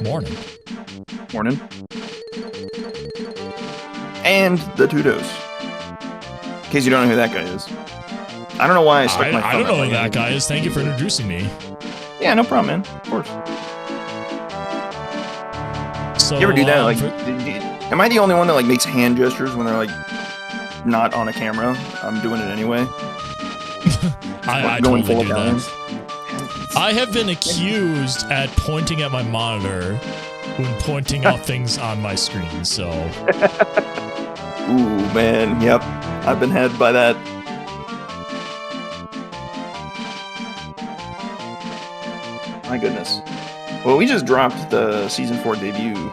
Morning. Mornin. And the Tudos. In case you don't know who that guy is. I don't know why I stuck my thumb I don't know out who that guy is. Thank you for introducing me. Yeah, no problem, man. Of course. So, You ever do that? Like, am I the only one that like makes hand gestures when they're like not on a camera? I'm doing it anyway. I going totally full do Galleon. that. I have been accused at pointing at my monitor when pointing out things on my screen, so... Ooh, man, yep. I've been had by that. My goodness. Well, we just dropped the Season 4 debut.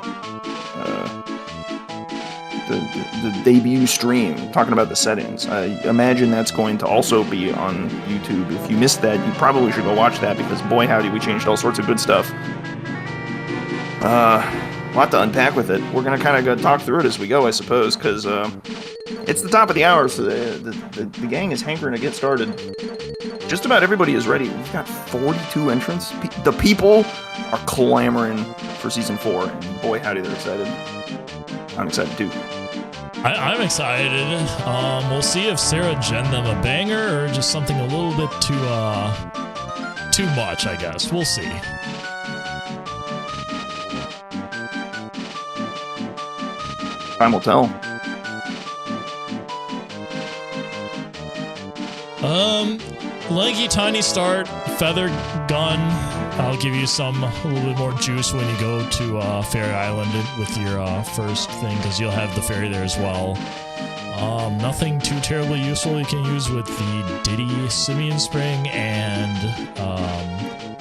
The debut stream, talking about the settings. I imagine that's going to also be on YouTube. If you missed that, you probably should go watch that, because boy howdy, we changed all sorts of good stuff. A lot to unpack with it. We're going to kind of go talk through it as we go, I suppose, because it's the top of the hour, so the gang is hankering to get started. Just about everybody is ready. We've got 42 entrants. The people are clamoring for Season 4, and boy howdy, they're excited. I'm excited too. I'm excited. We'll see if Sarah gen them a banger or just something a little bit too much, I guess. We'll see. Time will tell. Lanky tiny start, feather gun. I'll give you a little bit more juice when you go to Fairy Island with your first thing, because you'll have the fairy there as well. Nothing too terribly useful you can use with the Diddy Simian Spring and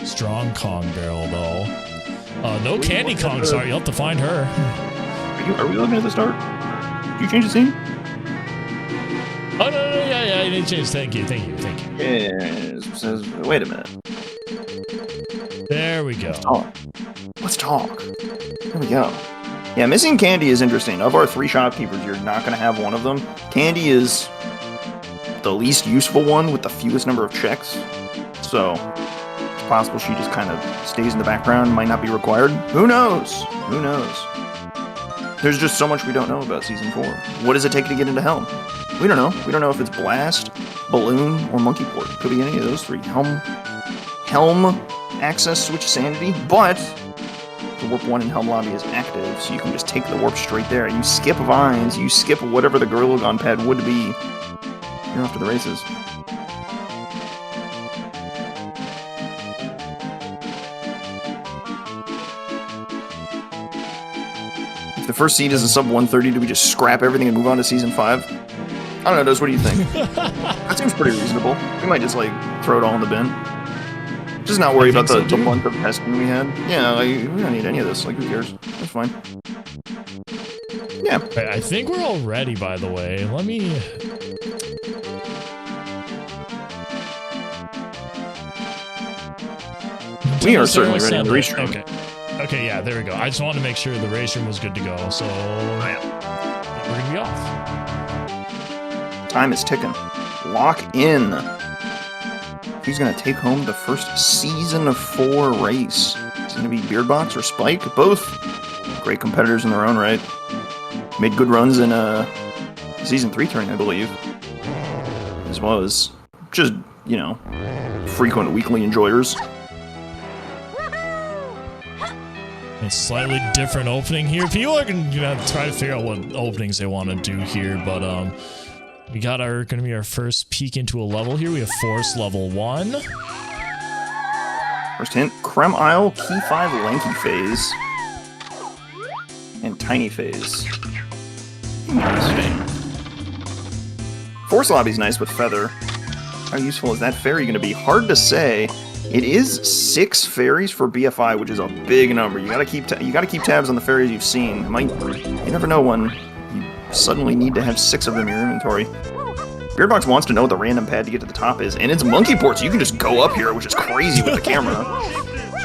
Strong Kong barrel, though. No Candy Kong, sorry, you'll have to find her. Are we looking at the start? Did you change the scene? Oh, no, yeah, I didn't change. Thank you. Yeah, says, wait a minute. There we go. Let's talk. There we go. Yeah, missing Candy is interesting. Of our 3 shopkeepers, you're not going to have one of them. Candy is the least useful one with the fewest number of checks. So, it's possible she just kind of stays in the background, might not be required. Who knows? Who knows? There's just so much we don't know about Season 4. What does it take to get into Helm? We don't know. We don't know if it's Blast, Balloon, or Monkey Port. Could be any of those 3. Helm access switch sanity, but the Warp 1 in Helm lobby is active, so you can just take the warp straight there. You skip vines, you skip whatever the Gorilla Gun pad would be. You're off to the races. If the first seed is a sub 130, do we just scrap everything and move on to Season 5? I don't know, Dos, what do you think? That seems pretty reasonable. We might just, like, throw it all in the bin. Just not worry about the month of testing we had. Yeah, like, we don't need any of this. Like, who cares? That's fine. Yeah. I think we're all ready, by the way. Let me... We are certainly ready on the race room. Okay, yeah, there we go. I just wanted to make sure the race room was good to go, so... I think we're gonna be off. Time is ticking. Lock in. Who's going to take home the first Season 4 race? Is it going to be Beardbox or Spike? Both great competitors in their own right. Made good runs in Season 3 turn, I believe. As well as just, you know, frequent weekly enjoyers. A slightly different opening here. People are going to try to figure out what openings they want to do here, but we got gonna be our first peek into a level here. We have Force level 1. First hint, Creme Isle, Key 5 Lanky Phase. And Tiny Phase. Interesting. Force Lobby's nice with Feather. How useful is that fairy going to be? Hard to say. It is 6 fairies for BFI, which is a big number. You gotta keep tabs on the fairies you've seen. You never know when you suddenly need to have 6 of them in your inventory. Beardbox wants to know what the random pad to get to the top is, and it's Monkey Port, so you can just go up here, which is crazy with the camera.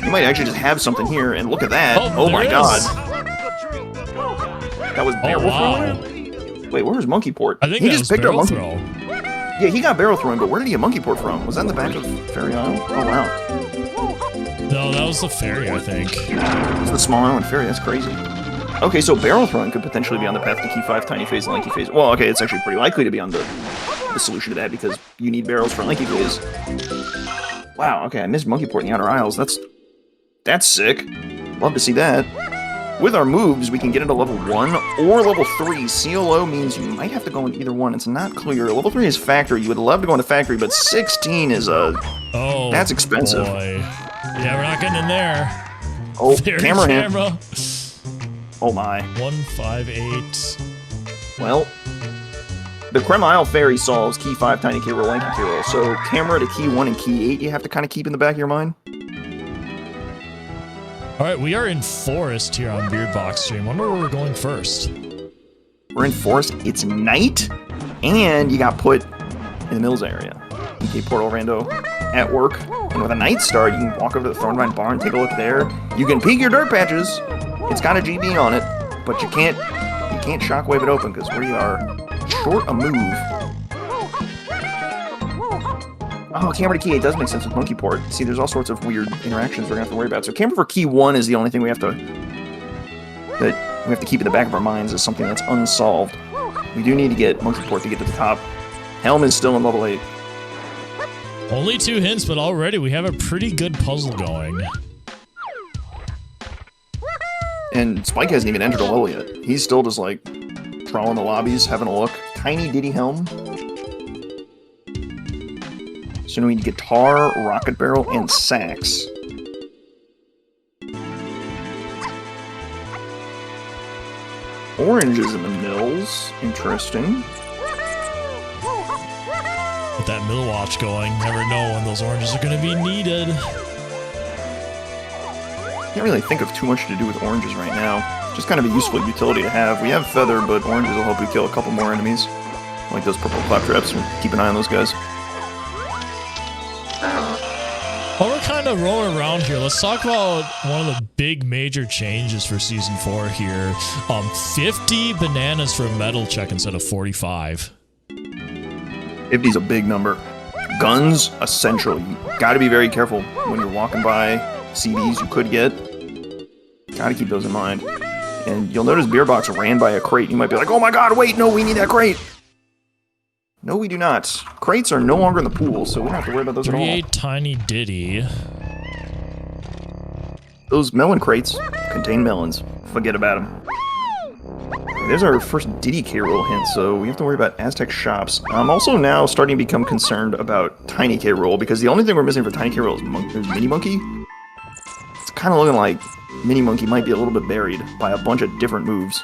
You might actually just have something here, and look at that. Oh my god. That was barrel throwing? Wait, where was Monkey Port? I think he that just was picked up barrel Monkey. throw. Yeah, he got barrel throwing, but where did he get Monkey Port from? Was that in the back of Fairy Isle? Oh wow. No, that was the ferry, I think. It's the Small Island Ferry, that's crazy. Okay, so barrel throwing could potentially be on the path to key 5, tiny phase, and lanky phase. Well, okay, it's actually pretty likely to be on the solution to that because you need barrels for lanky phase. Wow, okay, I missed Monkey Port in the Outer Isles. That's sick. Love to see that. With our moves, we can get into level 1 or level 3. CLO means you might have to go in either one. It's not clear. Level 3 is factory. You would love to go into factory, but 16 is a... Oh, that's expensive. Boy. Yeah, we're not getting in there. Oh, Very camera hit. Oh my. 158. Well, the Creme Isle Ferry solves key 5, tiny K roll, lanky K roll. So camera to key 1 and key 8 you have to kind of keep in the back of your mind. Alright, we are in Forest here on Beardbox stream. Wonder where we're going first. We're in Forest. It's night, and you got put in the Mills area. DK Portal Rando at work. And with a night star, you can walk over to the Thornvine Barn, take a look there. You can peek your dirt patches. It's got a GB on it, but you can't shockwave it open because we are short a move. Oh, camera to key 8 does make sense with Monkey Port. See, there's all sorts of weird interactions we're gonna have to worry about. So camera for key 1 is the only thing we have to keep in the back of our minds as something that's unsolved. We do need to get Monkey Port to get to the top. Helm is still in level 8. Only 2 hints, but already we have a pretty good puzzle going. And Spike hasn't even entered a level yet. He's still just like trawling the lobbies, having a look. Tiny Diddy Helm. So we need guitar, rocket barrel, and sax. Orange is in the mills. Interesting. With that mill watch going, never know when those oranges are going to be needed. Can't really think of too much to do with oranges right now. Just kind of a useful utility to have. We have feather, but oranges will help you kill a couple more enemies. Like those purple claptraps. Keep an eye on those guys. While we're kind of rolling around here, let's talk about one of the big major changes for Season 4 here. 50 bananas for a metal check instead of 45. 50 is a big number. Guns, essential. You gotta be very careful when you're walking by CDs you could get. Gotta keep those in mind. And you'll notice Beardbox ran by a crate. You might be like, oh my god, wait, no, we need that crate. No, we do not. Crates are no longer in the pool, so we don't have to worry about those at all. 38 tiny ditty. Those melon crates contain melons. Forget about them. There's our first Diddy K roll hint, so we have to worry about Aztec shops. I'm also now starting to become concerned about Tiny K roll, because the only thing we're missing for Tiny K roll is Mini Monkey. It's kind of looking like Mini Monkey might be a little bit buried by a bunch of different moves.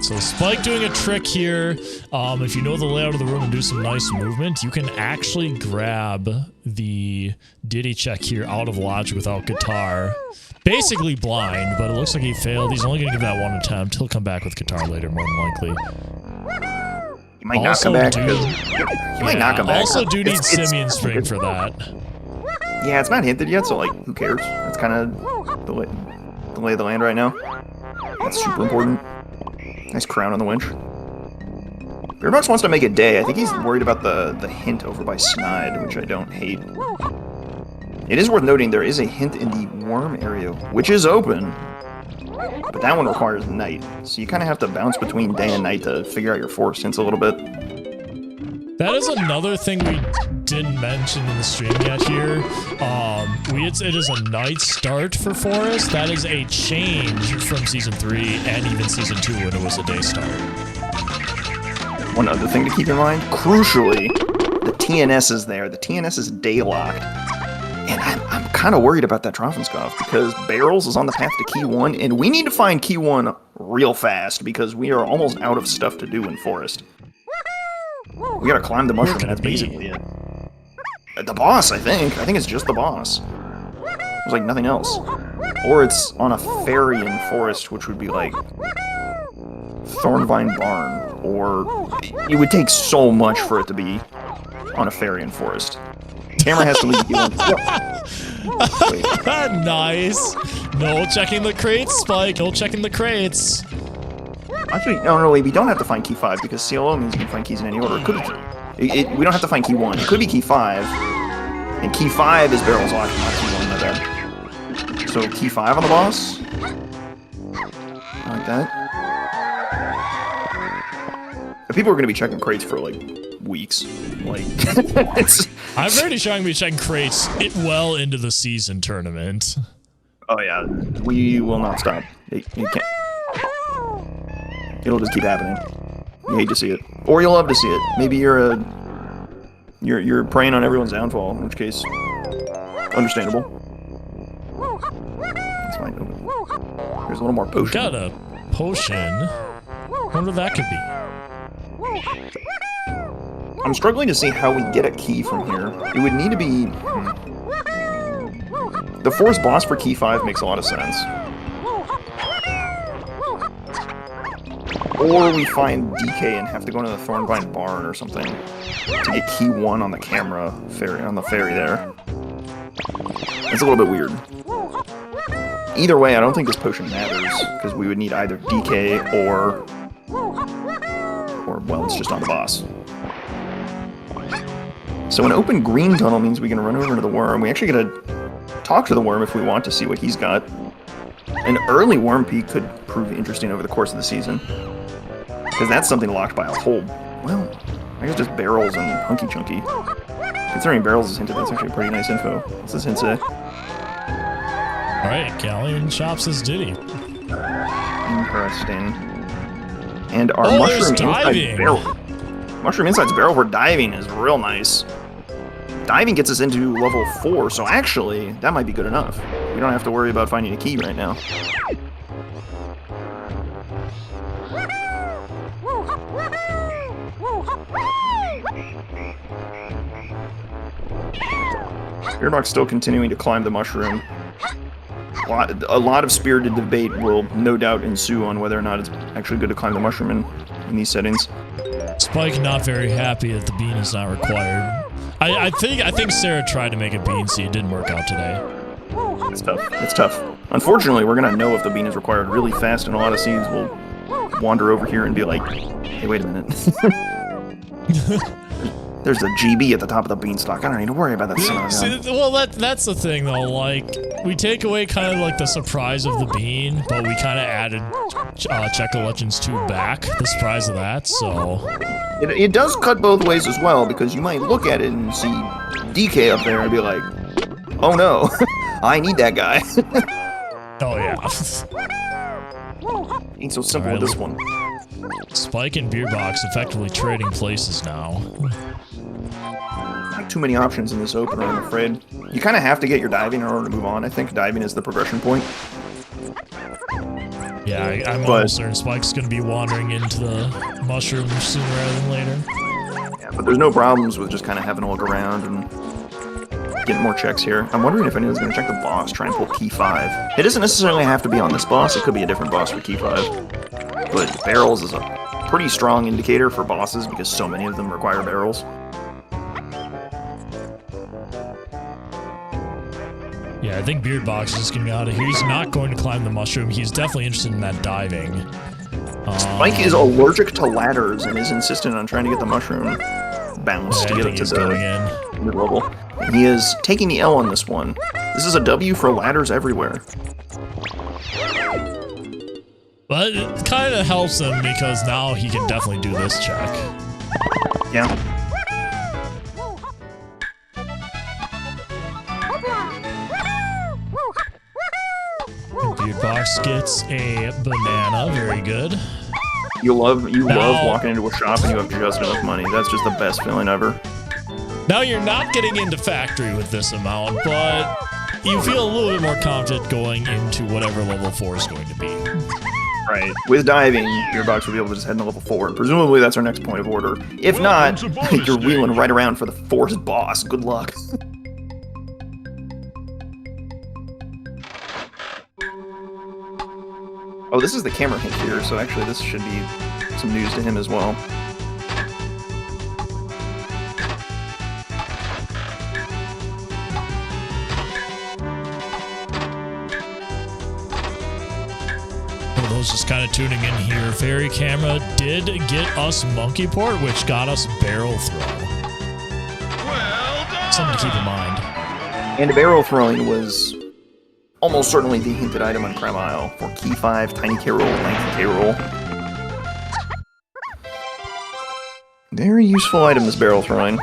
So Spike doing a trick here. If you know the layout of the room and do some nice movement, you can actually grab the Diddy check here out of logic without guitar. Basically blind, but it looks like he failed. He's only going to give that one attempt. He'll come back with guitar later, more than likely. He might not come back. He might not come back. Also do need Simian Spring for that. Yeah, it's not hinted yet, so like, who cares? That's kind of the lay of the land right now. That's super important. Nice crown on the winch. Beardbox wants to make a day. I think he's worried about the hint over by Snide, which I don't hate. It is worth noting there is a hint in the worm area, which is open. But that one requires night. So you kind of have to bounce between day and night to figure out your force hints a little bit. That is another thing we didn't mention in the stream yet here. It is a night start for Forest. That is a change from Season 3 and even Season 2 when it was a day start. One other thing to keep in mind, crucially, the TNS is there. The TNS is day locked. And I'm kind of worried about that Trophonskov because Barrels is on the path to Key 1, and we need to find Key 1 real fast because we are almost out of stuff to do in Forest. We gotta climb the mushroom, that's basically it. The boss, I think. I think it's just the boss. There's like nothing else. Or it's on a ferry in Forest, which would be like Thornvine Barn. Or it would take so much for it to be on a ferry in Forest. Camera has to leave you on. Nice. No checking the crates, Spike. No checking the crates. Actually, no, wait, we don't have to find key 5 because CLO means you can find keys in any order. It could be, we don't have to find key 1. It could be key 5. And key 5 is barrels locking, not key 1, my bad. So key 5 on the boss. I like that. But people are going to be checking crates for like weeks. Like, I'm already trying to be checking crates well into the season tournament. Oh yeah, we will not stop. You can't. It'll just keep happening. You hate to see it, or you'll love to see it. Maybe you're preying on everyone's downfall, in which case, understandable. That's fine. There's a little more potion. Got a potion. Wonder what that could be. I'm struggling to see how we get a key from here. It would need to be... The force boss for key 5 makes a lot of sense. Or we find DK and have to go into the Thornvine Barn or something to get key 1 on the camera ferry, on the ferry there. It's a little bit weird. Either way, I don't think this potion matters, because we would need either DK or, well, it's just on the boss. So an open green tunnel means we can run over to the worm. We actually get to talk to the worm if we want to see what he's got. An early worm peak could prove interesting over the course of the season. Because that's something locked by a hole. Well, I guess just barrels and hunky chunky. Considering barrels is hinted, that's actually pretty nice info. What's this hint say? Alright, Galleon chops his ditty. Interesting. And our mushroom inside barrel. Mushroom inside's barrel for diving is real nice. Diving gets us into level 4, so actually, that might be good enough. We don't have to worry about finding a key right now. Beardbox still continuing to climb the mushroom. A lot of spirited debate will no doubt ensue on whether or not it's actually good to climb the mushroom in these settings. Spike not very happy that the bean is not required. I think Sarah tried to make a bean seed. It didn't work out today. It's tough. It's tough. Unfortunately, we're gonna know if the bean is required really fast, and a lot of seeds will wander over here and be like, "Hey, wait a minute." There's a GB at the top of the beanstalk. I don't need to worry about that. Well, that's the thing, though. Like, we take away kind of like the surprise of the bean, but we kind of added Check of Legends 2 back, the surprise of that, so... It does cut both ways as well, because you might look at it and see DK up there and be like, oh no, I need that guy. Oh, yeah. Ain't so simple with this one. Spike and Beardbox effectively trading places now. Not too many options in this opener, I'm afraid. You kind of have to get your diving in order to move on. I think diving is the progression point. Yeah, I'm almost certain Spike's going to be wandering into the mushroom sooner rather than later. Yeah, but there's no problems with just kind of having a look around and getting more checks here. I'm wondering if anyone's going to check the boss, try and pull key 5. It doesn't necessarily have to be on this boss. It could be a different boss for key 5. But barrels is a pretty strong indicator for bosses because so many of them require barrels. Yeah, I think Beardbox is just going to be out of here. He's not going to climb the mushroom. He's definitely interested in that diving. Spike is allergic to ladders and is insistent on trying to get the mushroom bounced to get it to the mid-level. He is taking the L on this one. This is a W for ladders everywhere. But it kind of helps him because now he can definitely do this check. Yeah. Beardbox gets a banana. Very good. You love walking into a shop and you have just enough money. That's just the best feeling ever. Now you're not getting into factory with this amount, but you feel a little bit more confident going into whatever level 4 is going to be. Right. With diving, Beardbox will be able to just head into level 4. Presumably that's our next point of order. If not, you're wheeling right around for the 4th boss. Good luck. Oh, this is the camera hint here, so actually this should be some news to him as well. For those just kind of tuning in here, Fairy Camera did get us Monkey Port, which got us Barrel Throw. Well done. Something to keep in mind. And barrel throwing was almost certainly the hinted item on Creme Isle for Key 5, Tiny K-Roll, Lengthy K-Roll. Very useful item, this barrel throwing.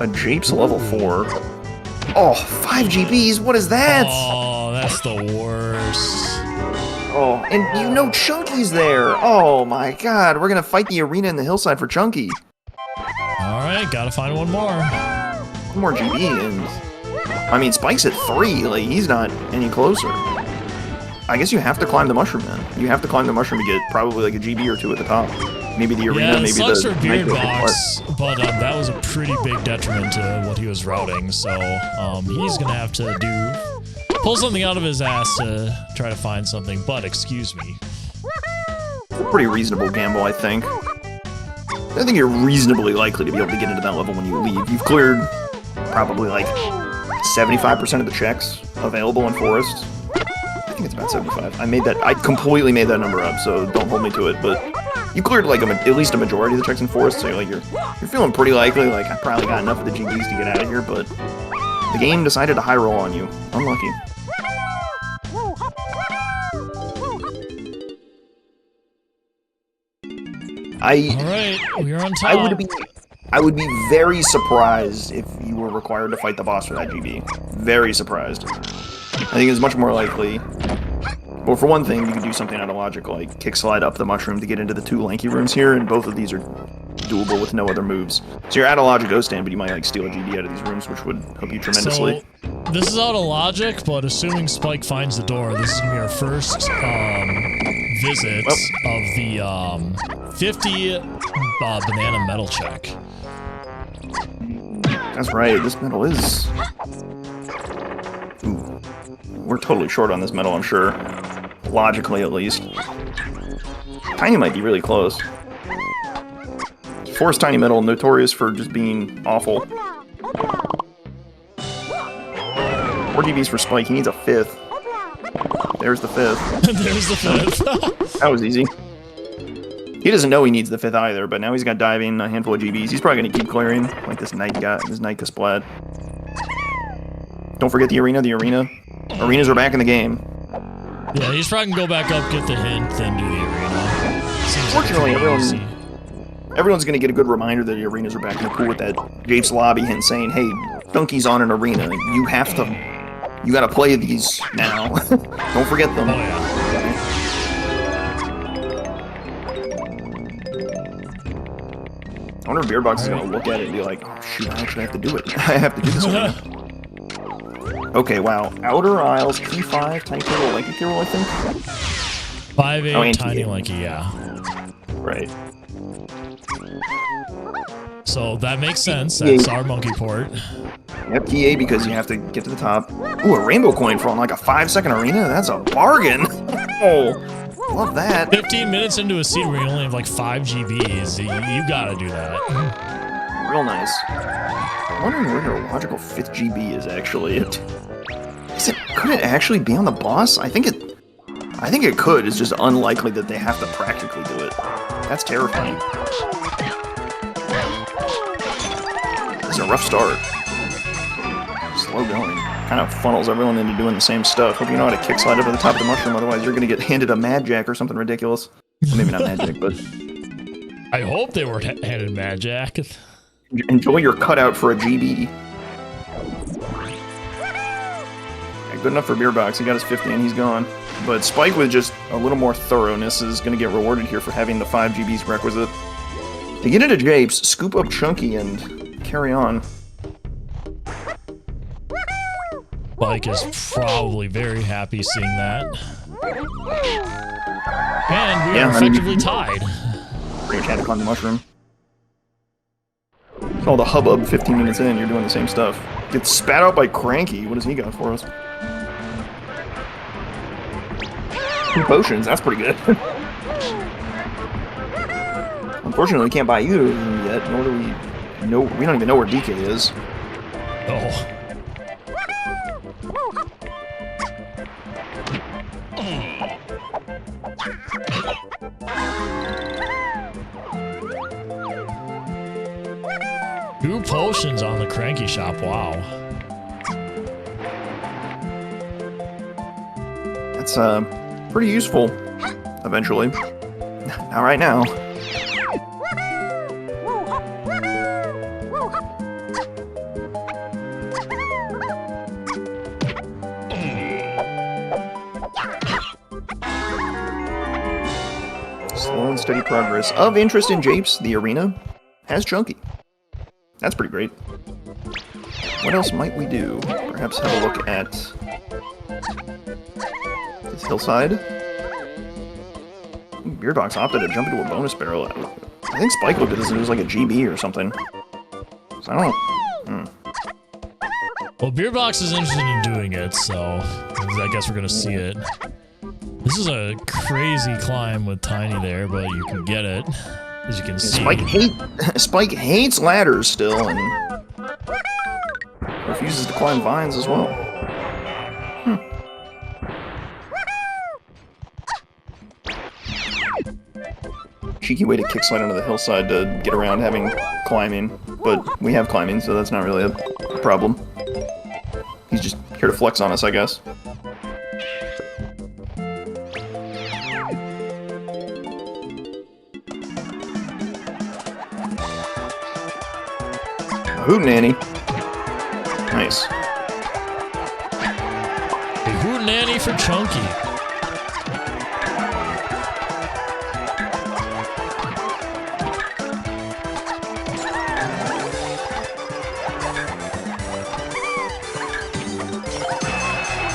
A Japes level 4. Oh, 5 GBs, what is that? Oh, that's the worst. Oh, and you know Chunky's there. Oh my god, we're gonna fight the arena in the hillside for Chunky. Alright, gotta find one more. One more GB, and I mean, Spike's at 3, like, he's not any closer. I guess you have to climb the mushroom then. You have to climb the mushroom to get probably like a GB or 2 at the top. Maybe the arena, yeah, it maybe sucks the for Beardbox, but that was a pretty big detriment to what he was routing, so he's gonna have to pull something out of his ass to try to find something, but excuse me. It's a pretty reasonable gamble, I think. I think you're reasonably likely to be able to get into that level when you leave. You've cleared probably like 75% of the checks available in Forest. I think it's about 75. I completely made that number up, so don't hold me to it, but you cleared like at least a majority of the checks in Forest, so you're feeling pretty likely, like, I probably got enough of the GBs to get out of here, but the game decided to high roll on you. Unlucky. Alright, we're on top. I would be very surprised if you were required to fight the boss for that GB. Very surprised. I think it's much more likely. Well, for one thing, you can do something out of logic, like kick slide up the mushroom to get into the 2 lanky rooms here, and both of these are doable with no other moves. So you're out of logic O-stand, but you might like steal a GB out of these rooms, which would help you tremendously. So, this is out of logic, but assuming Spike finds the door, this is gonna be our first visit of the 50 banana medal check. That's right, this medal is... Ooh. We're totally short on this medal, I'm sure. Logically, at least. Tiny might be really close. Forest Tiny medal, notorious for just being awful. 4 GBs for Spike, he needs a 5th. There's the 5th. There's the 5th. That was easy. He doesn't know he needs the 5th either, but now he's got diving, a handful of GBs. He's probably going to keep clearing, like this Knight got, this Knight Kasplat. Don't forget the arena, Arenas are back in the game. Yeah, he's probably going to go back up, get the hint, then do the arena. Fortunately, everyone's going to get a good reminder that the arenas are back in the pool with that Japes lobby hint saying, hey, Donkey's on an arena. You gotta play these now. Don't forget them. Oh, yeah. I wonder if Beardbox is going to look at it and be like, oh, shoot, I actually have to do it. I have to do this arena. Okay, wow. Outer Isles, Key 5, Tiny K-Roll, Lanky K-Roll, I think? 5'8", Tiny Lanky, yeah. Right. So that makes sense. That's our monkey port. Yep, Key A because you have to get to the top. Ooh, a rainbow coin from like a 5-second arena? That's a bargain! Oh, love that. 15 minutes into a seed where you only have like 5 GBs. You gotta do that. Real nice. I'm wondering where your logical 5th GB is actually. Could it actually be on the boss? I think it could. It's just unlikely that they have to practically do it. That's terrifying. This is a rough start. Slow going. Kind of funnels everyone into doing the same stuff. Hope you know how to kick slide up to the top of the mushroom, otherwise you're gonna get handed a Mad Jack or something ridiculous. Well, maybe not Mad Jack, but... I hope they were handed Mad Jack. Enjoy your cutout for a GB. Good enough for Beardbox. He got his 50 and he's gone. But Spike with just a little more thoroughness is going to get rewarded here for having the 5 GBs requisite. To get into Japes, scoop up Chunky and carry on. Spike is probably very happy seeing that. And we are effectively tied. Pretty much had to climb the mushroom. All the hubbub 15 minutes in, you're doing the same stuff. Gets spat out by Cranky. What does he got for us? 2 potions, that's pretty good. Unfortunately, we can't buy either of them yet, nor do we know. We don't even know where DK is. Oh. Two potions on the Cranky shop, wow. It's pretty useful eventually. Not right now. Slow and steady progress. Of interest in Japes, the arena has Chunky. That's pretty great. What else might we do? Perhaps have a look at this hillside. Beardbox opted to jump into a bonus barrel. I think Spike looked at this and it was like a GB or something. So I don't... Well, Beardbox is interested in doing it, so I guess we're gonna see it. This is a crazy climb with Tiny there, but you can get it, as you can see. Spike hates ladders still, and refuses to climb vines as well. Cheeky way to kick slide onto the hillside to get around having climbing, but we have climbing, so that's not really a problem. He's just here to flex on us, I guess. Hootenanny. Nice. A hootenanny for Chunky.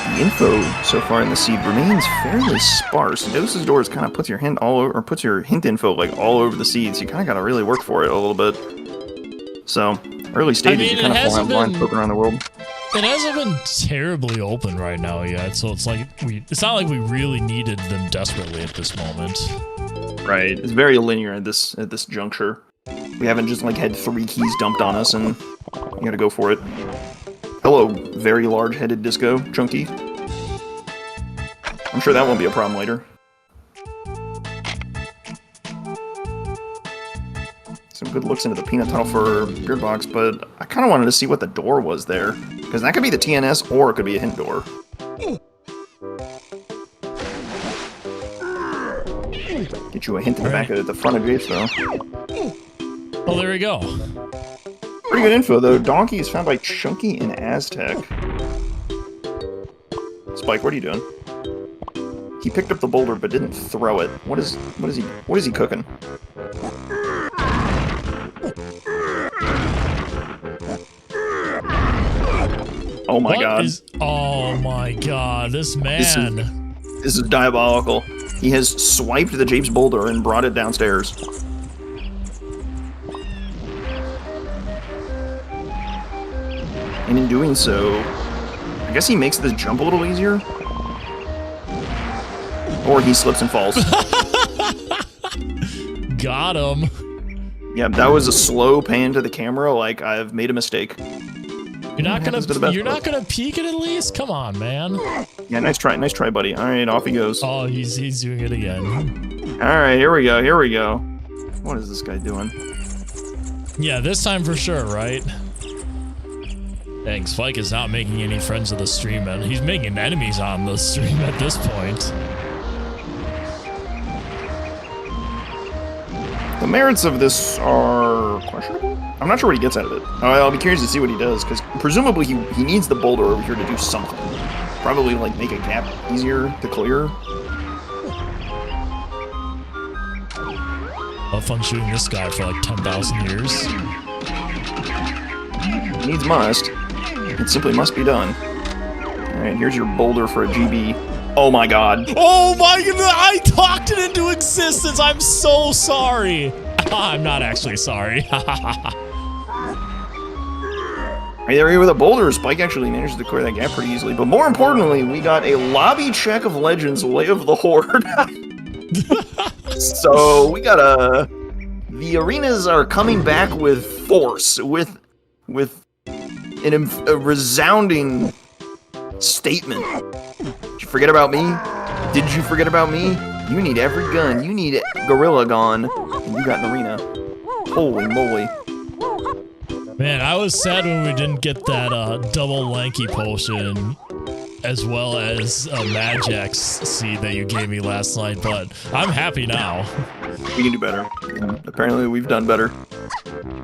The info so far in the seed remains fairly sparse. Doses Doors kind of puts your hint all over, or puts your hint info like all over the seeds. You kind of got to really work for it a little bit. So, early stages, you kind of fly blind poke around the world. It hasn't been terribly open right now yet, so it's like it's not like we really needed them desperately at this moment. Right, it's very linear at this juncture. We haven't just like had 3 keys dumped on us and you gotta go for it. Hello, very large-headed disco, Chunky. I'm sure that won't be a problem later. Some good looks into the peanut tunnel for Beardbox, but I kind of wanted to see what the door was there. Because that could be the TNS, or it could be a hint door. Get you a hint in the back of the front of Japes, though. Oh, there we go. Pretty good info, though. Donkey is found by Chunky and Aztec. Spike, what are you doing? He picked up the boulder, but didn't throw it. What is he cooking? Oh my god. Oh my god, this man. This is diabolical. He has swiped the Japes boulder and brought it downstairs. And in doing so, I guess he makes the jump a little easier. Or he slips and falls. Got him. Yeah, that was a slow pan to the camera, like I've made a mistake. You're not gonna peek it at least? Come on, man. Yeah, nice try, buddy. All right, off he goes. Oh, he's doing it again. All right, here we go. What is this guy doing? Yeah, this time for sure, right? Dang, Spike is not making any friends of the stream, and he's making enemies on the stream at this point. The merits of this are questionable. I'm not sure what he gets out of it. I'll be curious to see what he does, because presumably he needs the boulder over here to do something. Probably like make a gap easier to clear. Have fun shooting this guy for like 10,000 years. Needs must. It simply must be done. Alright, here's your boulder for a GB. Oh my god. Oh my god, I talked it into existence. I'm so sorry. I'm not actually sorry. Right there with a boulder, Spike actually managed to clear that gap pretty easily. But more importantly, we got a lobby check of Legends Way of the Horde. So we got the arenas are coming back with force, with a resounding statement. Did you forget about me? Did you forget about me? You need every gun. You need Gorilla Gun, and you got an arena. Holy moly. Man, I was sad when we didn't get that double lanky potion. as well as a Magix seed that you gave me last night, but I'm happy now. We can do better. And apparently we've done better.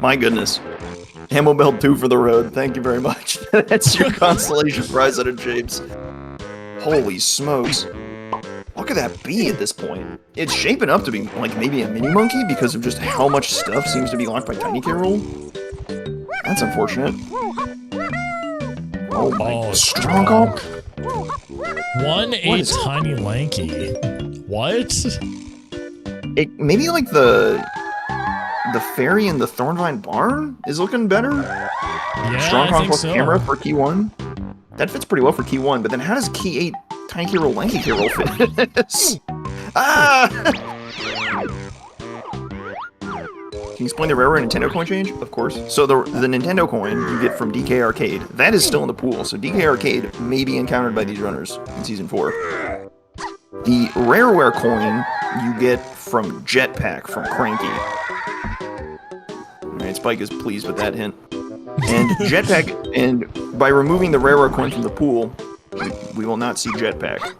My goodness. Ammo belt 2 for the road. Thank you very much. That's your consolation prize out of Japes. Holy smokes. What could that be at this point? It's shaping up to be like maybe a mini monkey because of just how much stuff seems to be locked by Tiny K-Roll. That's unfortunate. Oh my, strong conk? One a tiny lanky. What? It maybe like the fairy in the Thornvine Barn is looking better. Yeah, Strong I conk think plus so. camera for key 1. That fits pretty well for key 1, but then how does key 8 Tiny K-Roll Lanky K-Roll fit this? Ah! Can you explain the railroad Nintendo coin change? Of course. So the Nintendo coin you get from DK Arcade, that is still in the pool. So DK Arcade may be encountered by these runners in Season 4. The Rareware coin you get from Jetpack from Cranky. Alright, Spike is pleased with that hint. And Jetpack, and by removing the Rareware coin from the pool, we will not see Jetpack.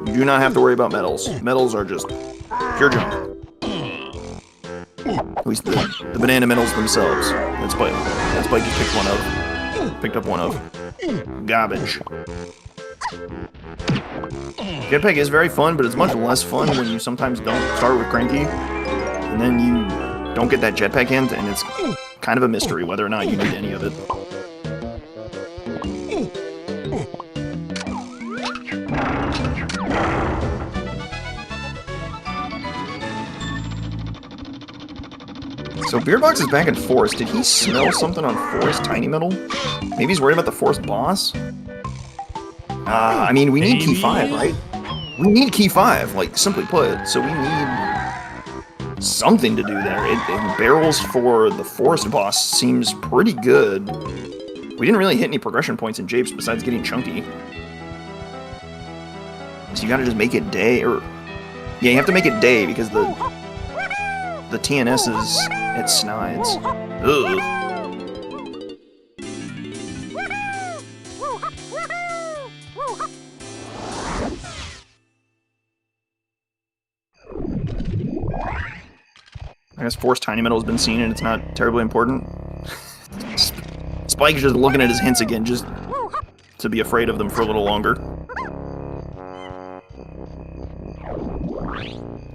You do not have to worry about medals. Medals are just pure junk. At least the banana medals themselves. That's Spike. That Spike just picked one of. Picked up one of. Garbage. Jetpack is very fun, but it's much less fun when you sometimes don't start with Cranky, and then you don't get that Jetpack hint, and it's kind of a mystery whether or not you need any of it. So Beardbox is back in Forest. Did he smell something on Forest Tiny Metal? Maybe he's worried about the Forest boss? I mean, we need key 5, right? We need key 5, like, simply put. So we need something to do there. And barrels for the Forest boss seems pretty good. We didn't really hit any progression points in Japes besides getting chunky. So you gotta just make it day, or... Yeah, you have to make it day because the TNS is at Snides. Ugh. I guess Force Tiny Metal has been seen and it's not terribly important. Spike's just looking at his hints again, just to be afraid of them for a little longer.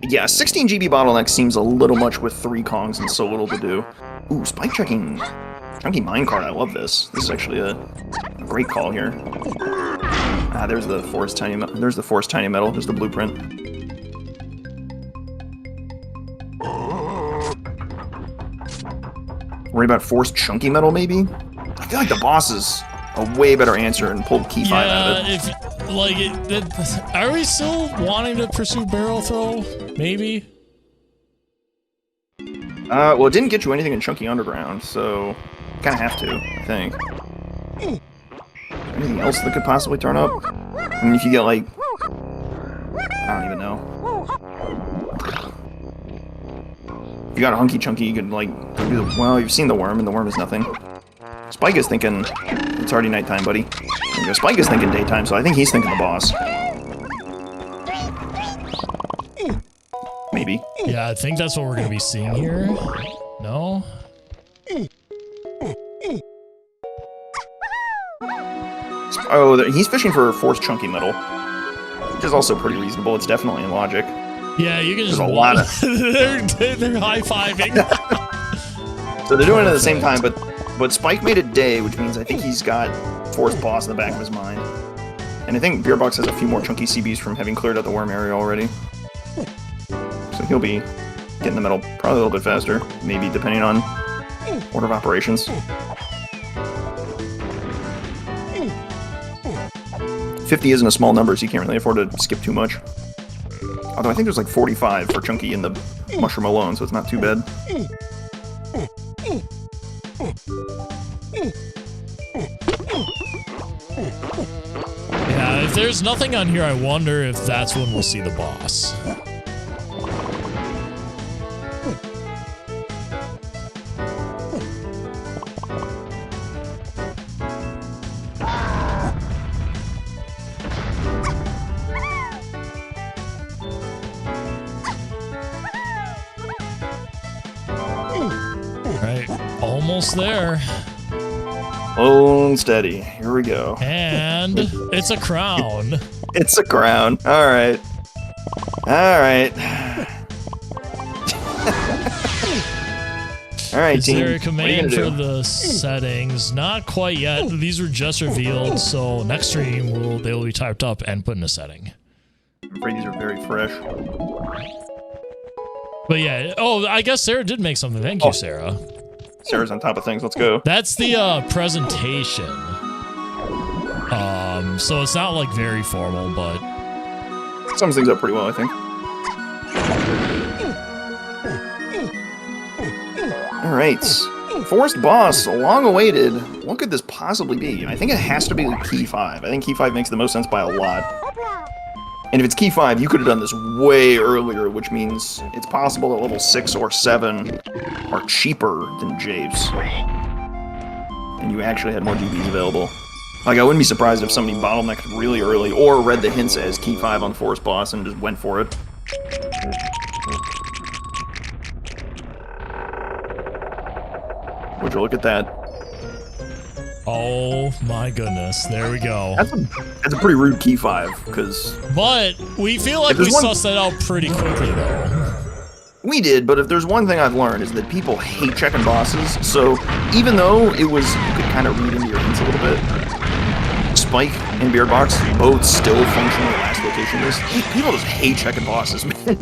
Yeah, 16 GB bottleneck seems a little much with 3 Kongs and so little to do. Ooh, Spike checking chunky minecart. I love this. This is actually a great call here. Ah, there's the Force Tiny Metal. There's the Force Tiny Metal. There's the blueprint. Worried about Forced Chunky Metal, maybe? I feel like the boss is a way better answer and pulled key 5 out of it. If, like, are we still wanting to pursue barrel throw? Maybe? Well, it didn't get you anything in Chunky Underground, so kind of have to, I think. Anything else that could possibly turn up? I mean, if you get, like... I don't even know. If you got a Hunky Chunky, you could, like, do the... Well, you've seen the worm, and the worm is nothing. Spike is thinking... It's already nighttime, buddy. And Spike is thinking daytime, so I think he's thinking the boss. Maybe. Yeah, I think that's what we're gonna be seeing here. No? Oh, he's fishing for Force Chunky Metal. Which is also pretty reasonable. It's definitely in logic. Yeah, you can just... There's a lot of... they're high-fiving. So they're doing it at the same time, but Spike made it day, which means I think he's got Force Boss in the back of his mind. And I think Beardbox has a few more chunky CBs from having cleared out the worm area already. So he'll be getting the metal probably a little bit faster, maybe depending on order of operations. 50 isn't a small number, so you can't really afford to skip too much. Although I think there's like 45 for Chunky in the mushroom alone, so it's not too bad. Yeah, if there's nothing on here, I wonder if that's when we'll see the boss. almost there. Slow and steady. Here we go. And it's a crown. It's a crown. All right. All right. All right, Is team. there a What are you command gonna for do? the settings? Not quite yet. These were just revealed, so next stream they will be typed up and put in a setting. I'm afraid these are very fresh. But yeah, oh, I guess Sarah did make something. Thank you, Sarah. Sarah's on top of things. Let's go. That's the presentation. So it's not like very formal, but Sums things up pretty well, I think. All right. Forest boss, long awaited. What could this possibly be? I think it has to be key 5. I think key 5 makes the most sense by a lot. And if it's key 5, you could have done this way earlier, which means it's possible that level 6 or 7 are cheaper than Japes. And you actually had more GBs available. Like, I wouldn't be surprised if somebody bottlenecked really early or read the hints as key 5 on Forest boss and just went for it. Would you look at that? oh my goodness, there we go. That's a pretty rude key 5, because But we feel like we sussed that out pretty quickly, though. we did, but if there's one thing I've learned is that people hate checking bosses, so even though it was, you could kind of read into your hints a little bit, Spike and Beardbox both still function in the last location list. People just hate checking bosses, man.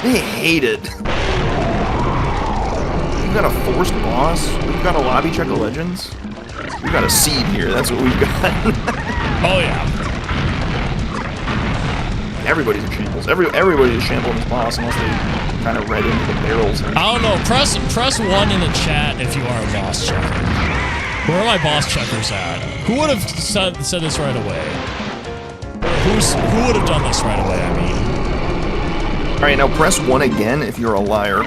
They hate it. We've got a forced boss, we've got a lobby check of legends, we've got a seed here, that's what we've got. Oh yeah. Everybody's in shambles. Everybody's shambling this boss unless they kind of read into the barrels. I don't know. Press 1 in the chat if you are a boss checker. Where are my boss checkers at? Who would have said this right away? Who would have done this right away? I mean. All right, now press 1 again if you're a liar.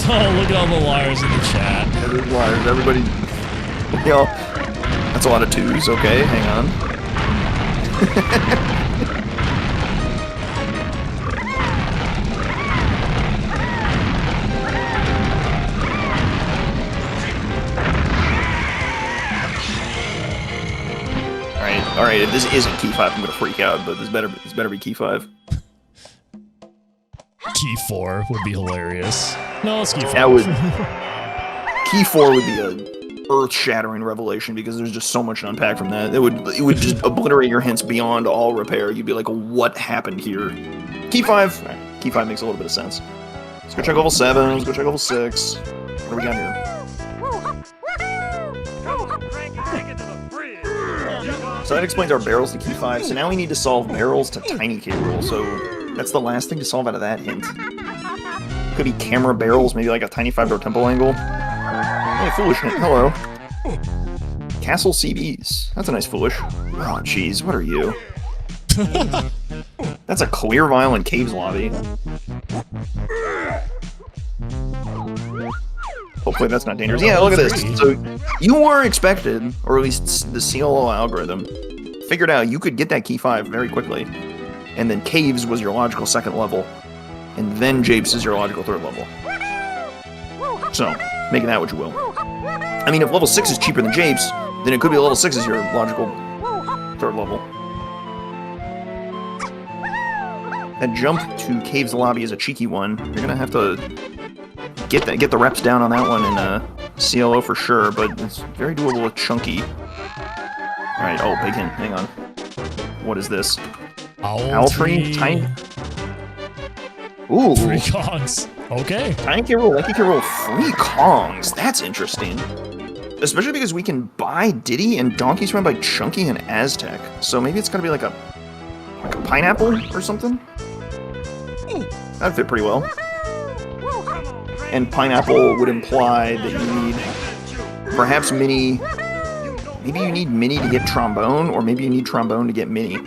Oh, look at all the liars in the chat. Yeah, there's liars. Everybody, you know, that's a lot of 2s. Okay, hang on. All right. If this isn't key 5, I'm gonna freak out. But this better be key 5. Key 4 would be hilarious. No, it's key 5. That would. Key 4 would be a earth-shattering revelation because there's just so much to unpack from that. It would just obliterate your hints beyond all repair. You'd be like, what happened here? Key 5. All right, key 5 makes a little bit of sense. Let's go check level 7. Let's go check level 6. What do we got here? So that explains our barrels to key 5. So now we need to solve barrels to tiny K roll. So that's the last thing to solve out of that hint. Could be camera barrels, maybe like a tiny 5-door tempo angle. Hey, foolish hint. Hello. Castle CBs. That's a nice foolish. Oh, jeez. What are you? That's a clear vial in Caves lobby. Hopefully that's not dangerous. Yeah, look at this. So you were expected, or at least the CLO algorithm, figured out you could get that key 5 very quickly. And then Caves was your logical 2nd level. And then Japes is your logical 3rd level. So, make that what you will. I mean, if level 6 is cheaper than Japes, then it could be level 6 is your logical 3rd level. That jump to Caves lobby is a cheeky one. You're gonna have to get the reps down on that one in CLO for sure, but it's very doable with Chunky. Alright, oh, big hint. Hang on. What is this? Owl tree? Tiny? Ooh. 3 Kongs. Okay. Tiny K roll, Lucky K roll, 3 Kongs. That's interesting. Especially because we can buy Diddy and Donkey's run by Chunky and Aztec. So maybe it's gonna be like a pineapple or something? That'd fit pretty well. And pineapple would imply that you need perhaps mini. Maybe you need mini to get trombone, or maybe you need trombone to get mini.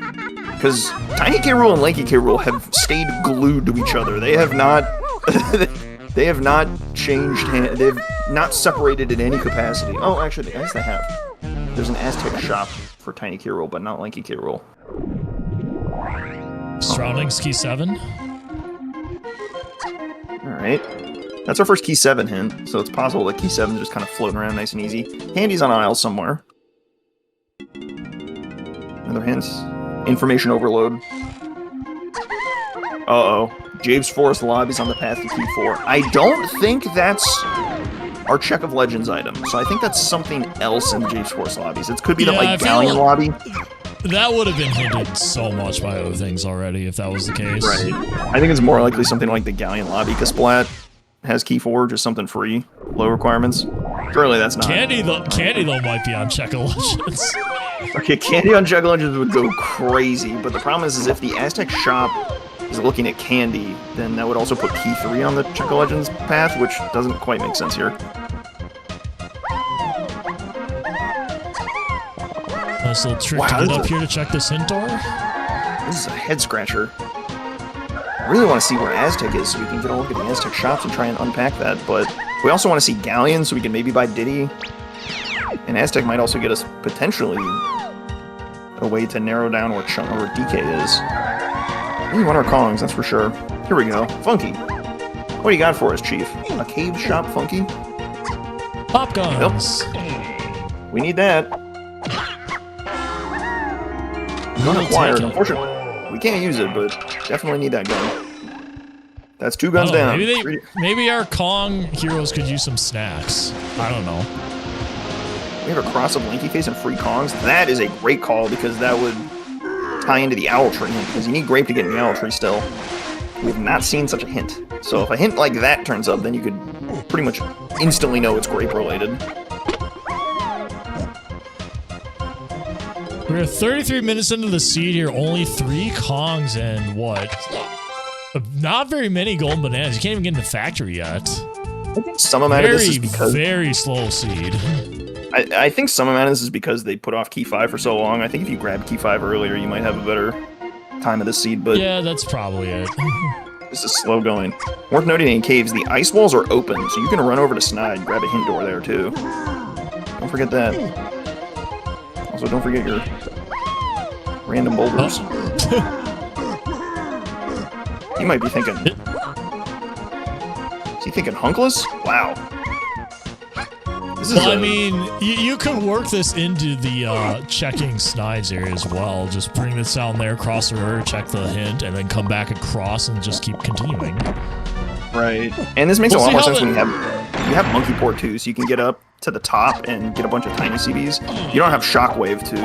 Because Tiny K roll and Lanky K roll have stayed glued to each other. They have not. They have not changed. They've not separated in any capacity. Oh, actually, I guess they have. There's an Aztec shop for Tiny K roll, but not Lanky K roll. Surroundings key 7. All right. That's our first key 7 hint, so it's possible that key 7 is just kind of floating around nice and easy. Candy's on aisle somewhere. Other hints. Information overload. Uh-oh. Japes Forest Lobby's on the path to key 4. I don't think that's our Check of Legends item, so I think that's something else in the Japes Forest Lobbies. It could be the, like, Galleon lobby. That would have been hinted so much by other things already, if that was the case. Right. I think it's more likely something like the Galleon lobby, because Splat has key 4, just something free, low requirements. Surely that's not. Candy though might be on Check of Legends. Okay, Candy on Check of Legends would go crazy, but the problem is if the Aztec shop is looking at Candy, then that would also put key 3 on the Check of Legends path, which doesn't quite make sense here. Nice little trick to get up here to check this hint door. This is a head scratcher. I really want to see where Aztec is so we can get a look at the Aztec shops and try and unpack that, but we also want to see Galleon so we can maybe buy Diddy. And Aztec might also get us potentially a way to narrow down where DK is. I really want our Kongs, that's for sure. Here we go. Funky. What do you got for us, Chief? A cave shop, Funky? Pop guns. Nope. We need that. Unacquired, unfortunately. We can't use it, but definitely need that gun. That's 2 guns down. Maybe our Kong heroes could use some snacks. I don't know. We have a cross of Lanky Face and free Kongs. That is a great call because that would tie into the Owl Tree hint, because you need Grape to get in the Owl Tree still. We have not seen such a hint. So if a hint like that turns up, then you could pretty much instantly know it's Grape related. We're 33 minutes into the seed here, only 3 Kongs and what? Not very many golden bananas. You can't even get in the factory yet. I think some amount of this is because... Very slow seed. I think some amount of this is because they put off key 5 for so long. I think if you grab key 5 earlier, you might have a better time of the seed, but... Yeah, that's probably it. This is slow going. Worth noting in caves, the ice walls are open, so you can run over to Snide, grab a hint door there, too. Don't forget that. Also, don't forget your random boulders. You might be thinking... Is he thinking Hunkless? Wow. Well, I mean, you could work this into the checking Snides area as well. Just bring this down there, cross the river, check the hint, and then come back across and just keep continuing. Right. And this makes a lot more sense when you have Monkey Port too, so you can get up to the top and get a bunch of tiny CBs. You don't have Shockwave to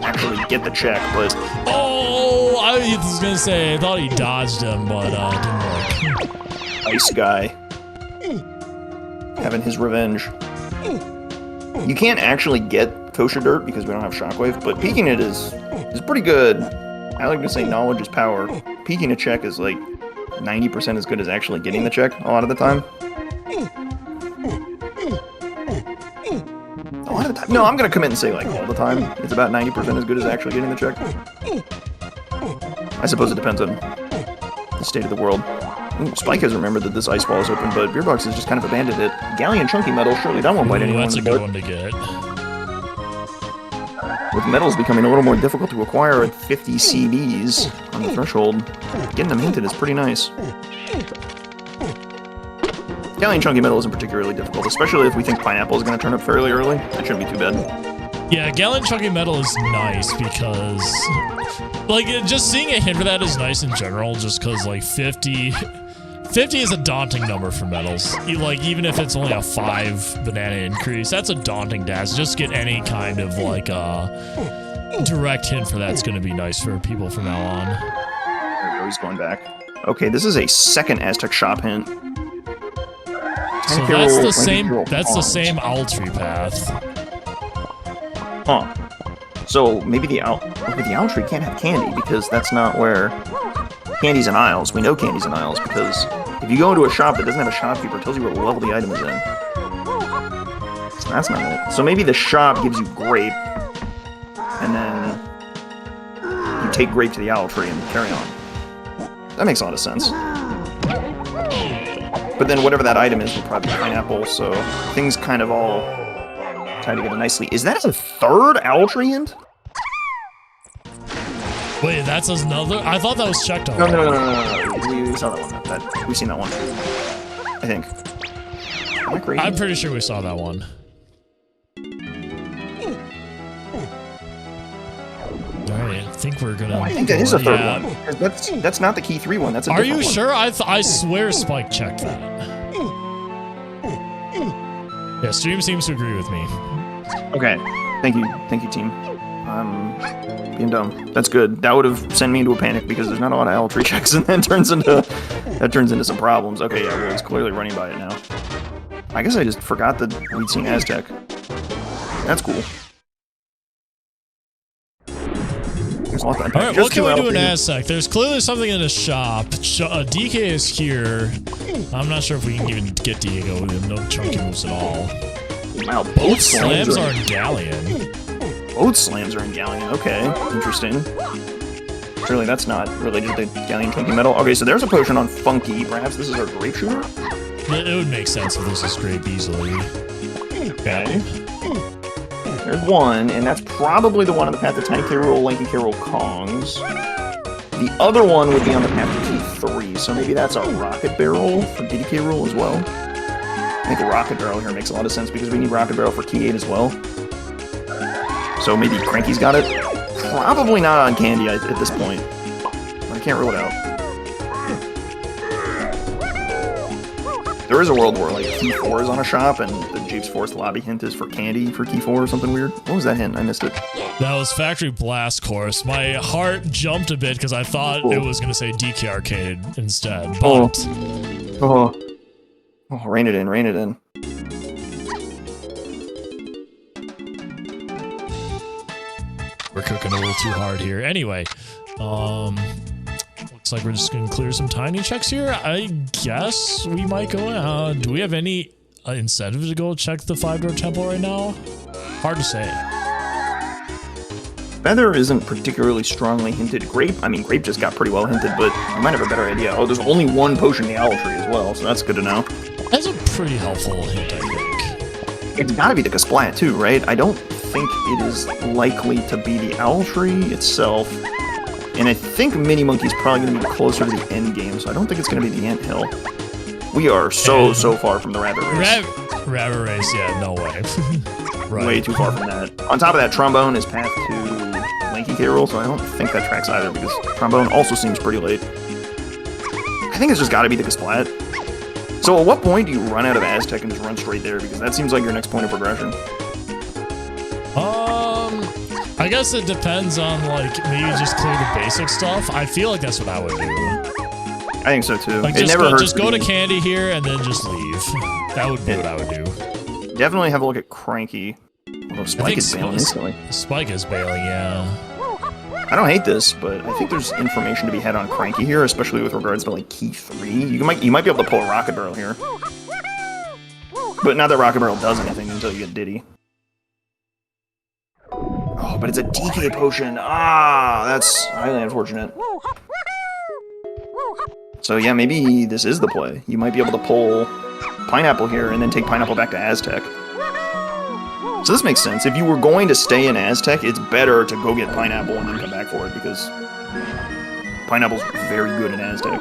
actually get the check, but... Oh, I was going to say, I thought he dodged him, but it didn't work. Ice guy. Having his revenge. You can't actually get kosher dirt because we don't have Shockwave, but peeking it is pretty good. I like to say knowledge is power. Peeking a check is like 90% as good as actually getting the check a lot of the time. A lot of the time. No, I'm going to commit and say like all the time. It's about 90% as good as actually getting the check. I suppose it depends on the state of the world. Ooh, Spike has remembered that this ice wall is open, but Beardbox has just kind of abandoned it. Galleon Chunky Metal, surely that won't bite anyone. That's a good one to get. With metals becoming a little more difficult to acquire at 50 CBs on the threshold, getting them hinted is pretty nice. Galleon Chunky Metal isn't particularly difficult, especially if we think Pineapple is going to turn up fairly early. That shouldn't be too bad. Yeah, Galleon Chunky Metal is nice because, like, just seeing a hint for that is nice in general, just because, like, 50 is a daunting number for metals. Like, even if it's only a 5 banana increase, that's a daunting task. Just get any kind of, like, direct hint for that's going to be nice for people from now on. There we go, he's going back. Okay, this is a second Aztec shop hint. So that's the same Owl Tree path. Huh. So maybe the Owl Tree can't have candy because that's not where Candy's in aisles. We know Candy's in aisles because if you go into a shop that doesn't have a shopkeeper, it tells you what level the item is in. So that's not it. So maybe the shop gives you grape, and then you take grape to the Owl Tree and carry on. That makes a lot of sense. But then whatever that item is will probably be pineapple, so things kind of all tie together nicely. Is that a third Owl Tree hint? Wait, that's another? I thought that was checked already. No. We saw that one. We've seen that one. I think. Am I crazy? I'm pretty sure we saw that one. Alright, I think we're gonna... I think that is a third yeah. one. That's not the key 3 one. That's a Are different you one. sure? I swear Spike checked that. Yeah, stream seems to agree with me. Okay. Thank you, team. I'm being dumb. That's good. That would have sent me into a panic because there's not a lot of owl tree checks, and that turns into some problems. Okay, yeah, well, it's clearly running by it now. I guess I just forgot that we'd seen Aztec. That's cool. There's a lot of Alright, what can we do in Aztec? There's clearly something in the shop. DK is here. I'm not sure if we can even get Diego with no chunky moves at all. Wow, both slams are in Galleon. Both slams are in Galleon. Okay, interesting. Surely that's not related to Galleon chunky metal. Okay, so there's a potion on Funky. Perhaps this is our grape shooter? It would make sense if this is grape easily. Okay. There's one, and that's probably the one on the path to Tiny K. Rool, Lanky K. Rool, Kongs. The other one would be on the path to Key 3, so maybe that's a Rocket Barrel for DK Rool as well. I think a Rocket Barrel here makes a lot of sense because we need Rocket Barrel for Key 8 as well. So maybe Cranky's got it. Probably not on Candy at this point. I can't rule it out. There is a world where like Key 4 is on a shop and the Japes Force lobby hint is for Candy for Key 4 or something weird. What was that hint? I missed it. That was Factory Blast Course. My heart jumped a bit because I thought it was going to say DK Arcade instead, but... Oh, rein it in, rein it in. We're cooking a little too hard here. Anyway, looks like we're just gonna clear some tiny checks here. I guess we might go. Do we have any incentive to go check the 5-door temple right now? Hard to say. Feather isn't particularly strongly hinted. Grape, I mean, Grape just got pretty well hinted, but you might have a better idea. Oh, there's only one potion in the owl tree as well, so that's good to know. That's a pretty helpful hint, I think. It's gotta be the Kasplat too, right? I don't think it is likely to be the owl tree itself. And I think Mini Monkey's probably going to be closer to the end game, so I don't think it's going to be the anthill. We are so far from the rabbit race. Rabbit race, yeah, no way. Right. Way too far from that. On top of that, Trombone is path to Lanky K. Rool, so I don't think that tracks either, because Trombone also seems pretty late. I think it's just got to be the Kasplat. So at what point do you run out of Aztec and just run straight there? Because that seems like your next point of progression. I guess it depends on, like, maybe just clear the basic stuff. I feel like that's what I would do. I think so too. Like, it never hurts. Just go to Candy here and then just leave. That would be what I would do. Definitely have a look at Cranky. Although Spike is bailing instantly. Spike is bailing, yeah. I don't hate this, but I think there's information to be had on Cranky here, especially with regards to like Key 3. You might be able to pull a Rocket Barrel here. But not that Rocket Barrel does anything until you get Diddy. Oh, but it's a DK potion. Ah, that's highly unfortunate. So yeah, maybe this is the play. You might be able to pull Pineapple here and then take Pineapple back to Aztec. So this makes sense. If you were going to stay in Aztec, it's better to go get Pineapple and then come back for it, because Pineapple's very good in Aztec.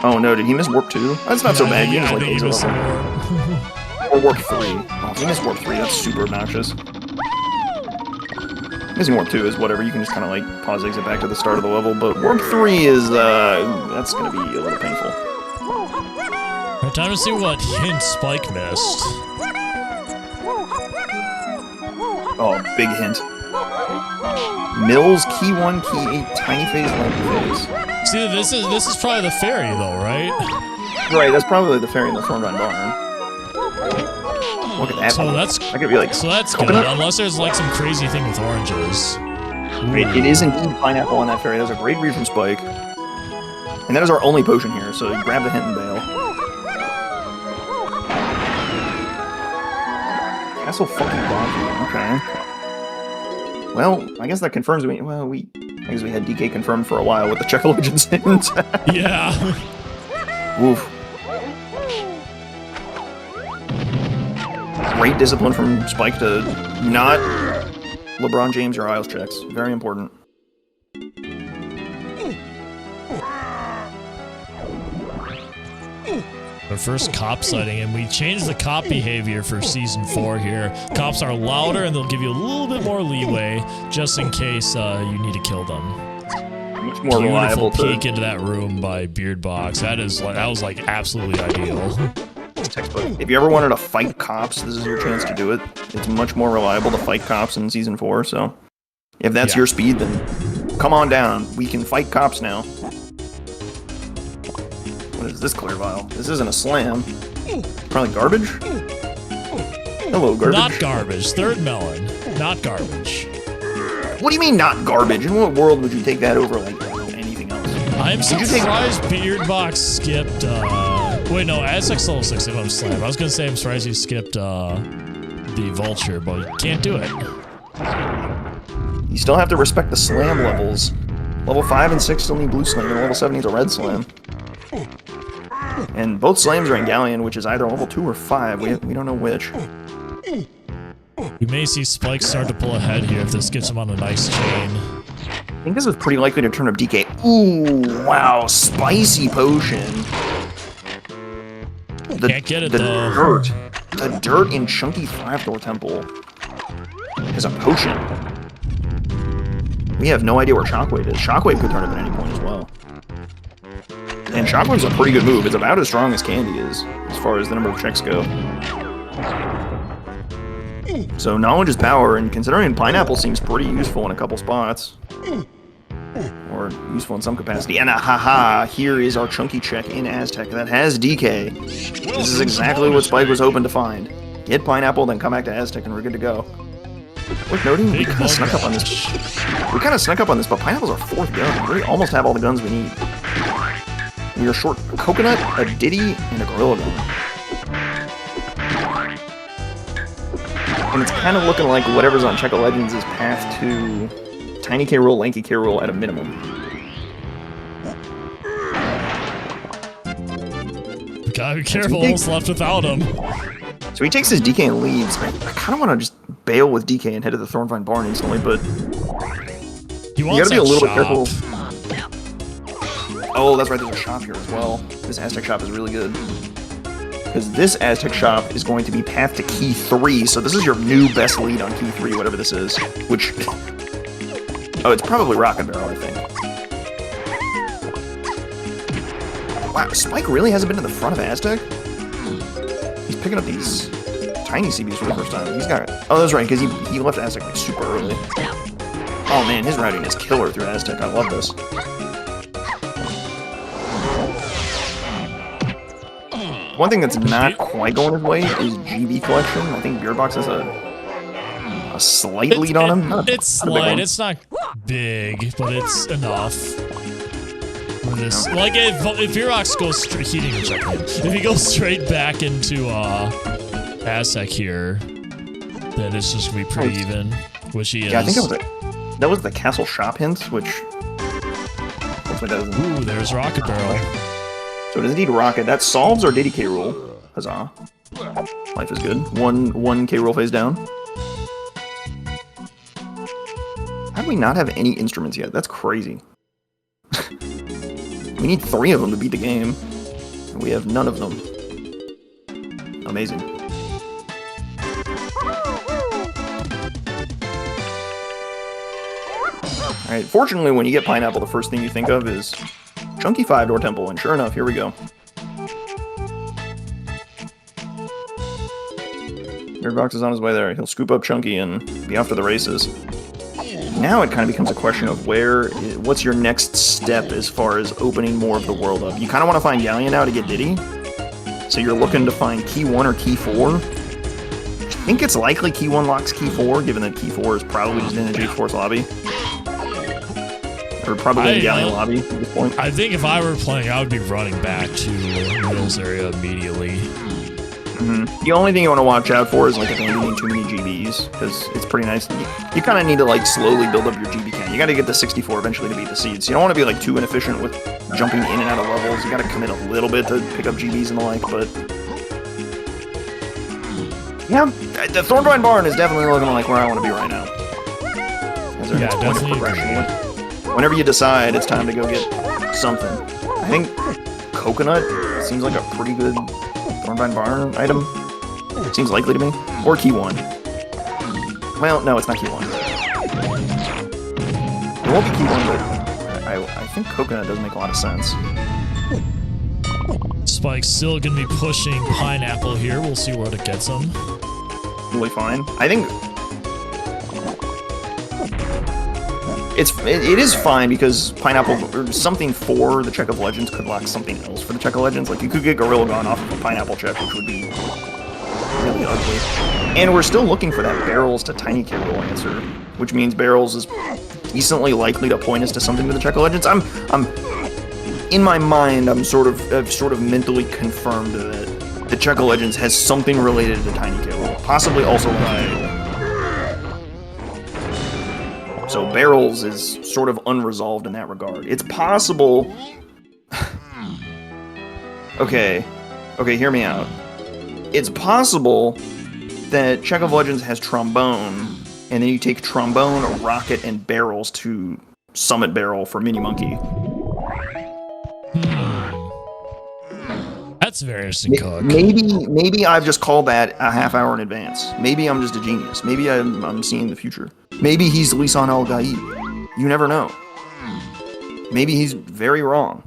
Oh no, did he miss Warp 2? That's not so bad. Yeah, I think he missed Or Warp 3. Oh, if he missed Warp 3, that's super obnoxious. Missing Warp 2 is whatever, you can just kind of like pause exit back to the start of the level, but Warp 3 is, that's gonna be a little painful. Time to see what hint Spike missed. Oh, big hint. Mills, Key 1, Key 8, Tiny Phase, Lanky Phase. See, this is probably the fairy though, right? Right, that's probably the fairy in the Thornvine Barn. Look at that. So that's that could be like so that's coconut? good, unless there's like some crazy thing with oranges. Wait, it is indeed Pineapple on that fairy. That was a great read from Spike. And that is our only potion here, so you grab the hint and bail. Castle fucking Bonky, okay. Well, I guess that confirms I guess we had DK confirmed for a while with the Czech Legends hint. Yeah. Oof. Great discipline from Spike to not LeBron James or Isles checks. Very important. Our first cop sighting, and we changed the cop behavior for season 4 here. Cops are louder, and they'll give you a little bit more leeway, just in case you need to kill them. Much more reliable. Beautiful peek into that room by Beardbox. That was like absolutely ideal. Textbook. If you ever wanted to fight cops, this is your chance to do it. It's much more reliable to fight cops in season 4. So, if that's your speed, then come on down. We can fight cops now. What is this clear vial? This isn't a slam. Probably garbage? Hello, garbage. Not garbage. Third melon. Not garbage. What do you mean not garbage? In what world would you take that over like anything else? I'm surprised Beardbox skipped, wait, no, Aztec's level 6 if I'm slam. I was gonna say I'm surprised he skipped, the vulture, but you can't do it. You still have to respect the slam levels. Level 5 and 6 still need blue slam, and level 7 needs a red slam. And both slams are in Galleon, which is either level 2 or 5. We don't know which. We may see Spike start to pull ahead here if this gets him on a nice chain. I think this is pretty likely to turn up DK. Ooh, wow, spicy potion. Can't get it though. The dirt in Chunky 5-door temple is a potion. We have no idea where Shockwave is. Shockwave could turn up at any point as well. And Shockwave's a pretty good move. It's about as strong as Candy is, as far as the number of checks go. So knowledge is power, and considering Pineapple seems pretty useful in a couple spots. Or useful in some capacity. And haha, here is our chunky check in Aztec that has DK. This is exactly what Spike was hoping to find. Get Pineapple, then come back to Aztec, and we're good to go. Worth noting, we kind of snuck up on this. We kind of snuck up on this, but Pineapple's our 4th gun. We almost have all the guns we need. We are short a coconut, a Diddy, and a gorilla gun. And it's kind of looking like whatever's on Check of Legends is path to Tiny K. Rool, Lanky K. Rool at a minimum. Gotta be careful, almost left without him. So he takes his DK and leaves. I kind of want to just bail with DK and head to the Thornvine Barn instantly, but you gotta be a little bit careful. Oh, that's right, there's a shop here as well. This Aztec shop is really good. Because this Aztec shop is going to be path to key 3, so this is your new best lead on key 3, whatever this is. Which... oh, it's probably Rocket Barrel, I think. Wow, Spike really hasn't been to the front of Aztec? He's picking up these tiny CBs for the first time. He's got... oh, that's right, because he left Aztec like super early. Oh man, his routing is killer through Aztec. I love this. One thing that's not quite going his way is GB collection. I think Beardbox has a slight lead on him. It's slight. It's not big, but it's enough. This, like if Beardbox goes straight, he didn't even check in. If he goes straight back into Aztec here, then it's just gonna be pretty even. Which he is. Yeah, I think that was the castle shop hint, which hopefully that doesn't. Ooh, there's Rocket Barrel. So it is indeed Rocket. That solves our Diddy K. Rool. Huzzah. Life is good. One K. Rool phase down. How do we not have any instruments yet? That's crazy. We need 3 of them to beat the game. And we have none of them. Amazing. Alright, fortunately when you get Pineapple, the first thing you think of is Chunky 5-door temple, and sure enough, here we go. Beardbox is on his way there. He'll scoop up Chunky and be off to the races. Now it kind of becomes a question of what's your next step as far as opening more of the world up. You kind of want to find Galleon now to get Diddy. So you're looking to find Key 1 or Key 4. I think it's likely Key 1 locks Key 4, given that Key 4 is probably just in the Japes Force lobby. Or probably in the Galleon lobby at this point. I think if I were playing, I would be running back to Mills area immediately. The only thing you want to watch out for is like if you're getting too many GBs, because it's pretty nice. You kind of need to like slowly build up your GB count. You got to get the 64 eventually to beat the seeds. You don't want to be like too inefficient with jumping in and out of levels. You got to commit a little bit to pick up GBs and the like, but yeah, the Thornvine Barn is definitely looking like where I want to be right now. Yeah, definitely. Whenever you decide it's time to go get something, I think coconut seems like a pretty good Thornvine Barn item. Seems likely to me. Or key 1. Well, no, it's not key 1. It won't be key 1, but I think coconut does make a lot of sense. Spike's still gonna be pushing pineapple here. We'll see where it gets him. Really fine. I think it is fine because pineapple or something for the Check of Legends could lock something else for the Check of Legends. Like you could get Gorilla Gun off of a pineapple check, which would be really ugly. And we're still looking for that barrels to tiny kit roll answer, which means barrels is decently likely to point us to something to the Check of Legends. I'm in my mind, I've sort of mentally confirmed that the Check of Legends has something related to tiny kit roll, possibly also right. So barrels is sort of unresolved in that regard. It's possible. Okay, hear me out. It's possible that Check of Legends has trombone, and then you take trombone, rocket, and barrels to summit barrel for Mini Monkey. That's very interesting, Cook. Maybe I've just called that a half hour in advance. Maybe I'm just a genius. Maybe I'm seeing the future. Maybe he's Lisan El Gaib. You never know. Maybe he's very wrong.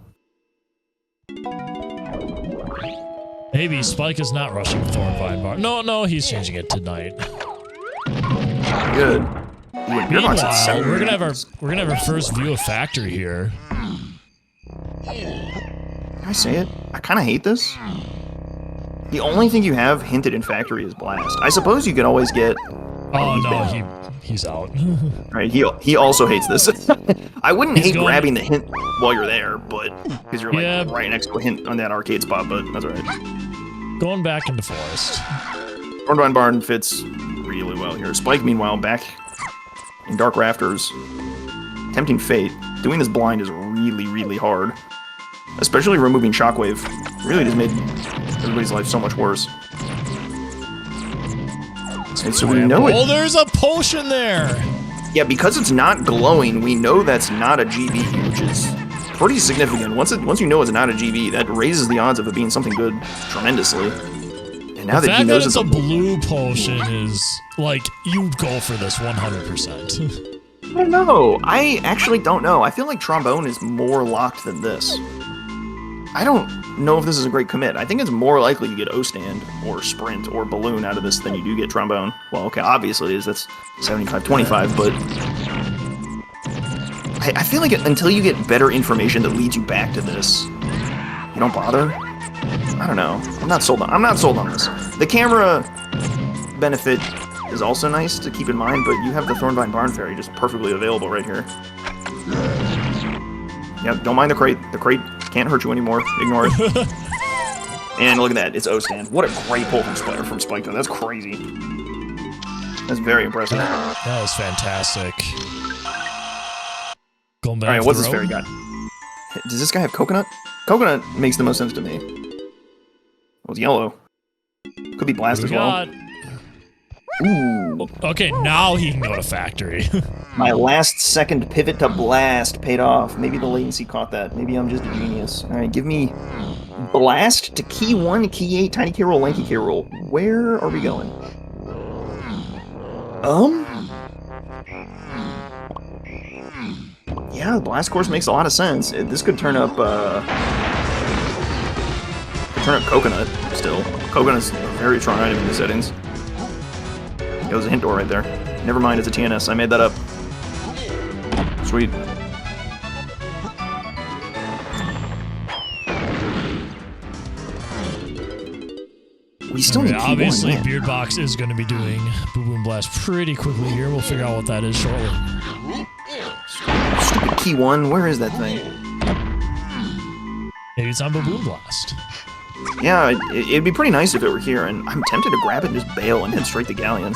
Maybe Spike is not rushing Thornvine Bar. No, he's changing it tonight. Good. Meanwhile, we're gonna have our first view of factory here. Can I say it? I kind of hate this. The only thing you have hinted in factory is blast. I suppose you could always get. Oh no, he's out. Right, he also hates this. I wouldn't hate grabbing the hint while you're there, but because you're like right next to a hint on that arcade spot, but that's alright. Going back into forest. Thornvine Barn fits really well here. Spike, meanwhile, back in Dark Rafters. Tempting Fate. Doing this blind is really, really hard. Especially removing Shockwave. Really just made everybody's life so much worse. And so we know it. Oh, there's a potion there! Yeah, because it's not glowing, we know that's not a GB, which is pretty significant. Once you know it's not a GB, that raises the odds of it being something good tremendously. And now the that he knows it's a blue potion is like you go for this 100%. I don't know. I actually don't know. I feel like Trombone is more locked than this. I don't know if this is a great commit. I think it's more likely you get O-Stand or Sprint or Balloon out of this than you do get Trombone. Well, okay, obviously it is. That's 75-25, but I feel like until you get better information that leads you back to this, you don't bother. I don't know. I'm not sold on this. The camera benefit is also nice to keep in mind, but you have the Thornvine Barn Fairy just perfectly available right here. Yeah, don't mind the crate. The crate can't hurt you anymore. Ignore it. And look at that. It's O-Stand. What a great pull from Spike, though. That's crazy. That's very impressive. That was fantastic. Going back. All right, what's this fairy got? Does this guy have coconut? Coconut makes the most sense to me. Well, it's yellow. Could be blast as well. Ooh. Okay, now he can go to factory. My last second pivot to blast paid off. Maybe the latency caught that. Maybe I'm just a genius. Alright, give me blast to key 1, key 8, tiny key roll, lanky key roll. Where are we going? Yeah, the blast course makes a lot of sense. This could turn up coconut still. Coconut's a very strong item in the settings. That was a hint door right there. Never mind, it's a TNS. I made that up. Sweet. We still need obviously, Beardbox is going to be doing Boom Boom Blast pretty quickly here. We'll figure out what that is shortly. Stupid key 1. Where is that thing? Maybe it's on Boom Boom Blast. Yeah, it'd be pretty nice if it were here, and I'm tempted to grab it and just bail and head straight to Galleon.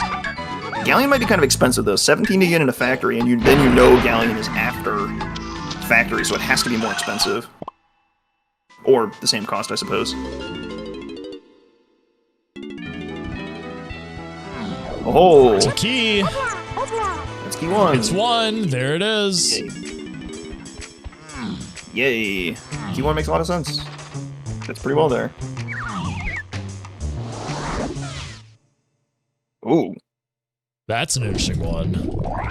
Galleon might be kind of expensive, though. 17 to get into factory, and then you know Galleon is after factory, so it has to be more expensive. Or the same cost, I suppose. Oh! It's a key! That's key 1. It's 1! There it is! Yay. Yay. Key 1 makes a lot of sense. That's pretty well there. Ooh. That's an interesting one.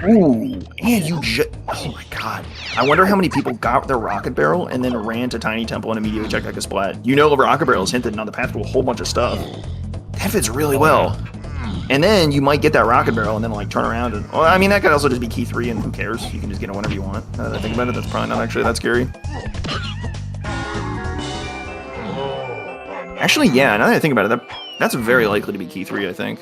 Ooh. And you just... Oh my god. I wonder how many people got their rocket barrel and then ran to Tiny Temple and immediately checked like a splat. You know the rocket barrel is hinted on the path to a whole bunch of stuff. That fits really well. And then you might get that rocket barrel and then like turn around and... Well, I mean, that could also just be key 3 and who cares? You can just get it whenever you want. Now that I think about it, that's probably not actually that scary. Actually, yeah, now that I think about it, that's very likely to be key 3, I think.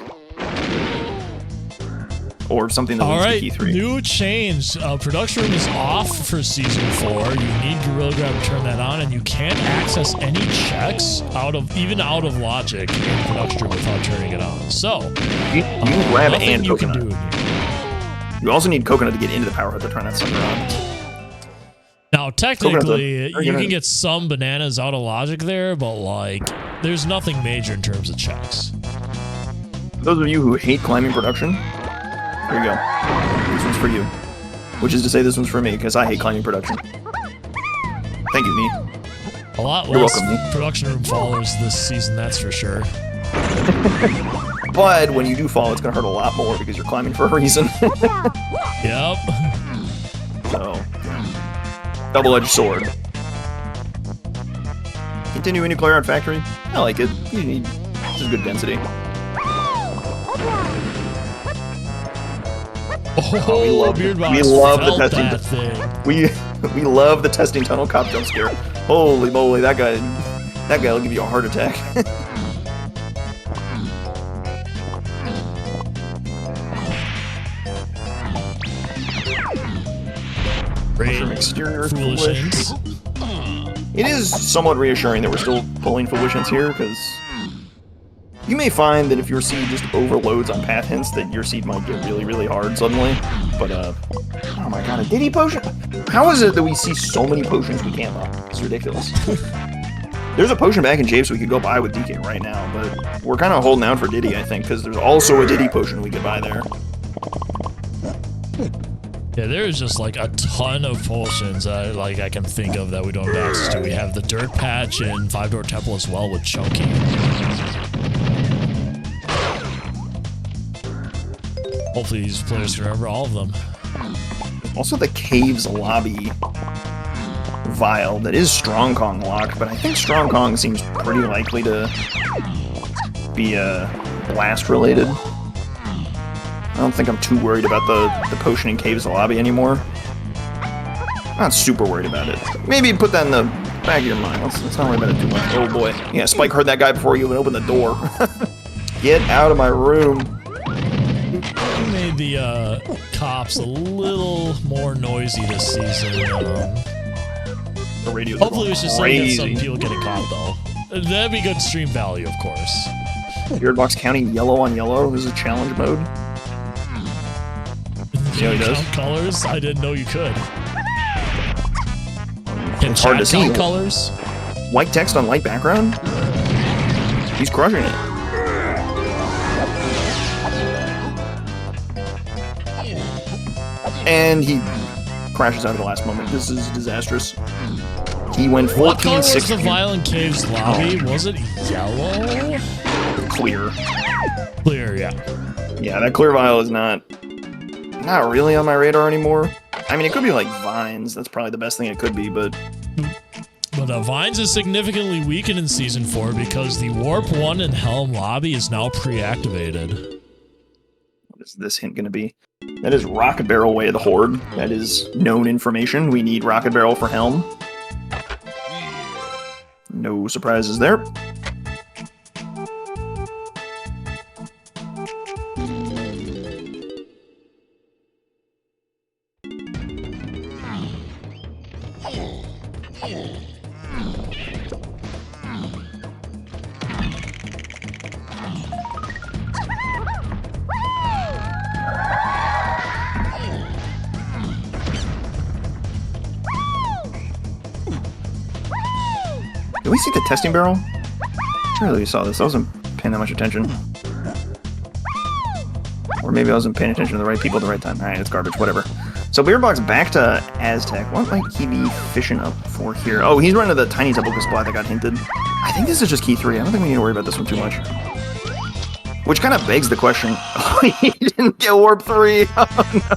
Or something that leads to key 3. New change. Production room is off for season 4. You need Gorilla Grab to turn that on, and you can't access any checks even out of logic in production room without turning it on. So you can grab and you coconut. can do here. You also need coconut to get into the power hut to turn that sucker on. Now, technically, you can get some bananas out of logic there, but like, there's nothing major in terms of checks. Those of you who hate climbing production, here you go. This one's for you. Which is to say this one's for me, because I hate climbing production. Thank you, me. A lot You're less welcome, me. production room followers this season, that's for sure. But when you do fall, it's going to hurt a lot more because you're climbing for a reason. Yep. So, double-edged sword. Continue a nuclear art factory. I like it. You need this is good density. Oh, we love the testing. We love the testing tunnel cop jump scare. Holy moly, that guy will give you a heart attack. From exterior foolish. It is somewhat reassuring that we're still pulling foolish hints here, because you may find that if your seed just overloads on path hints, that your seed might get really, really hard suddenly. But, oh my god, a Diddy potion? How is it that we see so many potions we can't buy? It's ridiculous. There's a potion back in Japes we could go buy with DK right now, but we're kind of holding out for Diddy, I think, because there's also a Diddy potion we could buy there. Yeah, there's just like a ton of potions I can think of that we don't have access to. We have the Dirt Patch and 5-Door Temple as well with Chunky. Hopefully these players can remember all of them. Also the Caves lobby vial that is Strong Kong locked, but I think Strong Kong seems pretty likely to be blast related. I don't think I'm too worried about the potion in Caves lobby anymore. Not super worried about it. Maybe put that in the back of your mind. Let's not worry about it too much. Oh boy. Yeah, Spike heard that guy before you even opened the door. Get out of my room. We made the cops a little more noisy this season. The radio's hopefully we should still get crazy. some people getting caught though. That'd be good stream value, of course. Beardbox counting yellow on yellow. This is a challenge mode. Yeah, he does. Count colors? I didn't know you could. Can It's hard to see. count colors? White text on light background? He's crushing it. And he crashes out at the last moment. This is disastrous. He went 14-16. What color was the Violent Caves lobby? Was it yellow? Clear. Clear, yeah. Yeah, that clear vial is not really on my radar anymore. I mean, it could be like Vines. That's probably the best thing it could be, but... But Vines is significantly weakened in Season 4 because the Warp 1 and Helm lobby is now pre-activated. What is this hint going to be? That is Rocket Barrel Way of the Horde. That is known information. We need Rocket Barrel for Helm. No surprises there. Did we see the testing barrel? Surely we saw this. I wasn't paying that much attention. Or maybe I wasn't paying attention to the right people at the right time. Alright, it's garbage. Whatever. So Beardbox back to Aztec. What might he be fishing up for here? Oh, he's running to the tiny double splat that got hinted. I think this is just key 3. I don't think we need to worry about this one too much. Which kind of begs the question. Oh, he didn't get warp 3. Oh no.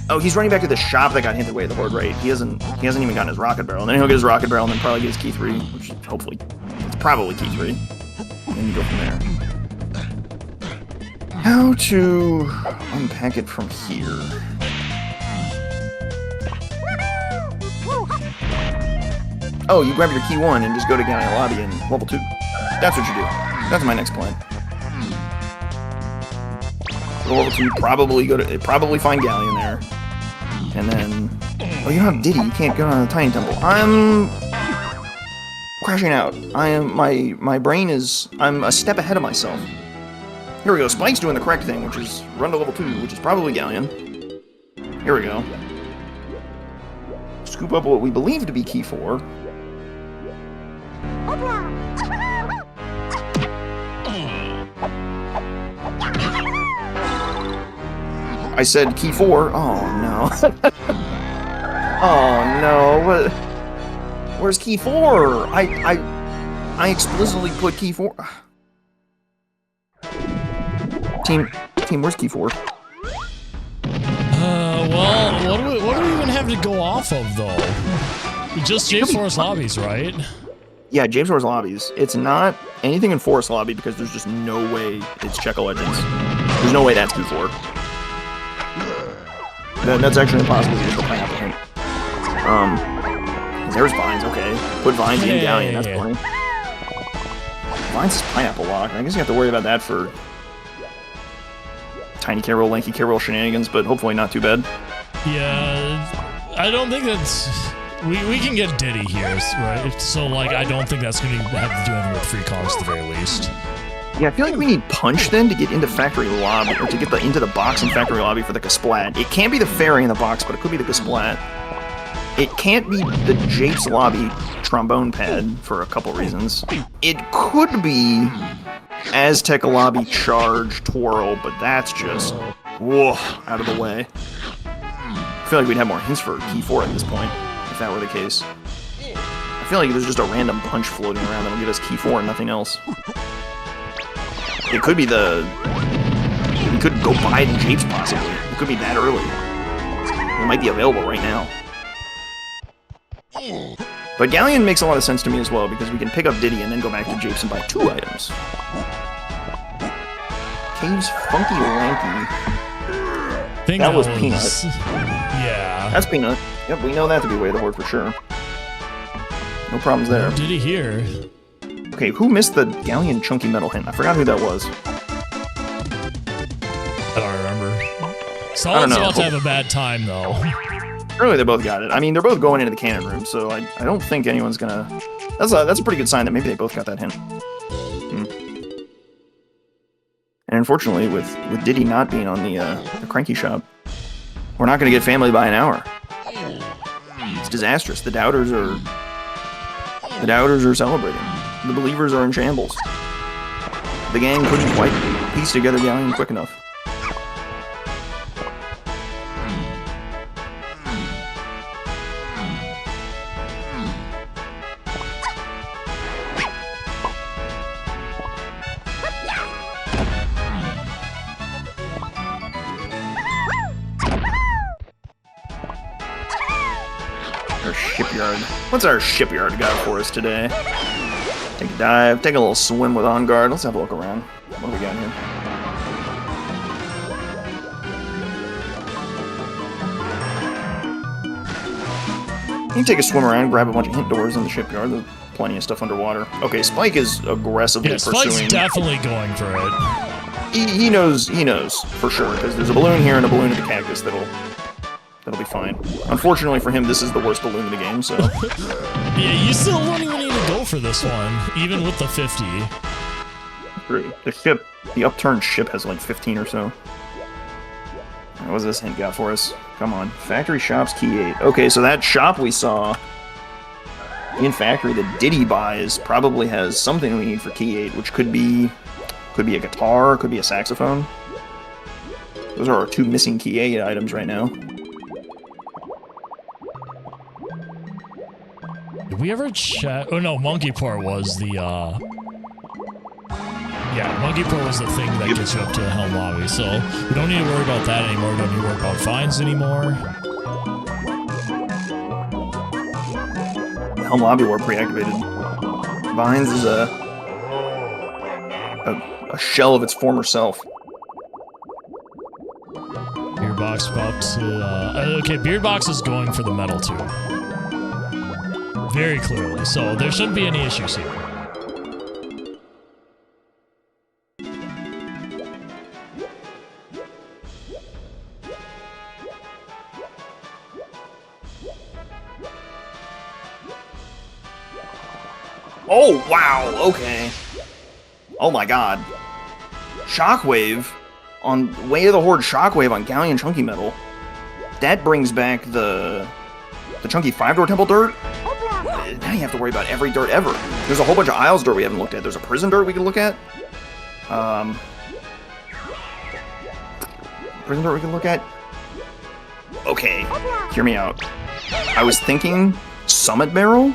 Oh, he's running back to the shop that got hinted away at the board, right? He hasn't even gotten his rocket barrel. And then he'll get his rocket barrel and then probably get his key 3, which hopefully it's probably key 3. And then you go from there. How to unpack it from here? Oh, you grab your key 1 and just go to Galleon lobby and level 2. That's what you do. That's my next plan. Go to level 2, probably find Galleon there. And then... Oh, you don't have Diddy, you can't go on the tiny temple. I'm... crashing out. My brain is... I'm a step ahead of myself. Here we go, Spike's doing the correct thing, which is run to level 2, which is probably Galleon. Here we go. Scoop up what we believe to be key 4. I said key 4. Oh no. Oh no. What? Where's key 4? I explicitly put key 4. Team, where's key 4? Well, what do we even have to go off of though? Just Japes Forest lobbies, right? Yeah, Japes Forest lobbies. It's not anything in Forest lobby because there's just no way it's Check of Legends. There's no way that's key 4. That's actually impossible to use the pineapple hint. There's Vines, okay. Put Vines in Galleon, that's funny. Vines is pineapple lock. I guess you have to worry about that for tiny K-roll, lanky K-roll shenanigans, but hopefully not too bad. Yeah, I don't think that's... We can get Diddy here, right? So, like, I don't think that's going to have to do anything with free comms at the very least. Yeah, I feel like we need Punch then to get into Factory Lobby, or to get into the box in Factory Lobby for the Kasplat. It can't be the Fairy in the box, but it could be the Kasplat. It can't be the Japes Lobby Trombone pad for a couple reasons. It could be Aztec Lobby Charge Twirl, but that's just, whoa, out of the way. I feel like we'd have more hints for key 4 at this point, if that were the case. I feel like there's just a random Punch floating around that will get us key 4 and nothing else. It could be the... We could go buy the Japes, possibly. It could be that early. It might be available right now. But Galleon makes a lot of sense to me as well, because we can pick up Diddy and then go back to Japes and buy 2 items. Cave's Funky Lanky. That was Peanut. Yeah. That's Peanut. Yep, we know that to be way of the horde for sure. No problems there. Diddy here. Okay, who missed the Galleon Chunky Metal hint? I forgot who that was. I don't remember. Solid's about to have a bad time, though. Really, they both got it. I mean, they're both going into the cannon room, so I don't think anyone's gonna... That's a pretty good sign that maybe they both got that hint. And unfortunately, with Diddy not being on the Cranky Shop, we're not gonna get Family by an hour. It's disastrous. The doubters are celebrating. The believers are in shambles. The gang couldn't quite piece together Galleon quick enough. Our Shipyard. What's our Shipyard got for us today? Take a dive, take a little swim with On Guard. Let's have a look around. What do we got here? You can take a swim around, grab a bunch of hint doors in the Shipyard. There's plenty of stuff underwater. Okay, Spike is aggressively pursuing. Spike's definitely going for it. He knows for sure, because there's a balloon here and a balloon at the cactus that'll be fine. Unfortunately for him, this is the worst balloon in the game, so... Yeah, you still don't even need to go for this one, even with the 50. The upturned ship has like 15 or so. What was this hint got for us? Come on. Factory Shops, key 8. Okay, so that shop we saw in Factory that Diddy buys probably has something we need for key 8, which could be a guitar, could be a saxophone. Those are our 2 missing key 8 items right now. Did we ever check? Oh no, Monkey Port was the, yeah, Monkey Port was the thing that gets you up to the Helm lobby, so we don't need to worry about that anymore. We don't need to worry about fines anymore. The Helm lobby warp reactivated. Vines is a shell of its former self. Beardbox about to, okay, Beardbox is going for the metal too. Very clearly, so there shouldn't be any issues here. Oh, wow, okay. Oh my god. Shockwave on Way of the Horde Shockwave on Galleon Chunky Metal. That brings back the Chunky 5-door Temple Dirt. Now you have to worry about every dirt ever. There's a whole bunch of Isles dirt we haven't looked at. There's a prison dirt we can look at. Prison dirt we can look at. Okay, hear me out. I was thinking Summit Barrel?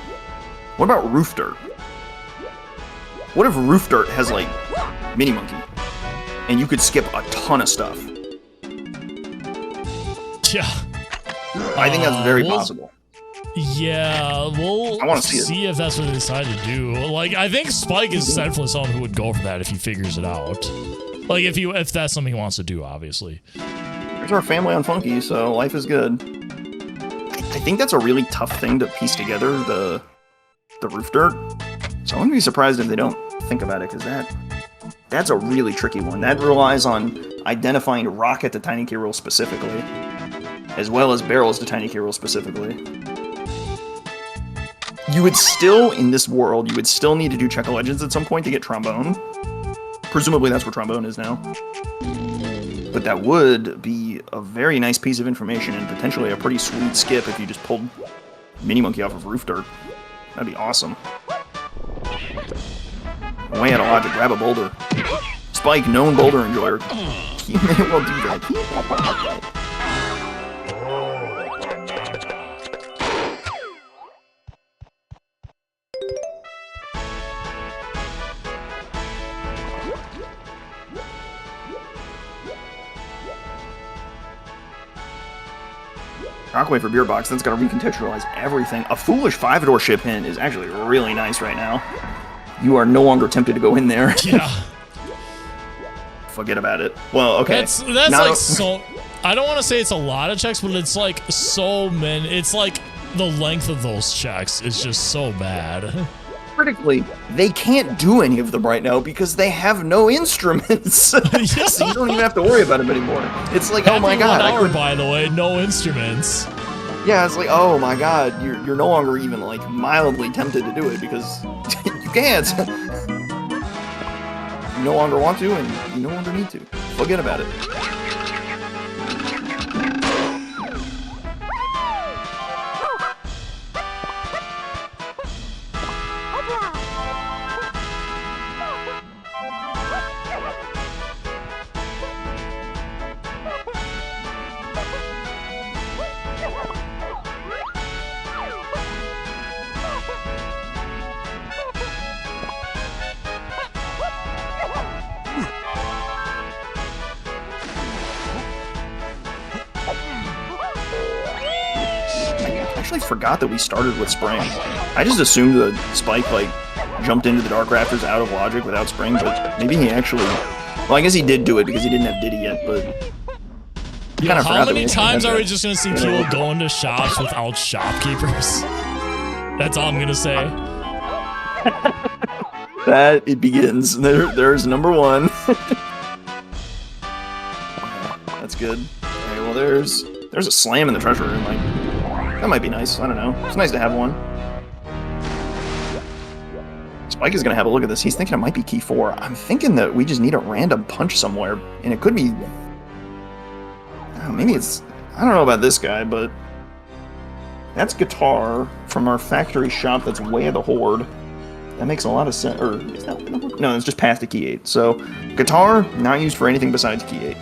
What about Roof Dirt? What if Roof Dirt has, like, Mini Monkey? And you could skip a ton of stuff. Yeah. I think that's very possible. Yeah, we'll I want to see if that's what they decide to do. Like, I think Spike is definitely someone who would go for that if he figures it out. Like, if that's something he wants to do, obviously. There's our family on Funky, so life is good. I think that's a really tough thing to piece together, the Roof Dirt. So I wouldn't be surprised if they don't think about it, because that's a really tricky one. That relies on identifying Rocket to Tiny Key Rool specifically, as well as Barrels to Tiny Key Rool specifically. You would still, in this world, you would still need to do Check of Legends at some point to get Trombone. Presumably that's where Trombone is now. But that would be a very nice piece of information and potentially a pretty sweet skip if you just pulled Mini Monkey off of Roof Dirt. That'd be awesome. Way out of logic, grab a boulder. Spike, known boulder enjoyer. He may well do that. Shockwave for Beardbox, that's going to recontextualize everything. A foolish 5-door ship hint is actually really nice right now. You are no longer tempted to go in there. Yeah. Forget about it. Well, okay. That's like so... I don't want to say it's a lot of checks, but it's like so many... It's like the length of those checks is just so bad. Critically, they can't do any of them right now because they have no instruments. So you don't even have to worry about them anymore. It's like, oh my god. 1 hour, by the way, no instruments. Yeah, it's like, oh my god, you're no longer even like mildly tempted to do it because you can't. You no longer want to and you no longer need to. Forget about it. I forgot that we started with Spring. I just assumed that Spike like jumped into the Dark Rafters out of logic without Spring, but maybe he actually... Well, I guess he did do it because he didn't have Diddy yet, but... Yo, how many times are we just going to see people go into shops without shopkeepers? That's all I'm going to say. That it begins. There's number 1. That's good. Okay, well there's a slam in the treasure room. Like, that might be nice. I don't know. It's nice to have one. Spike is going to have a look at this. He's thinking it might be key 4. I'm thinking that we just need a random punch somewhere. And it could be... maybe it's... I don't know about this guy, but... That's guitar from our factory shop that's Way of the Horde. That makes a lot of sense. Or, is that... No, it's just past the key 8. So, guitar, not used for anything besides key 8.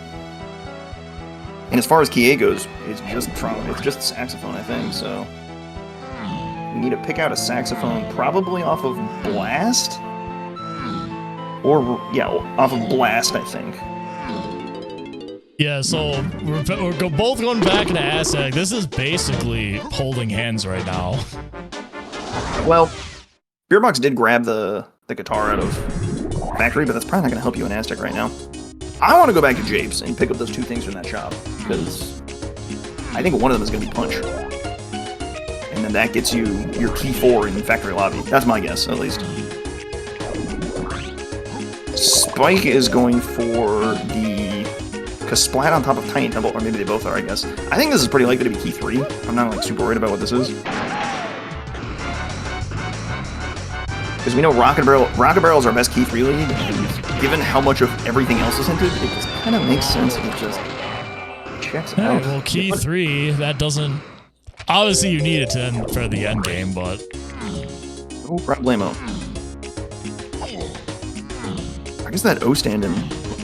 And as far as Kie goes, it's just saxophone, I think, so... We need to pick out a saxophone, probably off of Blast? Or, yeah, off of Blast, I think. Yeah, so we're both going back into Aztec. This is basically holding hands right now. Well, Beardbox did grab the guitar out of Factory, but that's probably not going to help you in Aztec right now. I want to go back to Japes and pick up those two things from that shop, because I think one of them is going to be Punch. And then that gets you your key 4 in Factory Lobby. That's my guess, at least. Spike is going for the Splat on top of Tiny Temple, or maybe they both are, I guess. I think this is pretty likely to be key 3. I'm not like super worried about what this is. Because we know Rocket Barrel is our best key 3 lead, and given how much of everything else is hinted, it just kind of makes sense if it just checks out. Well, key 3, that doesn't... Obviously you need it to end for the end game, but... Oh, problemo. I guess that O stand in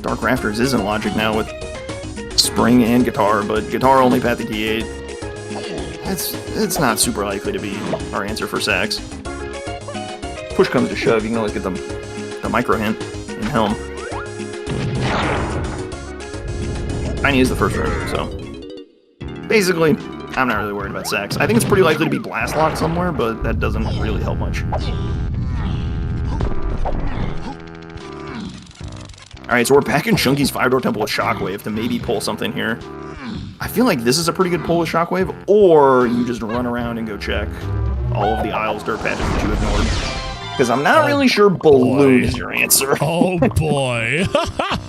Dark Rafters is in logic now with Spring and Guitar, but Guitar only pat the key 8. It's not super likely to be our answer for sax. Push comes to shove, you can always get the micro hint in Helm. Tiny is the first row, so basically, I'm not really worried about sax. I think it's pretty likely to be Blast Lock somewhere, but that doesn't really help much. Alright, so we're back in Chunky's 5-door temple with Shockwave to maybe pull something here. I feel like this is a pretty good pull with Shockwave, or you just run around and go check all of the Isles dirt patches that you ignored. Because I'm not really sure Balloon is your answer. Oh boy.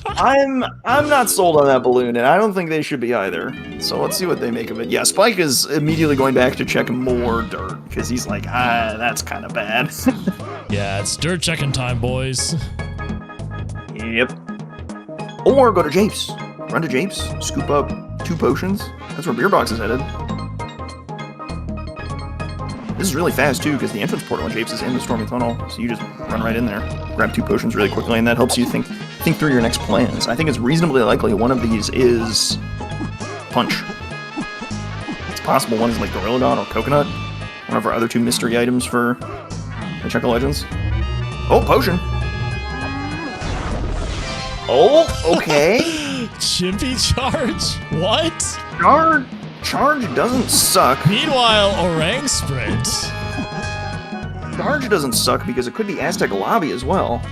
I'm not sold on that Balloon, and I don't think they should be either. So let's see what they make of it. Yeah, Spike is immediately going back to check more dirt, because he's like, that's kind of bad. Yeah, it's dirt checking time, boys. Yep. Or go to Japes. Run to Japes, scoop up 2 potions. That's where Beardbox is headed. This is really fast, too, because the entrance portal in Japes is in the Stormy Tunnel, so you just run right in there, grab 2 potions really quickly, and that helps you think through your next plans. I think it's reasonably likely one of these is Punch. It's possible one is like Gorilla God or Coconut, one of our other 2 mystery items for the Check of Legends. Oh, potion! Oh, okay. Chimpy charge? What? Charge doesn't suck. Meanwhile, Orang Sprint. Charge doesn't suck because it could be Aztec Lobby as well.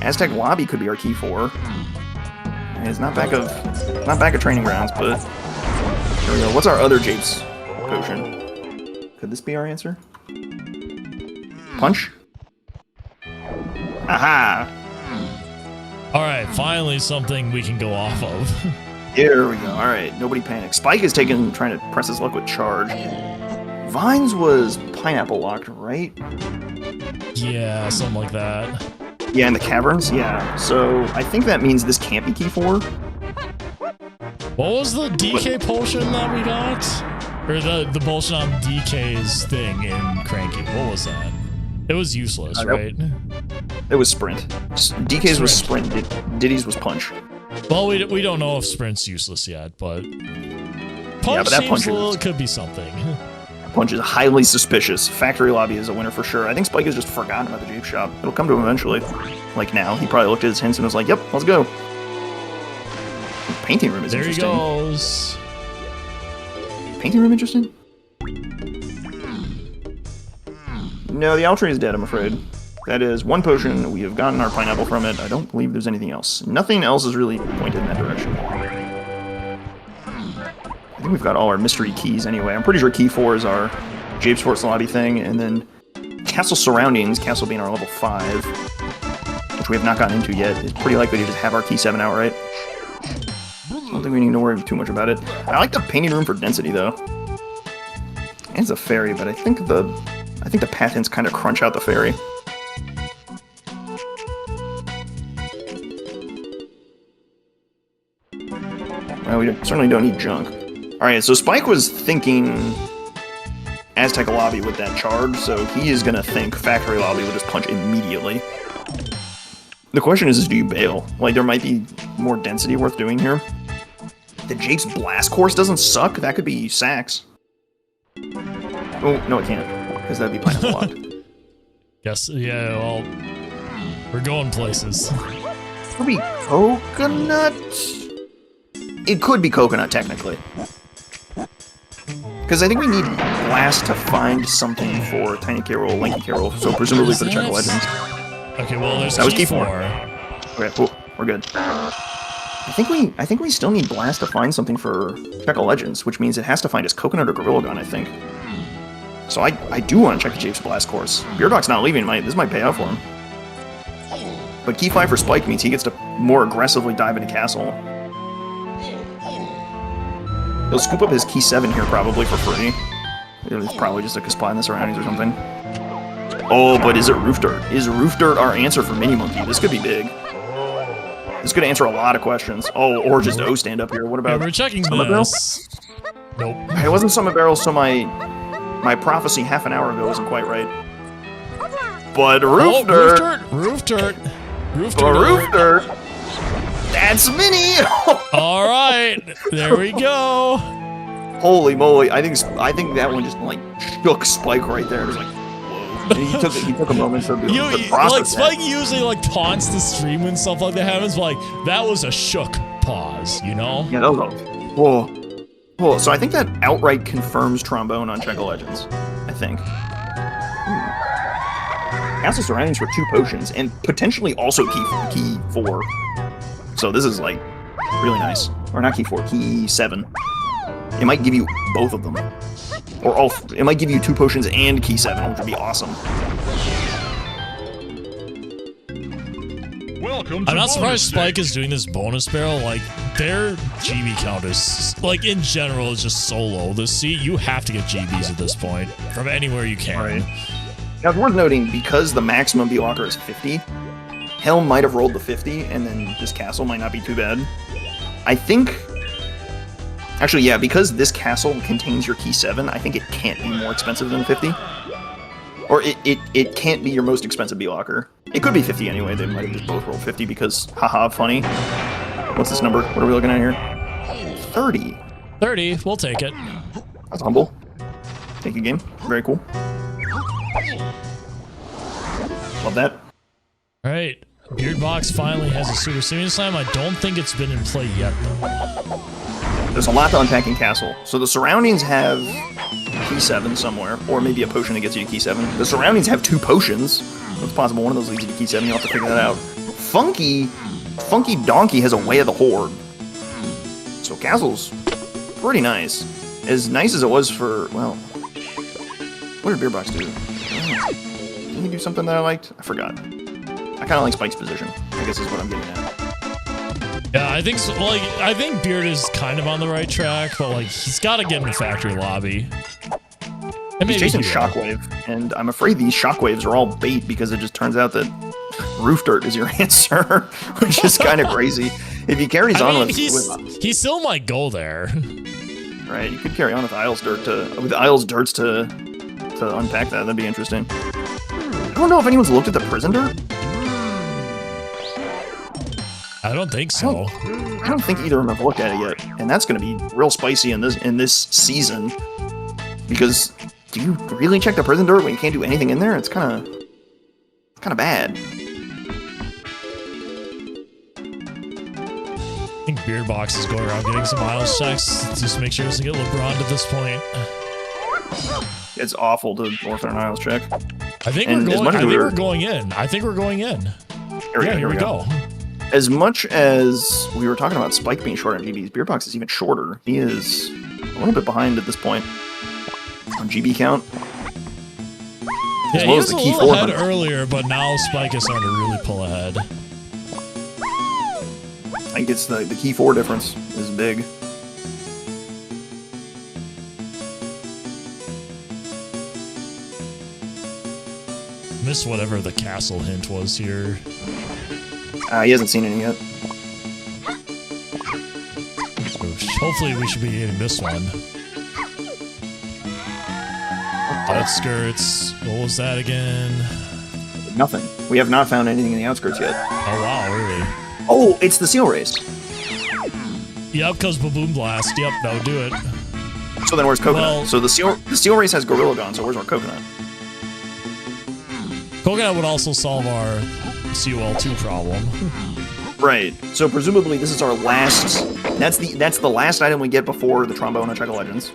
Aztec Lobby could be our key 4. It's not back of Training Grounds, but there we go. What's our other Japes potion? Could this be our answer? Punch? Aha! Alright, finally something we can go off of. Here we go. Alright, nobody panic. Spike is trying to press his luck with Charge. Vines was Pineapple locked, right? Yeah, something like that. Yeah, in the caverns? Yeah. So I think that means this can't be key 4. What was the DK potion that we got? Or the potion on DK's thing in Cranky? What was that? It was useless, right? It was Sprint. DK's was Sprint. Diddy's was Punch. Well, we don't know if Sprint's useless yet, but Punch could be something. Punch is highly suspicious. Factory Lobby is a winner for sure. I think Spike has just forgotten about the Jape shop. It'll come to him eventually. Like now. He probably looked at his hints and was like, yep, let's go. Painting room is interesting. There he goes. Painting room interesting? No, the Altry is dead, I'm afraid. That is 1 potion. We have gotten our pineapple from it. I don't believe there's anything else. Nothing else is really pointed in that direction. I think we've got all our mystery keys anyway. I'm pretty sure key 4 is our Japes Forts Lobby thing, and then Castle Surroundings, Castle being our level 5, which we have not gotten into yet, is pretty likely to just have our key 7 outright. I don't think we need to worry too much about it. I like the painting room for density, though. And it's a fairy, but I think the path hints kind of crunch out the fairy. Well, we certainly don't need junk. Alright, so Spike was thinking Aztec Lobby with that charge, so he is going to think Factory Lobby will just punch immediately. The question is do you bail? Like, there might be more density worth doing here. The Japes Blast Course doesn't suck. That could be Sax. Oh, no, it can't. Because that'd be pineapple locked. Yes, yeah, well, we're going places. Could be coconut? It could be coconut, technically. Because I think we need Blast to find something for Tiny Carol, Lanky Carol, so presumably for the Check of Legends. Okay, well, there's That was key key 4. 4. Okay, cool. We're good. I think we still need Blast to find something for Check of Legends, which means it has to find his Coconut or Gorilla Gun, I think. So I do want to check the Japes Blast Course. Beardbox not leaving, this might pay out for him. But key 5 for Spike means he gets to more aggressively dive into Castle. He'll scoop up his key 7 here probably for free. It's probably just a spot in the surroundings or something. Oh, but is it Roof Dirt? Is Roof Dirt our answer for Mini Monkey? This could be big. This could answer a lot of questions. Oh, or just O stand up here. What about we're checking Summit this. Nope. It wasn't Summit Barrel, so my prophecy half an hour ago wasn't quite right. But Roof Dirt! Roof Dirt! Roof Dirt! But Roof Dirt! That's Mini! Alright, there we go. Holy moly, I think that one just like shook Spike right there. It was like, whoa. And he took a moment to process like that. Spike usually like taunts the stream when stuff like that happens, but like that was a shook pause, you know? Yeah, that was a whoa. Whoa, so I think that outright confirms Trombone on Check of Legends. I think. Castle Surroundings for 2 potions, and potentially also key 4. So this is like really nice. Or not key 4, key 7. It might give you both of them. Or all. It might give you 2 potions and key 7, which would be awesome. Welcome to I'm not surprised Bonus Spike Day. is doing this bonus barrel. Like, their GB count is, like, in general, is just so low. You have to get GBs at this point from anywhere you can. Right. Now, it's worth noting, because the maximum B-Locker is 50, Helm might have rolled the 50, and then this castle might not be too bad. I think... Actually, yeah, because this castle contains your key 7, I think it can't be more expensive than 50. Or it can't be your most expensive B-Locker. It could be 50 anyway, they might have just both rolled 50 because, haha, funny. What's this number? What are we looking at here? 30. 30, we'll take it. That's humble. Take a game. Very cool. Love that. Alright, Beardbox finally has a Super Serious Slam. I don't think it's been in play yet, though. There's a lot to unpack in Castle. So the surroundings have key 7 somewhere, or maybe a potion that gets you to key 7. The surroundings have 2 potions. It's possible one of those leads you to key 7. You'll have to figure that out. Funky Donkey has a Way of the Horde. So Castle's pretty nice. As nice as it was for, well... What did Beardbox do? Did he do something that I liked? I forgot. I kind of like Spike's position, I guess is what I'm getting at. Yeah, I think so. Like, I think Beard is kind of on the right track, but like he's got to get in the factory lobby. And He's chasing he will. Shockwave, and I'm afraid these Shockwaves are all bait because it just turns out that Roof Dirt is your answer, which is kind of crazy. If he carries on with he still might go there. right, you could carry on with Isles Dirts to unpack that. That'd be interesting. I don't know if anyone's looked at the Prison Dirt. I don't think so. I don't think either of them have looked at it yet, and that's going to be real spicy in this season. Because do you really check the Prison Dirt when you can't do anything in there? It's kind of bad. I think Beardbox is going around getting some miles checks just to make sure he doesn't get LeBron at this point. It's awful to Orphan and Isles check. I think And as much as we're going in. I think we're going in. Here we go. As much as we were talking about Spike being short on GBs, Beardbox is even shorter. He is a little bit behind at this point on GB count. Yeah, he was a little ahead earlier, but now Spike is starting to really pull ahead. I think it's the key 4 difference is big. Missed whatever the castle hint was here. He hasn't seen any yet. Hopefully we should be getting this one. Outskirts. What was that again? Nothing. We have not found anything in the outskirts yet. Oh wow, really? Oh, it's the seal race. Yep, because Baboon Blast. Yep, that would do it. So then where's Coconut? Well, so the seal race has Gorilla Gun, so where's our Coconut? Coconut would also solve our COL2 problem. Right. So presumably this is our last. That's the last item we get before the Trombone and Check of Legends.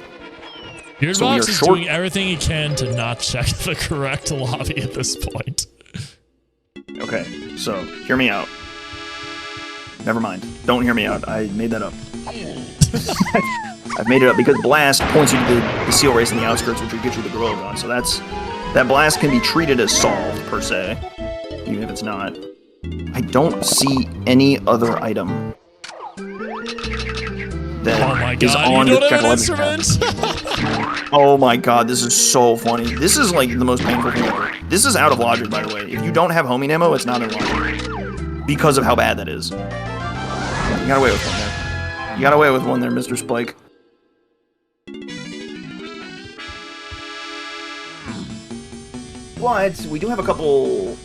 Beardbox is doing everything he can to not check the correct lobby at this point. Okay, so hear me out. Never mind. Don't hear me out. I made that up. I've made it up because Blast points you to the seal race in the outskirts, which will get you the Gorilla Gun. So that Blast can be treated as solved, per se, even if it's not. I don't see any other item that is on the Check of Legends tab. Oh my god, this is so funny. This is like the most painful thing ever. This is out of logic, by the way. If you don't have homing ammo, it's not in logic. Because of how bad that is. You got away with one there. You got away with one there, Mr. Spike. But we do have a couple.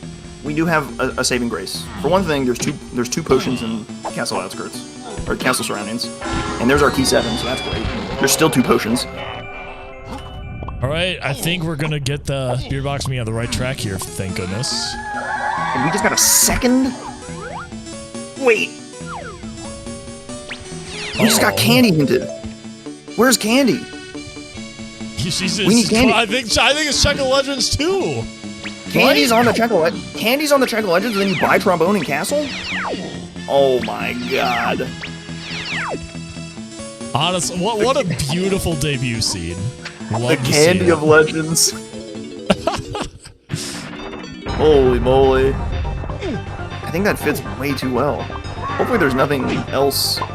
We do have a saving grace. For one thing, there's two potions in Castle Outskirts. Or Castle Surroundings. And there's our key 7, so that's great. There's still 2 potions. Alright, I think we're gonna get the Beardbox me on the right track here, thank goodness. And we just got a second? Wait. We just got Candy hinted. Where's Candy? We need Candy. I think it's Check of Legends too. Candy's on the Check of Legends, and then you buy Trombone and Castle? Oh my god. Honestly, what a beautiful debut scene. Love the Candy of Legends. Holy moly. I think that fits way too well. Hopefully there's nothing else at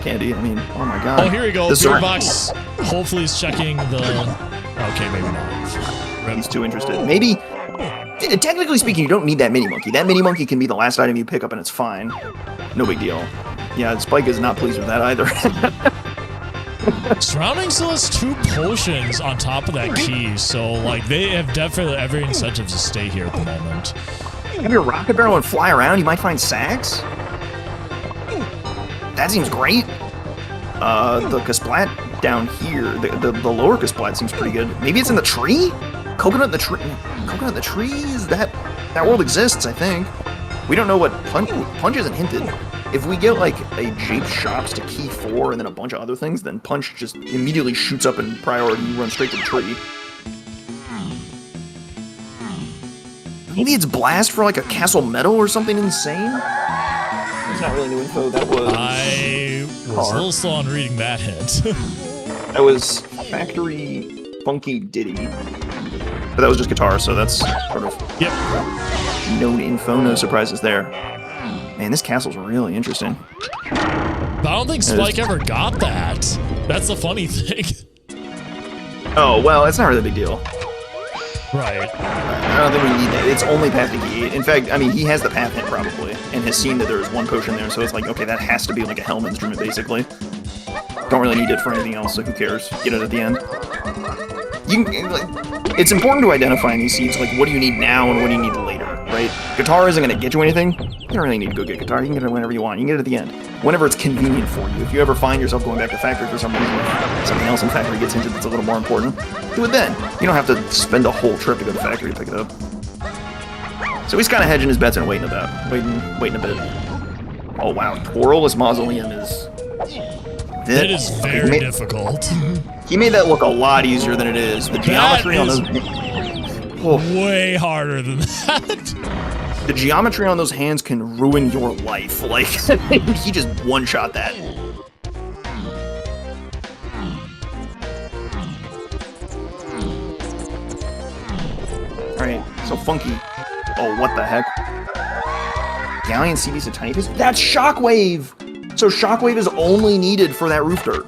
Candy. I mean, oh my god. Oh, here we go. Beardbox hopefully is checking the... Okay, maybe not. He's too interested. Maybe... Technically speaking, you don't need that mini-monkey. That mini-monkey can be the last item you pick up and it's fine. No big deal. Yeah, Spike is not pleased with that either. Surrounding still has 2 potions on top of that key, so like they have definitely every incentive to stay here at the moment. Have your rocket barrel and fly around, you might find Sax. That seems great. The Kasplat down here, the lower Kasplat seems pretty good. Maybe it's in the tree? Coconut in the tree? Coconut in the tree? Is that world exists, I think. We don't know what Punch isn't hinted. If we get like a Japes shops to key 4 and then a bunch of other things, then Punch just immediately shoots up in priority and runs straight to the tree. Maybe it's Blast for like a Castle Medal or something insane? That's not really new info. That was... I was a little slow on reading that hint. That was Factory Funky Ditty. But that was just guitar, so that's sort of known info, no surprises there. Man, this castle's really interesting. But I don't think Spike ever got that. That's the funny thing. Oh, well, it's not really a big deal. Right. I don't think we need that. It's only path to key 8. In fact, I mean, he has the path hint probably, and has seen that there's 1 potion there, so it's like, okay, that has to be like a Helm instrument, basically. Don't really need it for anything else, so who cares? Get it at the end. You can, like, it's important to identify in these seeds, like, what do you need now and what do you need later, right? Guitar isn't going to get you anything. You don't really need to go get guitar. You can get it whenever you want. You can get it at the end. Whenever it's convenient for you. If you ever find yourself going back to Factory for some reason, something else in Factory gets into that's a little more important, do it then. You don't have to spend a whole trip to go to Factory to pick it up. So he's kind of hedging his bets and waiting a bit. Oh wow, Twirless Mausoleum is... It is very difficult. He made that look a lot easier than it is. The geometry on those... Way harder than that. The geometry on those hands can ruin your life. Like, he just one-shot that. Alright, so Funky. Oh, what the heck? Galleon CB's a tiny piece? That's Shockwave! So Shockwave is only needed for that roof dirt.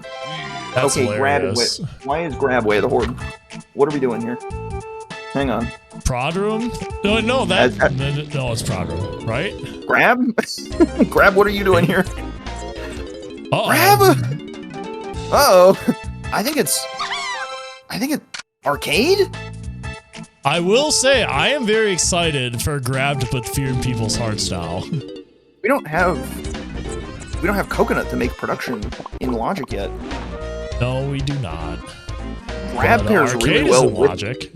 That's okay, hilarious. Why is Grab way of the Horde? What are we doing here? Hang on. Prod room? No, no, no, it's prod room, right? Grab? Grab, what are you doing here? Grab? Uh-oh. I think it's arcade? I will say, I am very excited for Grab to put fear in people's hearts now. We don't have Coconut to make production in Logic yet. No, we do not. Grab pairs really well with Logic.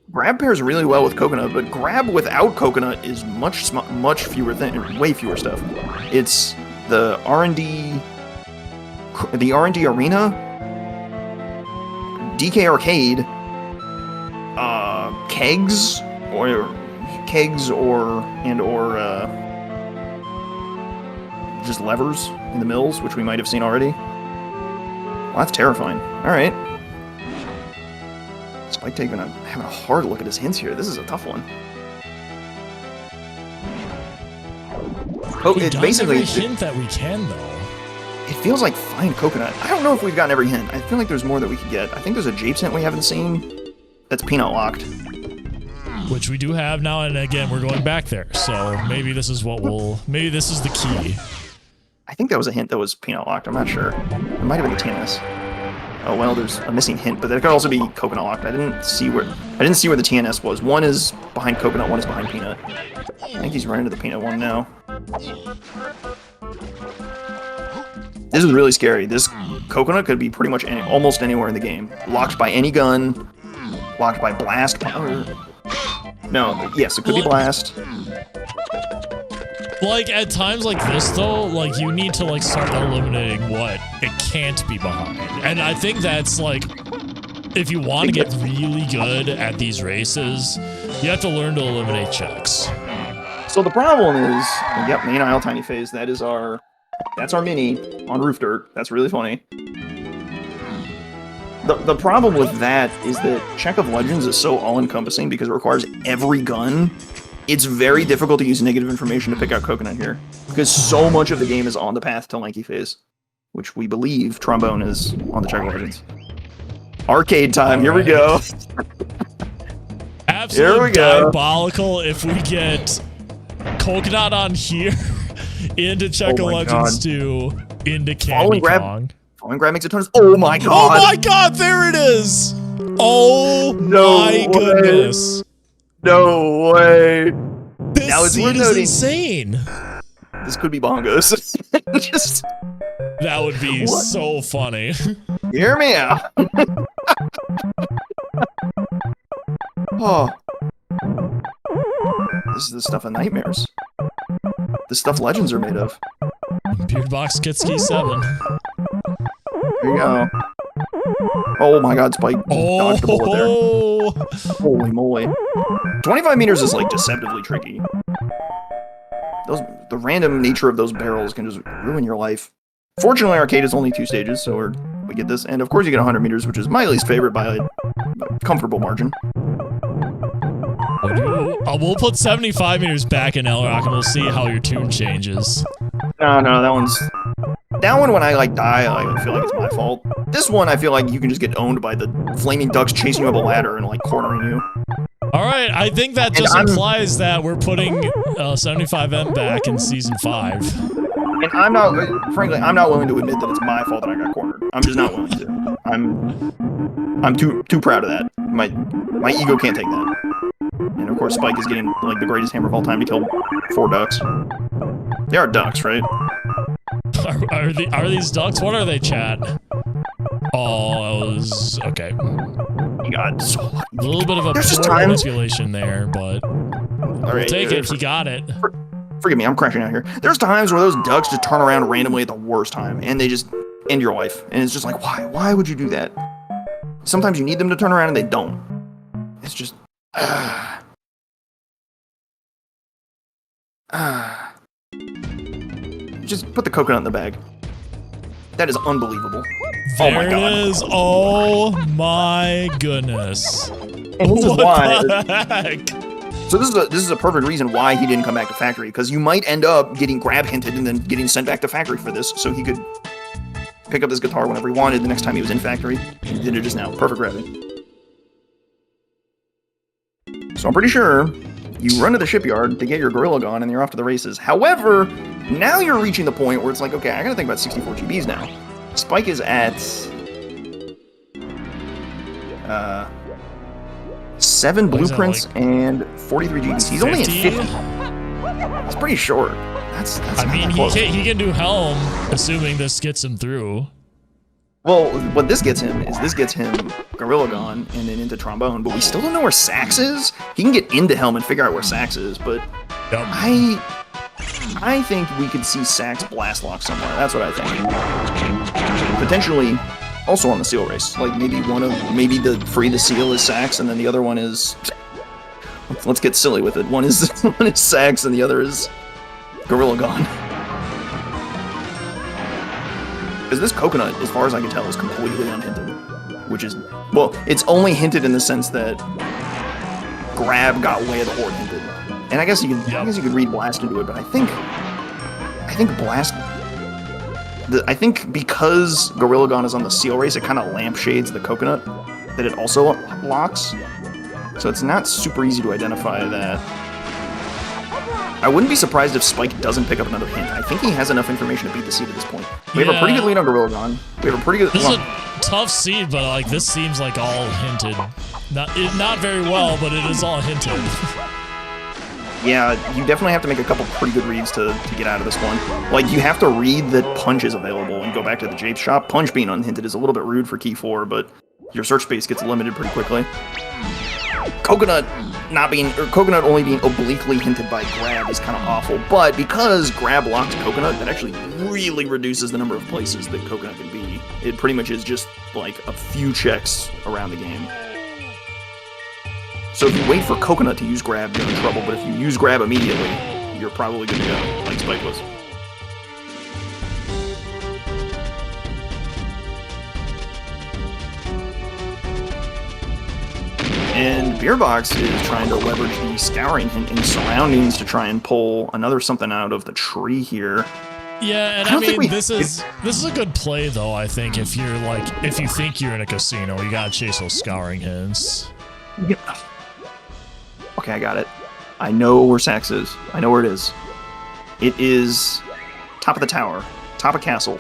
Grab pairs really well with Coconut, but Grab without Coconut is much fewer way fewer stuff. It's the R&D Arena, DK Arcade, kegs or just levers in the mills, which we might have seen already. Well, that's terrifying. All right. Spike having a hard look at his hints here. This is a tough one. Oh, it's basically every hint that we can, though. It feels like find Coconut. I don't know if we've gotten every hint. I feel like there's more that we could get. I think there's a Japes hint we haven't seen. That's peanut locked. Which we do have now, and again, we're going back there. So maybe this is maybe this is the key. I think that was a hint that was peanut locked. I'm not sure. It might have been the TNS. Oh well, there's a missing hint, but that could also be Coconut locked. I didn't see where the TNS was. One is behind Coconut, one is behind Peanut. I think he's running to the Peanut one now. This is really scary. This Coconut could be pretty much almost anywhere in the game. Locked by any gun. Locked by blast. No, yes, it could be blast. Like, at times like this, though, like, you need to, like, start eliminating what it can't be behind. And I think that's, like, if you want to get really good at these races, you have to learn to eliminate checks. So the problem is, yep, main aisle tiny phase, that's our mini on roof dirt. That's really funny. The problem with that is that Check of Legends is so all-encompassing because it requires every gun. It's very difficult to use negative information to pick out Coconut here, because so much of the game is on the path to Lanky Phase, which we believe Trombone is on the Check of Legends. Arcade time, here we go. Absolutely diabolical if we get Coconut on here into Check of Legends 2 into Candy Kong. Falling Grab makes a ton of... Oh my god! Oh my god, there it is! Oh my goodness. No way! This scene is insane! This could be bongos. That would be so funny. Hear me out! Oh. This is the stuff of nightmares. The stuff legends are made of. Beardbox Kitski 7. Here you go. Oh my god, Spike dodged a bullet there. Holy moly. 25 meters is like deceptively tricky. The random nature of those barrels can just ruin your life. Fortunately, Arcade is only 2 stages, so we get this. And of course you get 100 meters, which is my least favorite by a comfortable margin. We'll put 75 meters back in L-Rock and we'll see how your tune changes. No, that one when I like die, I feel like it's my fault. This one, I feel like you can just get owned by the flaming ducks chasing you up a ladder and like cornering you. Alright, I think that just implies that we're putting 75M back in Season 5. And I'm not willing to admit that it's my fault that I got cornered. I'm just not willing to. I'm too proud of that. My ego can't take that. And of course Spike is getting like the greatest hammer of all time to kill 4 ducks. They are ducks, right? Are these ducks? What are they, chat? Oh, it was... okay. You got so lucky. A little bit of a poor manipulation there, but... We'll take it, he got it. Forgive me, I'm crashing out here. There's times where those ducks just turn around randomly at the worst time, and they just end your life. And it's just like, why? Why would you do that? Sometimes you need them to turn around and they don't. It's just... Just put the coconut in the bag. That is unbelievable. There oh my god. It is. Oh my goodness. And this is why. Heck? So this is a perfect reason why he didn't come back to factory, because you might end up getting grab hinted and then getting sent back to factory for this, so he could pick up this guitar whenever he wanted the next time he was in factory. He did it just now. Perfect grabbing. So I'm pretty sure you run to the shipyard to get your gorilla gun and you're off to the races. However, now you're reaching the point where it's like, okay, I gotta think about 64 GBs now. Spike is at 7 What is that, blueprints like and 43 GBs. He's only at 50? 50. It's pretty short. That's I not mean, that close. he can do Helm, assuming this gets him through. Well, what this gets him Gorilla Gun and then into Trombone, but we still don't know where Sax is. He can get into Helm and figure out where Sax is, but Yep. I think we could see Sax blast lock somewhere. That's what I think. Potentially also on the seal race. Like maybe maybe the free the seal is Sax and then the other one is let's get silly with it. One is Sax and the other is Gorilla Gun. Because this coconut, as far as I can tell, is completely unhinted. Which is, well, it's only hinted in the sense that Grab got way of the Horde hinted. And I guess you could read Blast into it, but I think Blast, I think because Gorilla Gun is on the seal race, it kind of lampshades the coconut that it also locks. So it's not super easy to identify that. I wouldn't be surprised if Spike doesn't pick up another hint. I think he has enough information to beat the seed at this point. We have a pretty good lead on Gorilla Gun. We have a pretty good. This is a tough seed, but like this seems like all hinted. Not very well, but it is all hinted. Yeah, you definitely have to make a couple pretty good reads to get out of this one. Like, you have to read that Punch is available and go back to the Japes shop. Punch being unhinted is a little bit rude for Key 4, but your search space gets limited pretty quickly. Coconut only being obliquely hinted by Grab is kind of awful, but because Grab locks Coconut, that actually really reduces the number of places that Coconut can be. It pretty much is just, like, a few checks around the game. So if you wait for Coconut to use Grab, you're in trouble, but if you use Grab immediately, you're probably good to go, like Spike was. And Beardbox is trying to leverage the scouring hint in surroundings to try and pull another something out of the tree here. Yeah, and I mean, this is a good play though. I think if you think you're in a casino, you gotta chase those scouring hints. Yep. Okay, I got it. I know where Sax is. I know where it is. It is top of the tower, top of castle,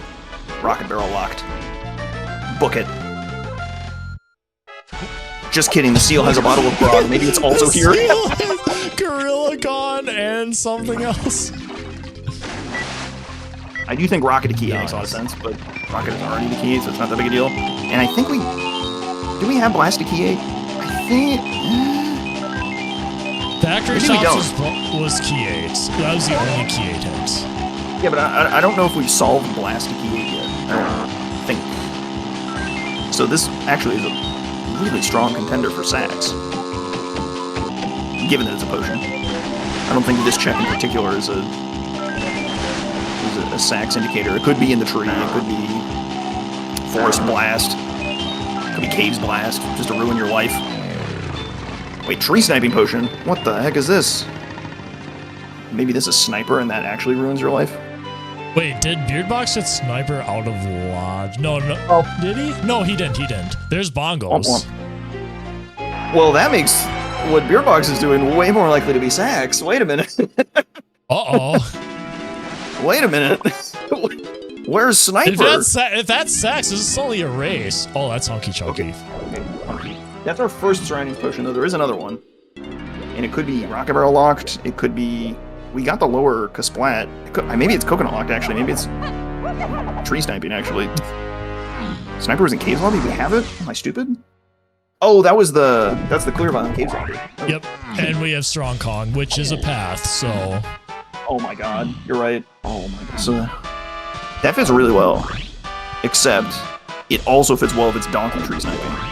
rocket barrel locked. Book it. Just kidding, the seal has a bottle of grog. Maybe it's also here. Gorilla Gun and something else. I do think Rocket to Key makes a lot of sense, but Rocket is already the key, so it's not that big a deal. And I think do we have Blast to Key 8? I think... Factory Shops was Key 8. That was the only Key 8 hint. Yeah, but I don't know if we've solved Blast to Key 8 yet. I don't think. So this actually is a really strong contender for Sax, given that it's a potion. I don't think this check in particular is a Sax indicator. It could be in the tree, it could be Forest Blast, it could be Caves Blast, just to ruin your life. Wait, Tree Sniping Potion? What the heck is this? Maybe this is Sniper and that actually ruins your life? Wait, did Beardbox get Sniper out of Lodge? No. Oh. Did he? No, he didn't. There's Bongos. Well, that makes what Beardbox is doing way more likely to be Sax. Wait a minute. Uh-oh. Wait a minute. Where's Sniper? If that's Sax, this is only a race. Oh, that's Hunky Chunky. Okay. That's our first surroundings potion, though. There is another one. And it could be Rocket Barrel locked. It could be... We got the lower Kasplat. Maybe it's Coconut locked, actually. Maybe it's Tree Sniping, actually. Sniper was in Caves Lobby? We have it? Am I stupid? Oh, that's the clear vial in Caves Lobby. Oh. Yep. And we have Strong Kong, which is a path, so... Oh my god. You're right. Oh my god. So that fits really well. Except, it also fits well if it's Donkey Tree Sniping.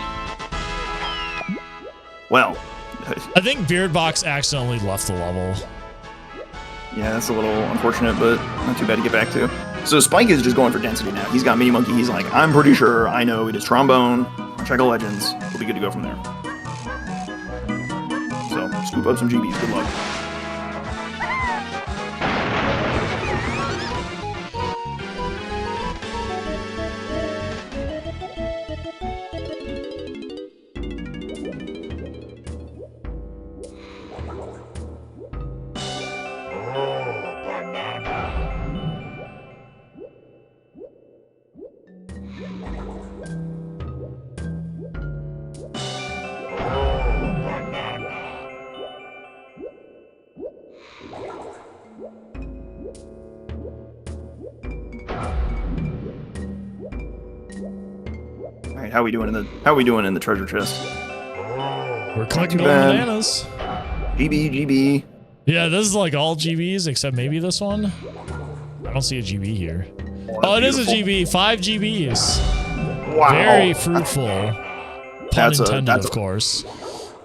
Well... I think Beardbox accidentally left the level. Yeah, that's a little unfortunate, but not too bad to get back to. So Spike is just going for density now. He's got Mini Monkey. He's like, I'm pretty sure I know it is Trombone. Check the legends. We'll be good to go from there. So, scoop up some GBs. Good luck. right, how we doing in the treasure chest? We're collecting all bananas. GB. Yeah, this is like all GBs except maybe this one. I don't see a GB here. Oh, it is a GB. 5 GBs. Wow. Very fruitful. Pun intended, of course.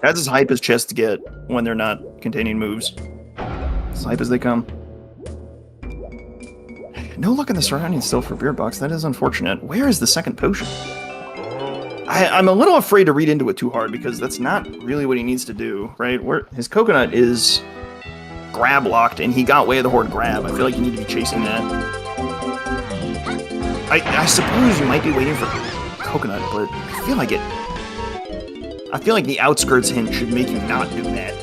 That's as hype as chests get when they're not containing moves. As hype as they come. No luck in the surroundings still for Beardbox. That is unfortunate. Where is the second potion? I'm a little afraid to read into it too hard because that's not really what he needs to do, right? Where his coconut is grab locked and he got way of the horde grab. I feel like you need to be chasing that. I suppose you might be waiting for coconut, but I feel like the outskirts hint should make you not do that.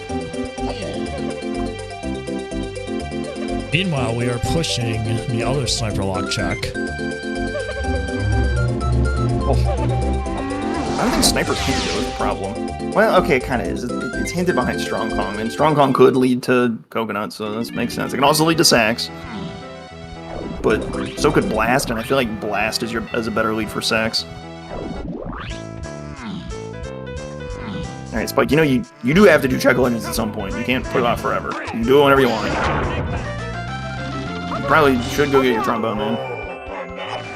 Meanwhile, we are pushing the other sniper lock check. Oh. I don't think sniper's hinted though is a problem. Well, okay, it kind of is. It's hinted behind Strong Kong, and Strong Kong could lead to coconut, so this makes sense. It can also lead to Sax. But so could Blast, and I feel like Blast is a better lead for Sax. Alright, Spike, you know you do have to do Check Legends at some point. You can't put it off forever. You can do it whenever you want. You probably should go get your trombone, man.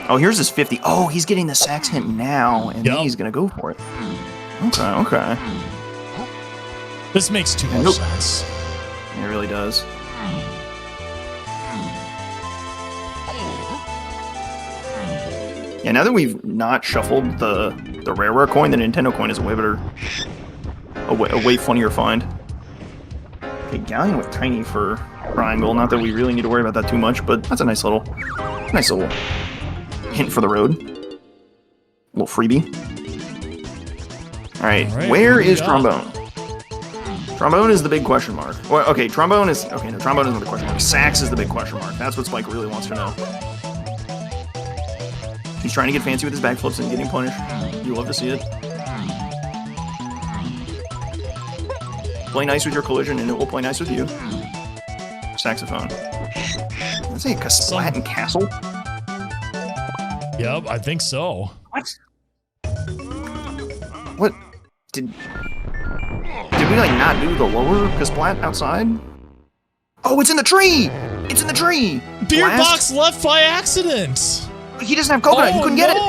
Oh, here's his 50. Oh, he's getting the Sax hint now, and then he's gonna go for it. Okay. This makes too much sense. It really does. Yeah, now that we've not shuffled the rare coin, the Nintendo coin is a way better, a way funnier find. Okay, Galleon with Tiny for Triangle. Not that we really need to worry about that too much, but that's a nice little hint for the road. A little freebie. All right, where is Trombone? Trombone is the big question mark. Well, okay, Trombone is not the question mark. Sax is the big question mark. That's what Spike really wants to know. He's trying to get fancy with his backflips and getting punished. You love to see it. Play nice with your collision, and it will play nice with you. Saxophone. Let's say Splat and Castle. Yep, I think so. What? Did we like not do the lower Kasplat outside? Oh, it's in the tree! It's in the tree! Beardbox left by accident! He doesn't have coconut, he couldn't get it!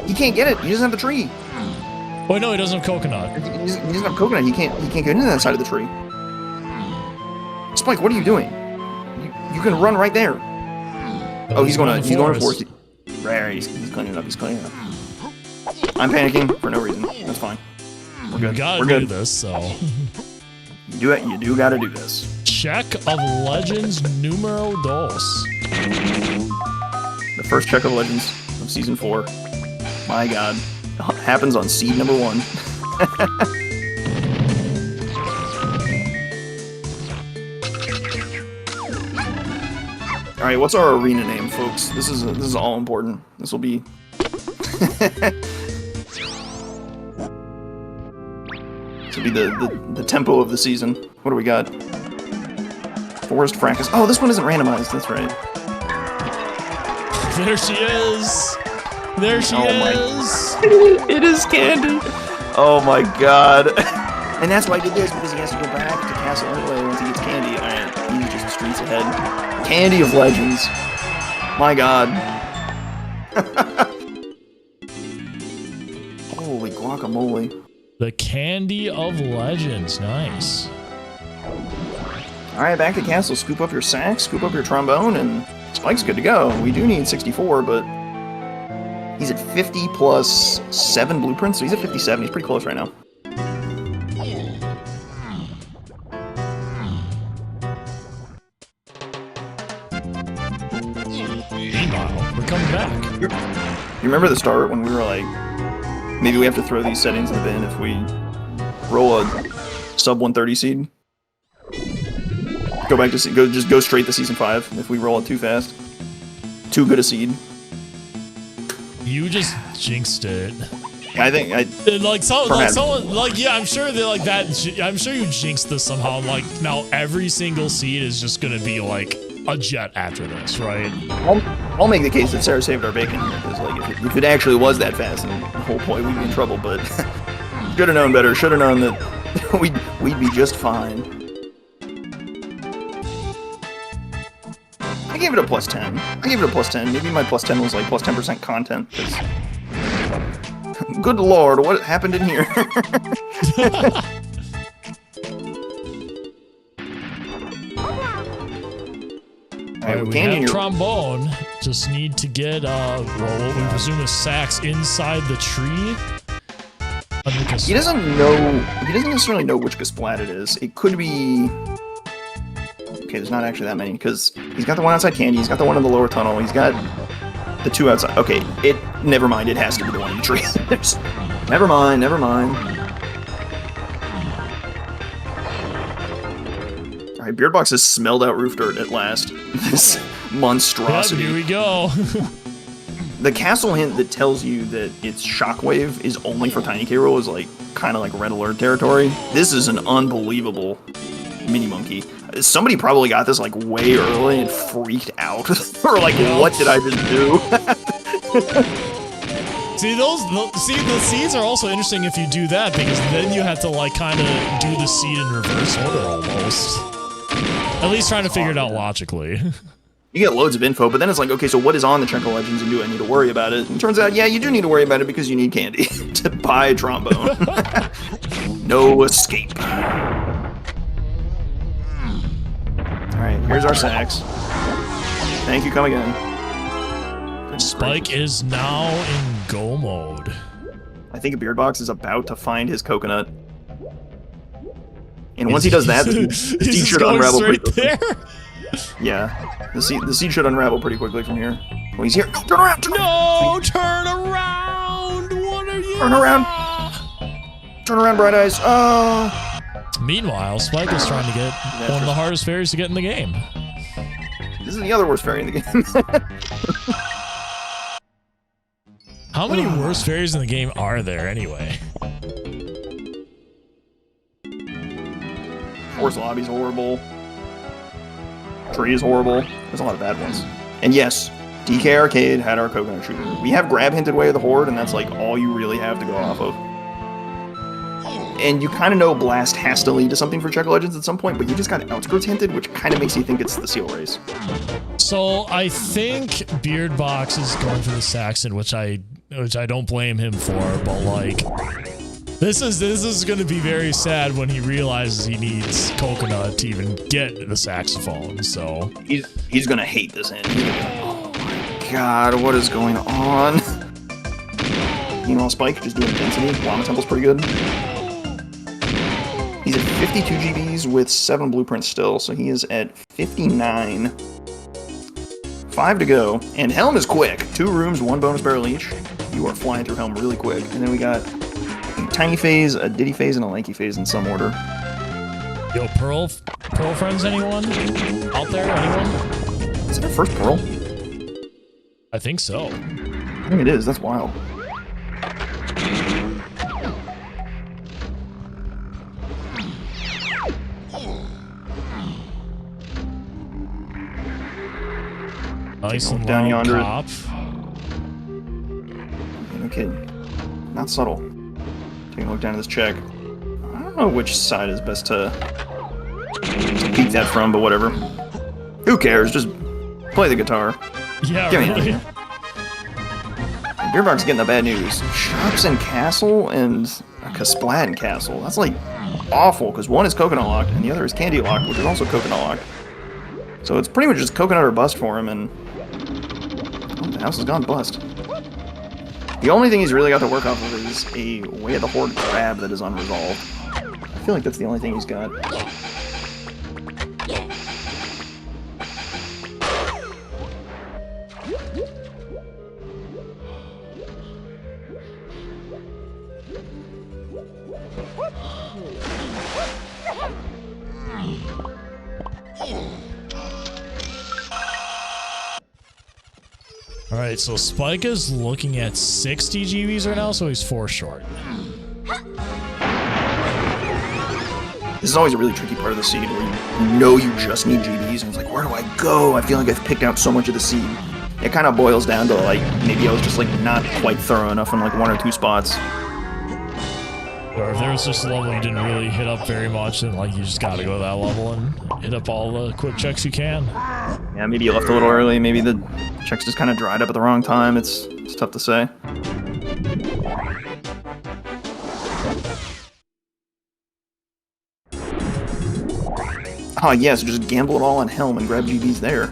He can't get it, he doesn't have the tree. Oh no, he doesn't have coconut. He doesn't have coconut, he can't get into that side of the tree. Spike, what are you doing? You can run right there. Oh, he's going to force. Rare, he's cleaning it up, I'm panicking for no reason. That's fine. We're good. We're good. Do this, so. You do gotta do this. Check of Legends numero dos. The first check of Legends of Season 4. My god. It happens on seed number 1. Alright, what's our arena name, folks? This is all important. This will be... This will be the tempo of the season. What do we got? Forest Fracas. Oh, this one isn't randomized, that's right. There she is! There she is! It is Candy! Oh my god. And that's why I did this, because he has to go back to Castle anyway once he gets Candy. Alright, he's just streets ahead. Candy of Legends. My god. Holy guacamole. The Candy of Legends. Nice. Alright, back to Castle. Scoop up your sax, scoop up your trombone, and Spike's good to go. We do need 64, but he's at 50 plus 7 blueprints, so he's at 57. He's pretty close right now. Meanwhile, we're coming back. You remember the start when we were like, maybe we have to throw these settings in the bin if we roll a sub 130 seed? Go back to just go straight to season 5 if we roll it too fast. Too good a seed. You just jinxed it. I think I'm sure that like that. I'm sure you jinxed this somehow. Like now, every single seed is just gonna be like a jet after this, right? I'll make the case that Sarah saved our bacon here, because like if it actually was that fast, then oh boy, we'd be in trouble. But should have known better. Should have known that we'd be just fine. I gave it a +10. I gave it a +10. Maybe my +10 was like +10% content. Good lord, what happened in here? Alright, we have Trombone. Just need to get what we presume is Sax inside the tree. He doesn't know. He doesn't necessarily know which Gasplat it is. It could be. Okay, there's not actually that many because he's got the one outside Candy. He's got the one in the lower tunnel. He's got the two outside. Okay, never mind. It has to be the one in the tree. Never mind. Never mind. All right, Beardbox has smelled out roof dirt at last. This monstrosity. Yep, here we go. The castle hint that tells you that its shockwave is only for Tiny K. Rool is like kind of like red alert territory. This is an unbelievable mini monkey. Somebody probably got this like way early and freaked out, or like, what did I just do? See the seeds are also interesting if you do that, because then you have to like kind of do the seed in reverse order almost. At least trying to figure it out logically. You get loads of info, but then it's like, okay, so what is on the Checker Legends, and do I need to worry about it? And it turns out, yeah, you do need to worry about it because you need candy to buy a trombone. No escape. Alright, here's our sax. Thank you, come again. Spike is now in go mode. I think Beardbox is about to find his coconut. And once he does that, the seed should unravel pretty quickly. Yeah, the seed should unravel pretty quickly from here. Oh, he's here. No, turn around! No, turn around! What are you? Turn around! Turn around, Bright Eyes. Meanwhile, Spike is trying to get one of the hardest fairies to get in the game. This is the other worst fairy in the game. How many worst fairies in the game are there, anyway? Force Lobby's horrible. Tree is horrible. There's a lot of bad ones. And yes, DK Arcade had our coconut shooter. We have Grab Hinted Way of the Horde, and that's like all you really have to go off of. And you kind of know Blast has to lead to something for Checker Legends at some point, but you just got Outskirts hinted, which kind of makes you think it's the Seal Race. So I think Beardbox is going for the Saxon, which I don't blame him for, but like this is going to be very sad when he realizes he needs coconut to even get the saxophone. So he's going to hate this end. Oh my god, what is going on? You know, Spike just doing density. Llama Temple's pretty good. He's at 52 GBs with 7 blueprints still, so he is at 59. 5 to go, and Helm is quick. 2 rooms, 1 bonus barrel each. You are flying through Helm really quick. And then we got a Tiny Phase, a Diddy Phase, and a Lanky Phase in some order. Yo, Pearl friends, anyone out there? Anyone? Is it our first Pearl? I think so. I think it is. That's wild. Nice and down yonder. Top. No kidding. Not subtle. Taking a look down at this check. I don't know which side is best to peek that from, but whatever. Who cares? Just play the guitar. Yeah, Get really. me Beardbox is getting the bad news. Shops and Castle and a Kasplat and Castle. That's like awful, because one is coconut locked and the other is candy locked, which is also coconut locked. So it's pretty much just coconut or bust for him, and the house has gone bust. The only thing he's really got to work off of is a Way of the Horde grab that is unresolved. I feel like that's the only thing he's got. Alright, so Spike is looking at 60 GBs right now, so he's 4 short. This is always a really tricky part of the seed where you know you just need GBs, and it's like, where do I go? I feel like I've picked out so much of the seed. it kind of boils down to like maybe I was just like not quite thorough enough in like 1 or 2 spots. Or if there was just a level you didn't really hit up very much, then like you just gotta go to that level and hit up all the quick checks you can. Yeah, maybe you left a little early. Maybe the checks just kind of dried up at the wrong time. It's tough to say. Oh yes, just gamble it all on Helm and grab GBs there.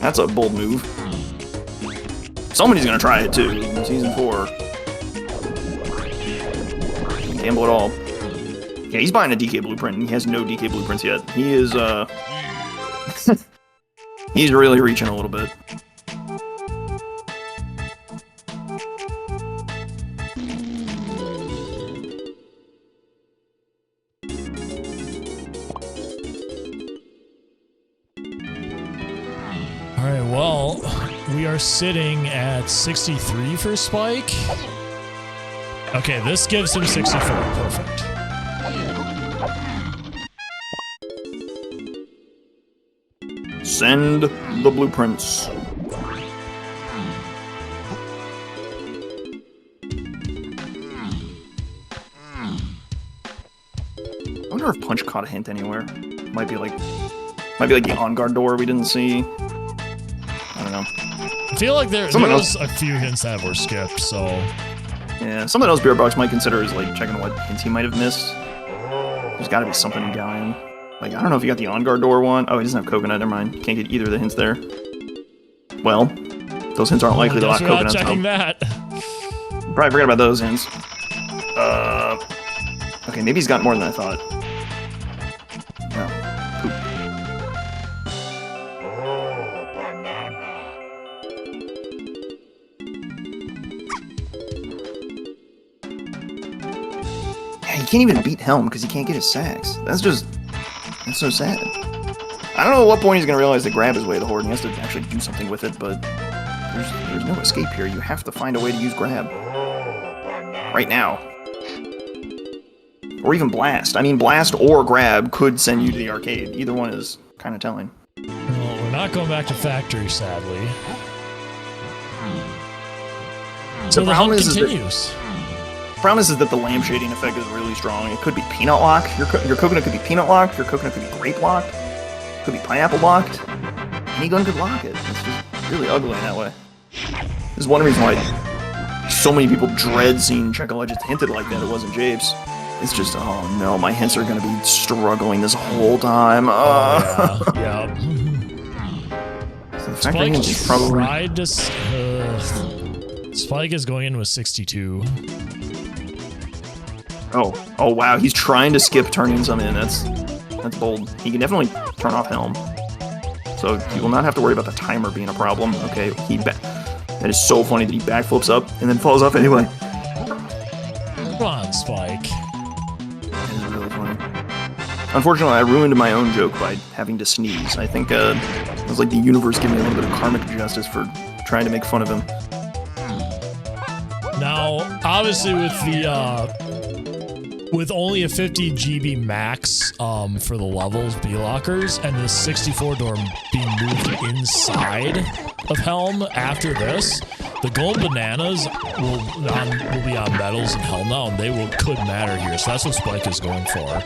That's a bold move. Somebody's gonna try it too in Season 4. Gamble it all. Yeah, he's buying a DK blueprint, and he has no DK blueprints yet. He is, he's really reaching a little bit. Alright, well, we are sitting at 63 for Spike. Okay, this gives him 64. Perfect. Send the blueprints. I wonder if Punch caught a hint anywhere. Might be like the on-guard door we didn't see. I don't know. I feel like there was a few hints that were skipped, so... Yeah, something else Beardbox might consider is like checking what hints he might have missed. There's gotta be something in Galleon. Like, I don't know if you got the on-guard door one. Oh, he doesn't have coconut, never mind. Can't get either of the hints there. Well, those hints aren't likely to lack coconut. Checking that. Probably forgot about those hints. Okay, maybe he's got more than I thought. No. Poop. Yeah, he can't even beat Helm because he can't get his sax. That's so sad. I don't know at what point he's gonna realize that grab is way the horde and he has to actually do something with it, but there's no escape here. You have to find a way to use grab. Right now. Or even blast. I mean, blast or grab could send you to the arcade. Either one is kind of telling. Well, we're not going back to factory, sadly. So the hunt continues. The problem is that the lamp shading effect is really strong. It could be peanut lock. Your coconut could be peanut locked. Your coconut could be grape locked. It could be pineapple locked. Any gun could lock it. It's just really ugly in that way. This is one reason why so many people dread seeing Check-A-Legends hinted like that. It wasn't Japes. It's just, oh no, my hints are going to be struggling this whole time. Yeah. So the Spike is probably... tried to... Spike is going in with 62. Oh wow, he's trying to skip turning some in. That's bold. He can definitely turn off Helm. So he will not have to worry about the timer being a problem. Okay, that is so funny that he backflips up and then falls off anyway. Come on, Spike. That is really funny. Unfortunately, I ruined my own joke by having to sneeze. I think it was like the universe giving me a little bit of karmic justice for trying to make fun of him. Now, obviously with the with only a 50 GB max for the levels B-lockers and the 64 door being moved inside of Helm after this, the gold bananas will be on metals and Helm now, and they could matter here. So that's what Spike is going for.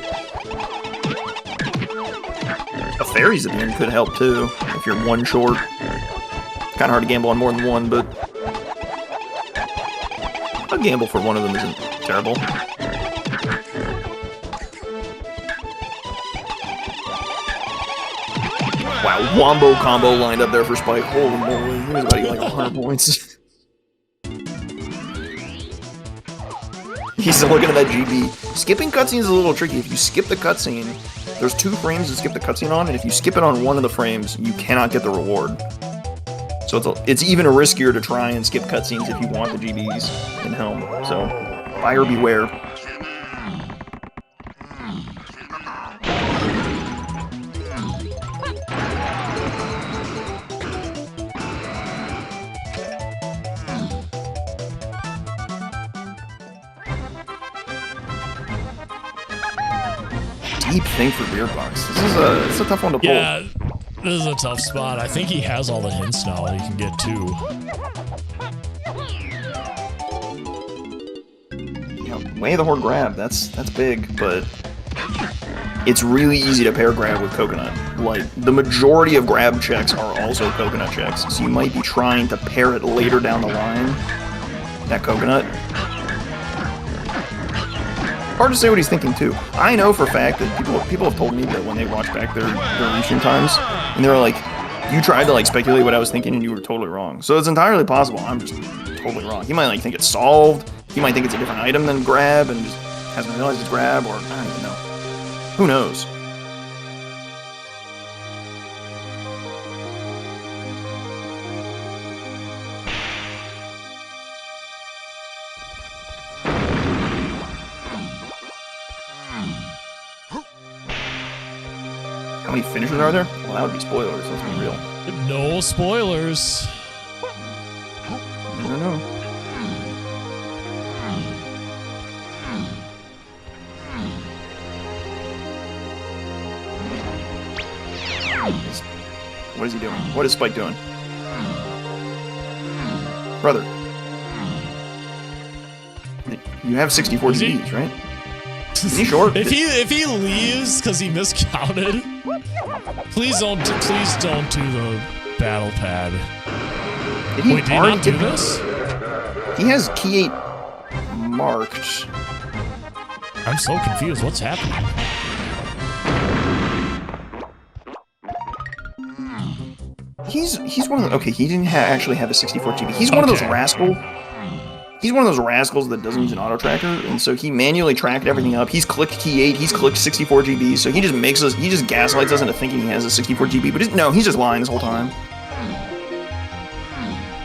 The fairies at the end could help too if you're one short. Kind of hard to gamble on more than one, but a gamble for one of them isn't terrible. Wow, wombo combo lined up there for Spike. Holy moly, he was about to get like 100 points. He's looking at that GB. Skipping cutscenes is a little tricky. If you skip the cutscene, there's 2 frames to skip the cutscene on, and if you skip it on one of the frames, you cannot get the reward. So it's even riskier to try and skip cutscenes if you want the GBs in Helm. So, buyer beware. Deep thing for Beardbox. This is a tough one to pull. Yeah, This is a tough spot. I think he has all the hints now. He can get 2. Yeah, Way of the Horde grab. That's big, but it's really easy to pair grab with coconut. Like, the majority of grab checks are also coconut checks, so you might be trying to pair it later down the line. That coconut. Hard to say what he's thinking too. I know for a fact that people have told me that when they watch back their stream times, and they're like, you tried to like speculate what I was thinking and you were totally wrong. So it's entirely possible I'm just totally wrong. He might like think it's solved. He might think it's a different item than grab and just hasn't realized it's grab, or I don't even know. Who knows? How many finishers are there? Well, that would be spoilers, let's be real. No spoilers. I don't know. What is he doing? What is Spike doing? Brother. You have 64 GBs, right? Is he short? If he leaves because he miscounted, please don't do the battle pad. Did he Wait, did he not do this? He has key 8 marked. I'm so confused. What's happening? He's one of the, okay, he didn't actually have a 64 GB. He's one of those rascals. He's one of those rascals that doesn't use an auto tracker, and so he manually tracked everything up. He's clicked key 8, he's clicked 64 GB, so he just makes us, he just gaslights us into thinking he has a 64 GB, but no, he's just lying this whole time.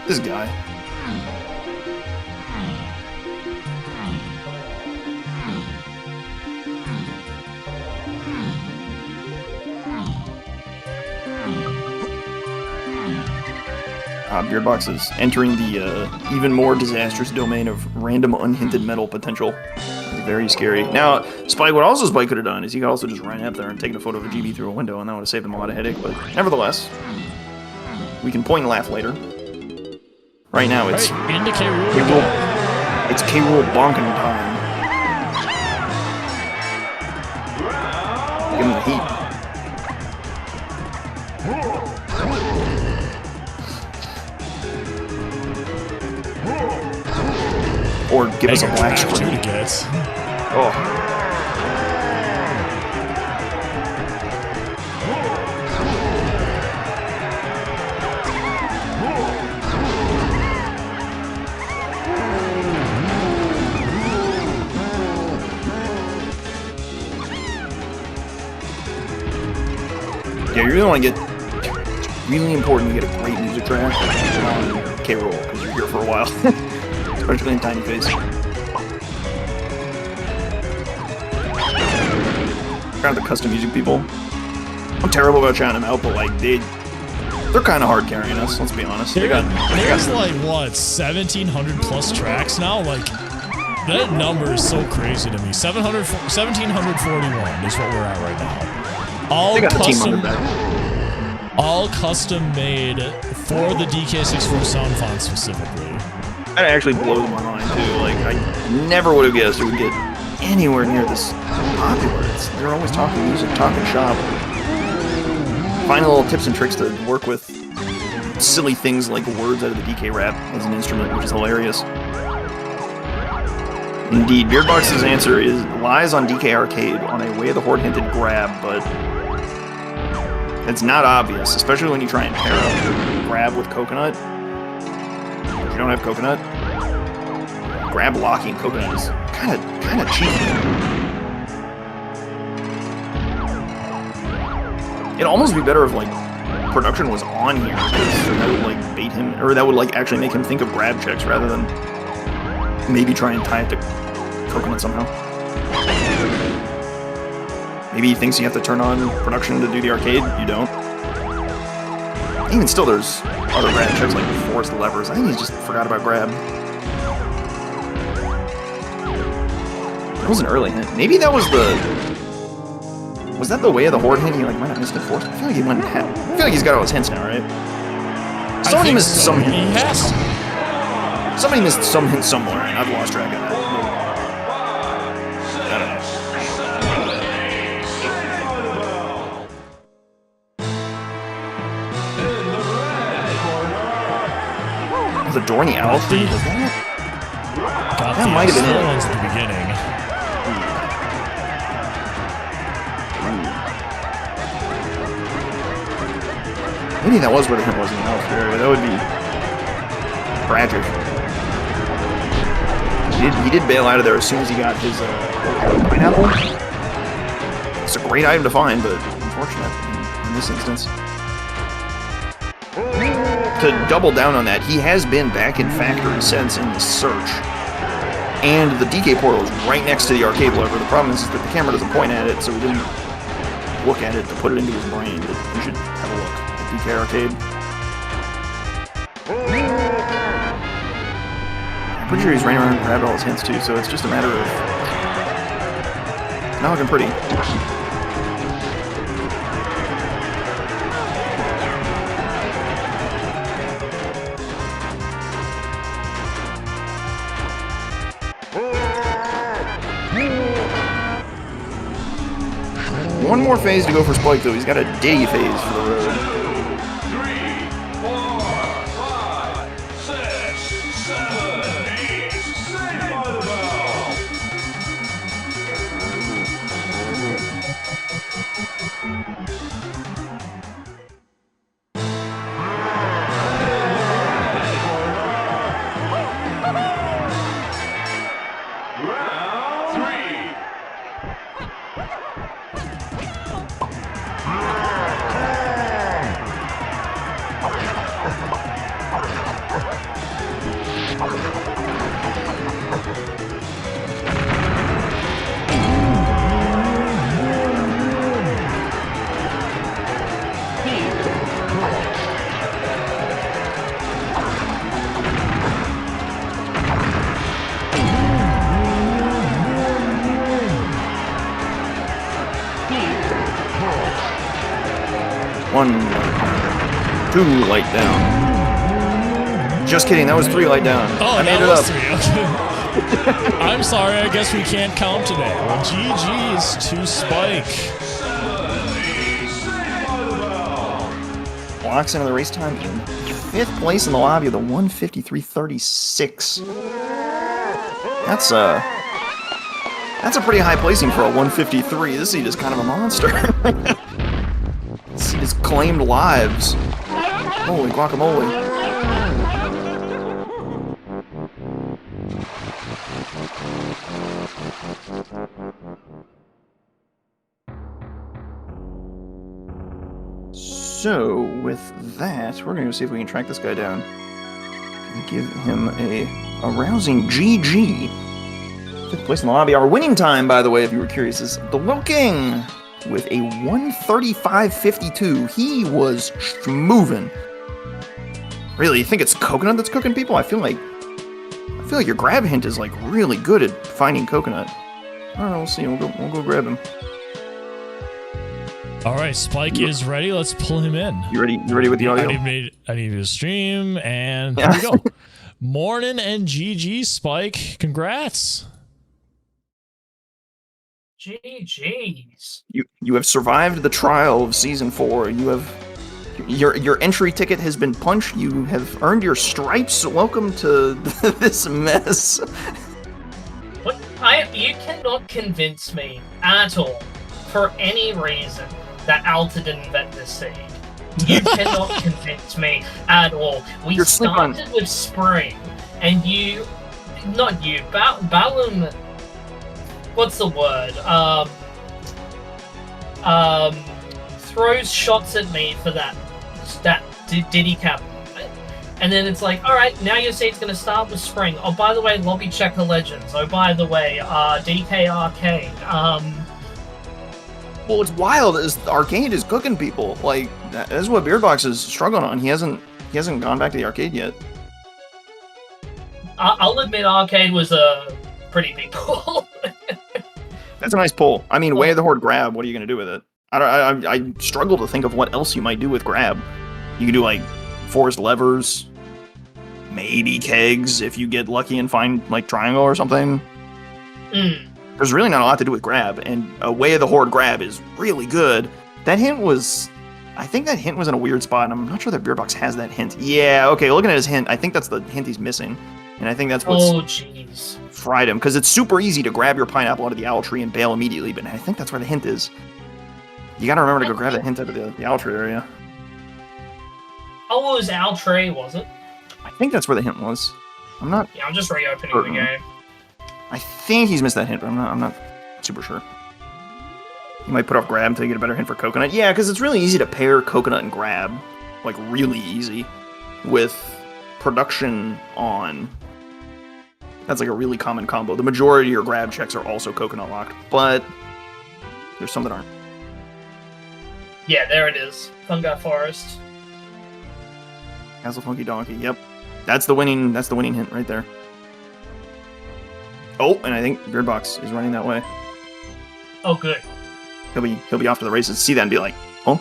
This guy. Beardbox is entering the even more disastrous domain of random unhinted metal potential. Very scary. Now, Spike, what also Spike could have done is he could also just run up there and taken a photo of a GB through a window, and that would have saved him a lot of headache, but nevertheless, we can point and laugh later. Right now, it's... Right, into K-Rool. It's K-Rool bonking time. Give him the heat. Or give us a black screen. Oh. Yeah, you really want to get... It's really important to get a great music track on K-Rool, because you're here for a while. Especially in Tiny Face. Kind of the custom music people. I'm terrible about shouting them out, but like they're kind of hard carrying us. Let's be honest. There's like what 1,700 plus tracks now. Like that number is so crazy to me. 1,741 is what we're at right now. All custom made for the DK64 sound font specifically. That actually blows my mind too. Like I never would have guessed it would get anywhere near this popular. They're always talking music, talking shop. Finding little tips and tricks to work with silly things like words out of the DK rap as an instrument, which is hilarious. Indeed, Beardbox's answer lies on DK Arcade on a Way of the Horde hinted grab, but it's not obvious, especially when you try and pair up grab with coconut. If you don't have coconut, grab locking coconut is kind of cheap. It'd almost be better if like production was on here, because that would like bait him, or that would like actually make him think of grab checks rather than maybe try and tie it to coconut somehow. Maybe he thinks you have to turn on production to do the arcade. You don't. Even still, there's other grab checks like force the levers. I think he just forgot about grab. That was an early hint. Maybe that was the Was that the way of the horde hint? He like might have missed it forced. I feel like he went. I feel like he's got all his hints now, right? Somebody missed some hint. He has. Somebody missed some hint somewhere, and I've lost track of that. I don't know. The door in the owl tree? Was that? That might have been it. Ones at the beginning. Maybe that was where the hint was in the owl tree. That would be tragic. He did bail out of there as soon as he got his pineapple. It's a great item to find, but unfortunate in this instance. To double down on that, he has been back in factory since in the search. And the DK portal is right next to the arcade lever. The problem is that the camera doesn't point at it, so we didn't look at it to put it into his brain. But we should have a look at DK arcade. I'm pretty sure he's running around and grabbed all his hints too, so it's just a matter of... It's not looking pretty. One more phase to go for Spike, though. He's got a day phase for the road. 3, 4, 5, 6, 7, 8. Saved by the bell. Round 3. One, 2 light down. Just kidding, that was 3 light down. Oh, I made that it was up. 3. Okay. I'm sorry, I guess we can't count today. Well, GG's to Spike. Walks into the race time in 5th place in the lobby with a 153.36. That's a pretty high placing for a 153. This seat is kind of a monster. This seat has claimed lives. Holy guacamole. So, with that, we're going to see if we can track this guy down and give him a rousing GG. 5th place in the lobby. Our winning time, by the way, if you were curious, is the Will King with a 135.52. He was moving. Really, you think it's coconut that's cooking people? I feel like your grab hint is like really good at finding coconut. I don't know, we'll see. We'll go grab him. All right, Spike is ready. Let's pull him in. You ready? You ready with the audio? I need to stream, and here we go. Mornin and GG, Spike. Congrats. GG's. You have survived the trial of season 4. You have your entry ticket has been punched. You have earned your stripes. Welcome to this mess. What? You cannot convince me at all, for any reason, that Alta didn't invent this seed. You cannot convince me at all. We started with Spring, and Balloon. What's the word? Throws shots at me for that Diddy Cap. And then it's like, alright, now your seat's gonna start with Spring. Oh, by the way, Lobby Checker Legends. Oh, by the way, DK Arcade. Well, what's wild is Arcade is cooking people. Like, that's what Beardbox is struggling on. He hasn't gone back to the arcade yet. I'll admit Arcade was a pretty big call. That's a nice pull. I mean, Way of the Horde grab. What are you gonna do with it? I struggle to think of what else you might do with grab. You can do like forced levers, maybe kegs if you get lucky and find like triangle or something. There's really not a lot to do with grab, and a Way of the Horde grab is really good. That hint was, I think that hint was in a weird spot, and I'm not sure that Beardbox has that hint. Yeah, okay, looking at his hint, I think that's the hint he's missing, and I think that's what's fried him, because it's super easy to grab your pineapple out of the owl tree and bail immediately, but I think that's where the hint is. You gotta remember to go grab that hint out of the owl tree area. Oh, it was owl tree, was it? I think that's where the hint was. I'm not... Yeah, I'm just reopening the game. I think he's missed that hint, but I'm not super sure. You might put off grab until you get a better hint for coconut. Yeah, because it's really easy to pair coconut and grab. Like, really easy. With production on. That's like a really common combo. The majority of your grab checks are also coconut locked, but there's some that aren't. Yeah, there it is. Fungi Forest. Castle Funky Donkey, yep. That's the winning hint right there. Oh, and I think Beardbox is running that way. Oh, good. He'll be off to the races. See that and be like, oh,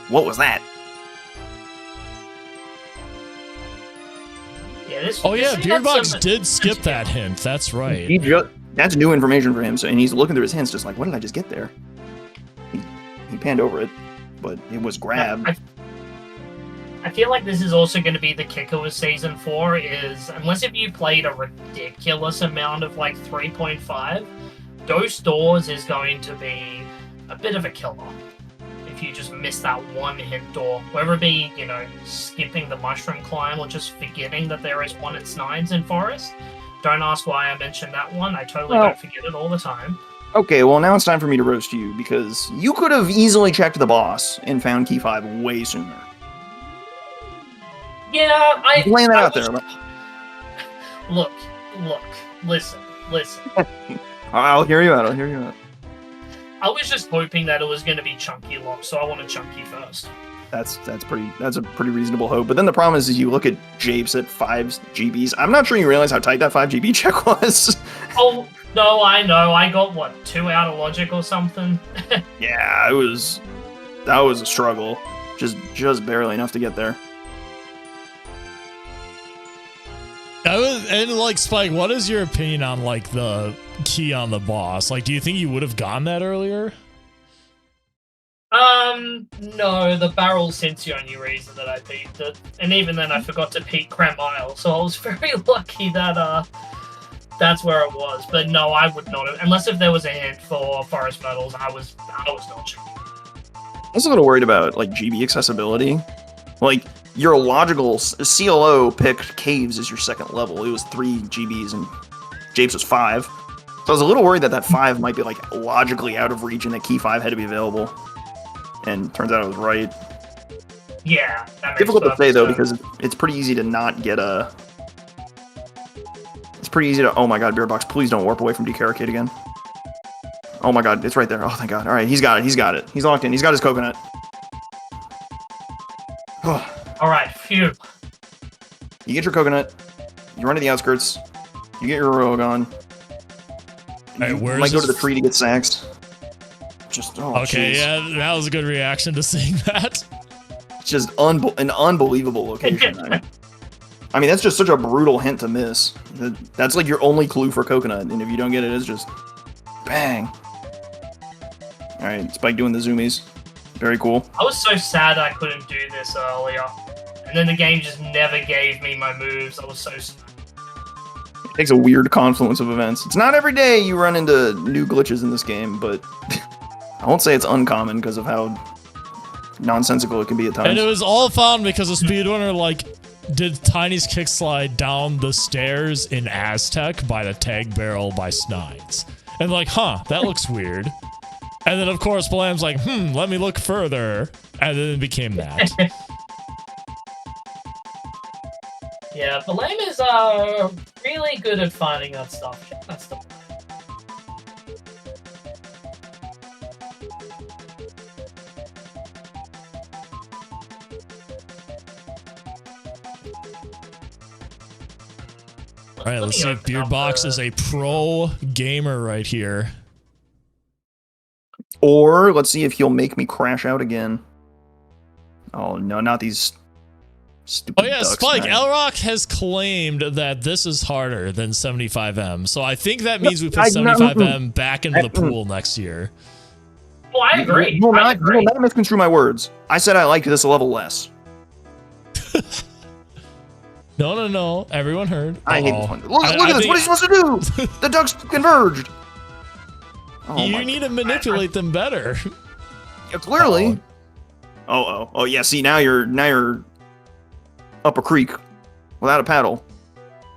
what was that? Yeah, this. Oh yeah, this had Beardbox some- did skip that hint. That's right. That's new information for him. So, and he's looking through his hints, just like, what did I just get there? He panned over it, but it was grab. I feel like this is also going to be the kicker with Season 4, is unless if you played a ridiculous amount of like 3.5, Ghost Doors is going to be a bit of a killer. If you just miss that one hint door, whether it be, you know, skipping the mushroom climb or just forgetting that there is one at Snines in Forest. Don't ask why I mentioned that one. I totally don't forget it all the time. Okay, well now it's time for me to roast you, because you could have easily checked the boss and found Key 5 way sooner. Yeah, I'm laying that out there. Look, listen. I'll hear you out. I was just hoping that it was going to be Chunky Lock, so I wanted Chunky first. That's a pretty reasonable hope. But then the problem is you look at Japes at 5 GBs. I'm not sure you realize how tight that 5 GB check was. Oh, no, I know. I got, 2 out of logic or something? Yeah, that was a struggle. Just barely enough to get there. And like Spike, what is your opinion on like the key on the boss? Like, do you think you would have gotten that earlier? No, the barrel's since the only reason that I peaked it. And even then I forgot to peak Cram Isle, so I was very lucky that that's where it was. But no, I would not have, unless if there was a hint for Forest Metals, I was not sure. I was a little worried about like GB accessibility. Like, your logical CLO picked Caves as your second level. It was 3 GBs and Japes was 5. So I was a little worried that 5 might be like logically out of reach and that Key 5 had to be available. And turns out I was right. Yeah. That makes Difficult to say though, sense. because it's pretty easy to not get a... It's pretty easy to... Oh my god, Beardbox, please don't warp away from DK Arcade again. Oh my god, it's right there. Oh, thank god. Alright, he's got it. He's locked in. He's got his coconut. Alright, phew. You get your coconut, you run to the outskirts, you get your Rogan. Hey, You where's might go to the this- tree to get Sax. Just, oh, Okay, jeez. yeah, that was a good reaction to seeing that. It's just an unbelievable location. I mean, that's just such a brutal hint to miss. That's like your only clue for coconut, and if you don't get it, it's just bang. Alright, Spike doing the zoomies. Very cool. I was so sad I couldn't do this earlier. And then the game just never gave me my moves. I was so sad. It takes a weird confluence of events. It's not every day you run into new glitches in this game, but I won't say it's uncommon because of how nonsensical it can be at times. And it was all found because a speedrunner like did Tiny's kick slide down the stairs in Aztec by the tag barrel by Snines. And like, huh, that looks weird. And then of course Blam's like, let me look further. And then it became that. Yeah, Blam is really good at finding that stuff. That's the Alright, let's see if Beardbox is a pro gamer right here. Or let's see if he'll make me crash out again. Oh no, not these stupid Oh yeah, ducks, Spike, man. Elrock has claimed that this is harder than 75M. So I think that means we put I- 75M back into the pool next year. Well, I agree. You will I not, you will agree. not misconstrue my words. I said I liked this level less. No. Everyone heard. I hate this Uh-oh. one. Look I at this. think- What are you supposed to do? The ducks converged. Oh you my need to manipulate them better. Yeah, clearly. Oh, yeah. See, now you're up a creek without a paddle.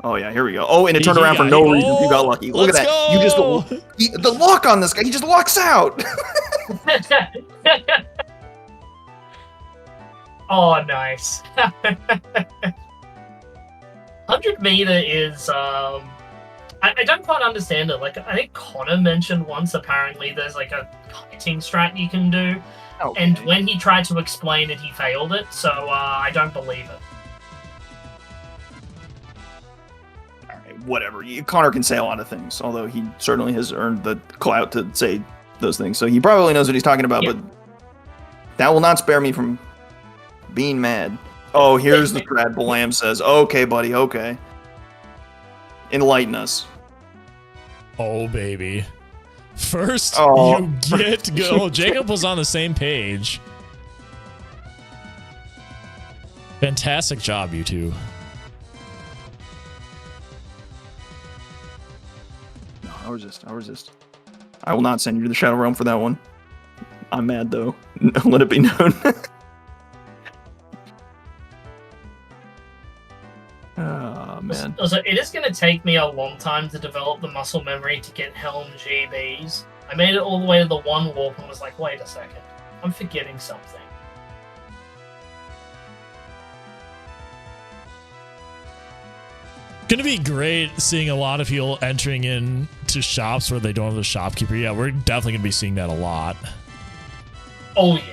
Oh yeah, here we go. Oh, and it turned around for no reason. You got lucky. Look at that. Let's You just go. the luck on this guy. He just lucks out. Oh, nice. 100 meter is I don't quite understand it. Like I think Connor mentioned once, apparently there's like a kiting strat you can do, Okay. and when he tried to explain it, he failed it. So I don't believe it. All right, whatever. Connor can say a lot of things, although he certainly has earned the clout to say those things. So he probably knows what he's talking about. Yeah. But that will not spare me from being mad. Oh, here's the thread. Balam says, "Okay, buddy. Okay, enlighten us." Oh baby. First, Oh. you get to go. Jacob was on the same page. Fantastic job, you two. No, I resist. I will not send you to the Shadow Realm for that one. I'm mad though. Let it be known. Oh man. Also, it is going to take me a long time to develop the muscle memory to get Helm GBs. I made it all the way to the one warp and was like, wait a second, I'm forgetting something. Gonna be great seeing a lot of people entering into shops where they don't have a shopkeeper. Yeah, we're definitely gonna be seeing that a lot. Oh yeah.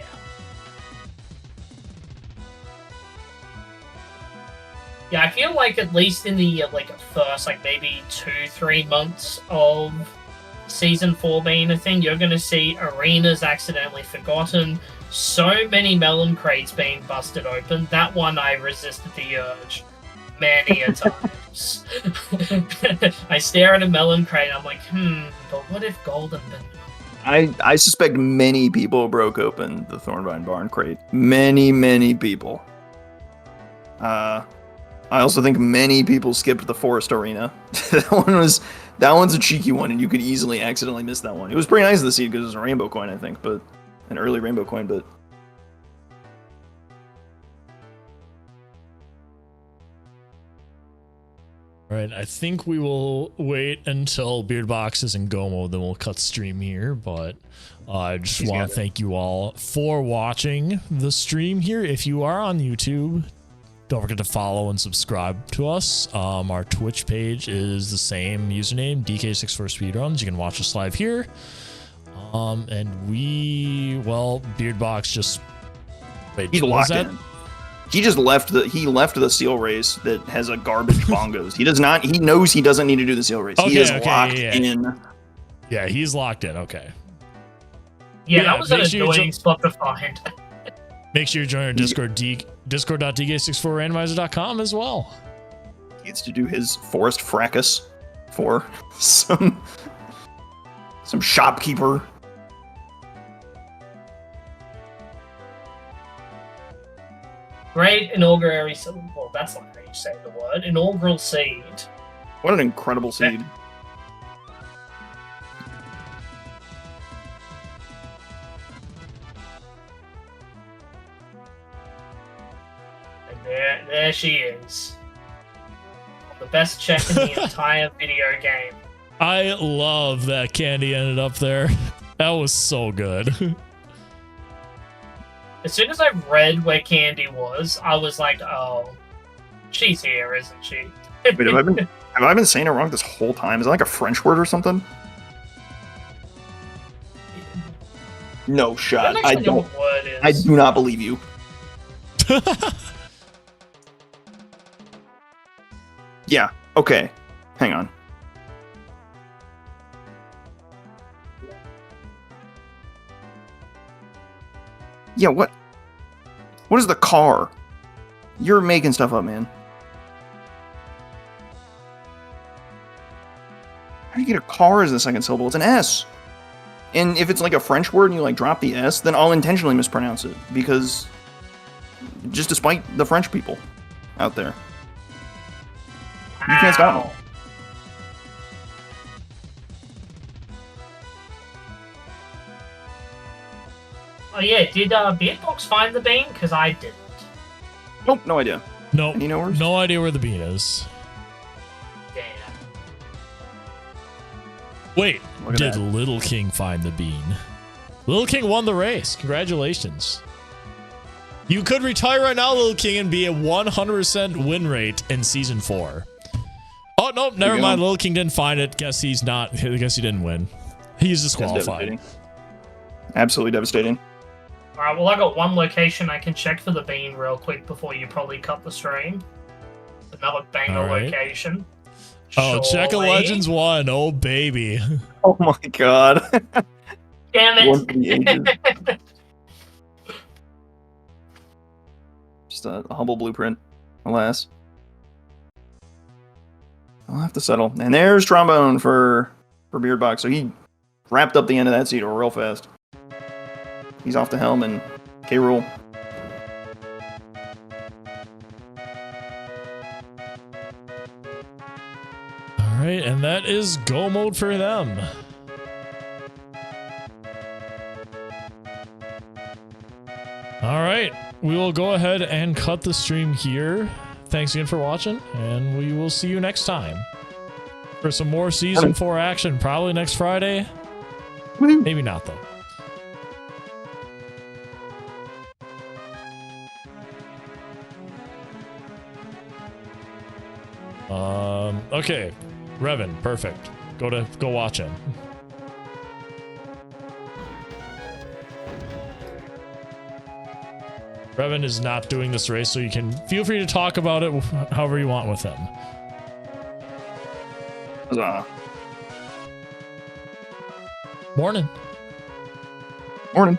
Yeah, I feel like at least in the first maybe 2-3 months of season 4 being a thing, you're gonna see arenas accidentally forgotten, so many melon crates being busted open. That one I resisted the urge many a times. I stare at a melon crate and I'm like, but what if golden been? I suspect many people broke open the Thornvine Barn crate. Many people. I also think many people skipped the Forest Arena. that one's a cheeky one, and you could easily accidentally miss that one. It was pretty nice to see because it was a rainbow coin, I think, but an early rainbow coin, but. All right, I think we will wait until Beardbox is in go mode, then we'll cut stream here. But I just want to thank you all for watching the stream here. If you are on YouTube, don't forget to follow and subscribe to us. Our Twitch page is the same username, DK64 Speedruns. You can watch us live here. And Beardbox just... Wait, He's locked in. He just left the seal race that has a garbage bongos. He knows he doesn't need to do the seal race. He is locked in. Yeah, he's locked in. Okay. Yeah, that was an annoying spot to find. Make sure you join our Discord, discord.dk64randomizer.com as well. He gets to do his forest fracas for some shopkeeper. Great inaugural seed. Well, that's not how you say the word. Inaugural seed. What an incredible seed. And there she is. The best check in the entire video game. I love that Candy ended up there. That was so good. As soon as I read where Candy was, I was like, oh, she's here, isn't she? Wait, have I been saying it wrong this whole time? Is it like a French word or something? No shot. I don't. What word is. I do not believe you. Yeah. Okay. Hang on. Yeah, what? What is the car? You're making stuff up, man. How do you get a car as the second syllable? It's an S. And if it's like a French word and you like drop the S, then I'll intentionally mispronounce it because just despite the French people out there. You can't stop me. Oh yeah, did Beardbox find the bean? Because I didn't. Nope, no idea. No, Any knowers? no idea where the bean is. Damn. Wait, Look at did that. Little King find the bean? Little King won the race. Congratulations. You could retire right now, Little King, and be a 100% win rate in season 4. Oh, no, never mind. Little King didn't find it. Guess he's not. I guess he didn't win. He's That's disqualified. devastating. Absolutely devastating. Alright, well I got one location I can check for the bean real quick before you probably cut the stream. Another banger All right. location. Oh, Check of Surely. Legends 1. Oh, baby. Oh my god. Damn One for the it! ages. Just a humble blueprint, alas. I'll have to settle. And there's Trombone for Beardbox. So he wrapped up the end of that seat real fast. He's off to Helm and K-Rule. All right, and that is go mode for them. All right, we will go ahead and cut the stream here. Thanks again for watching, and we will see you next time for some more Season 4 action, probably next Friday. Woo. Maybe not, though. Okay, Revan, perfect. Go watch him. Revan is not doing this race, so you can feel free to talk about it however you want with him. Huzzah. Morning. Morning.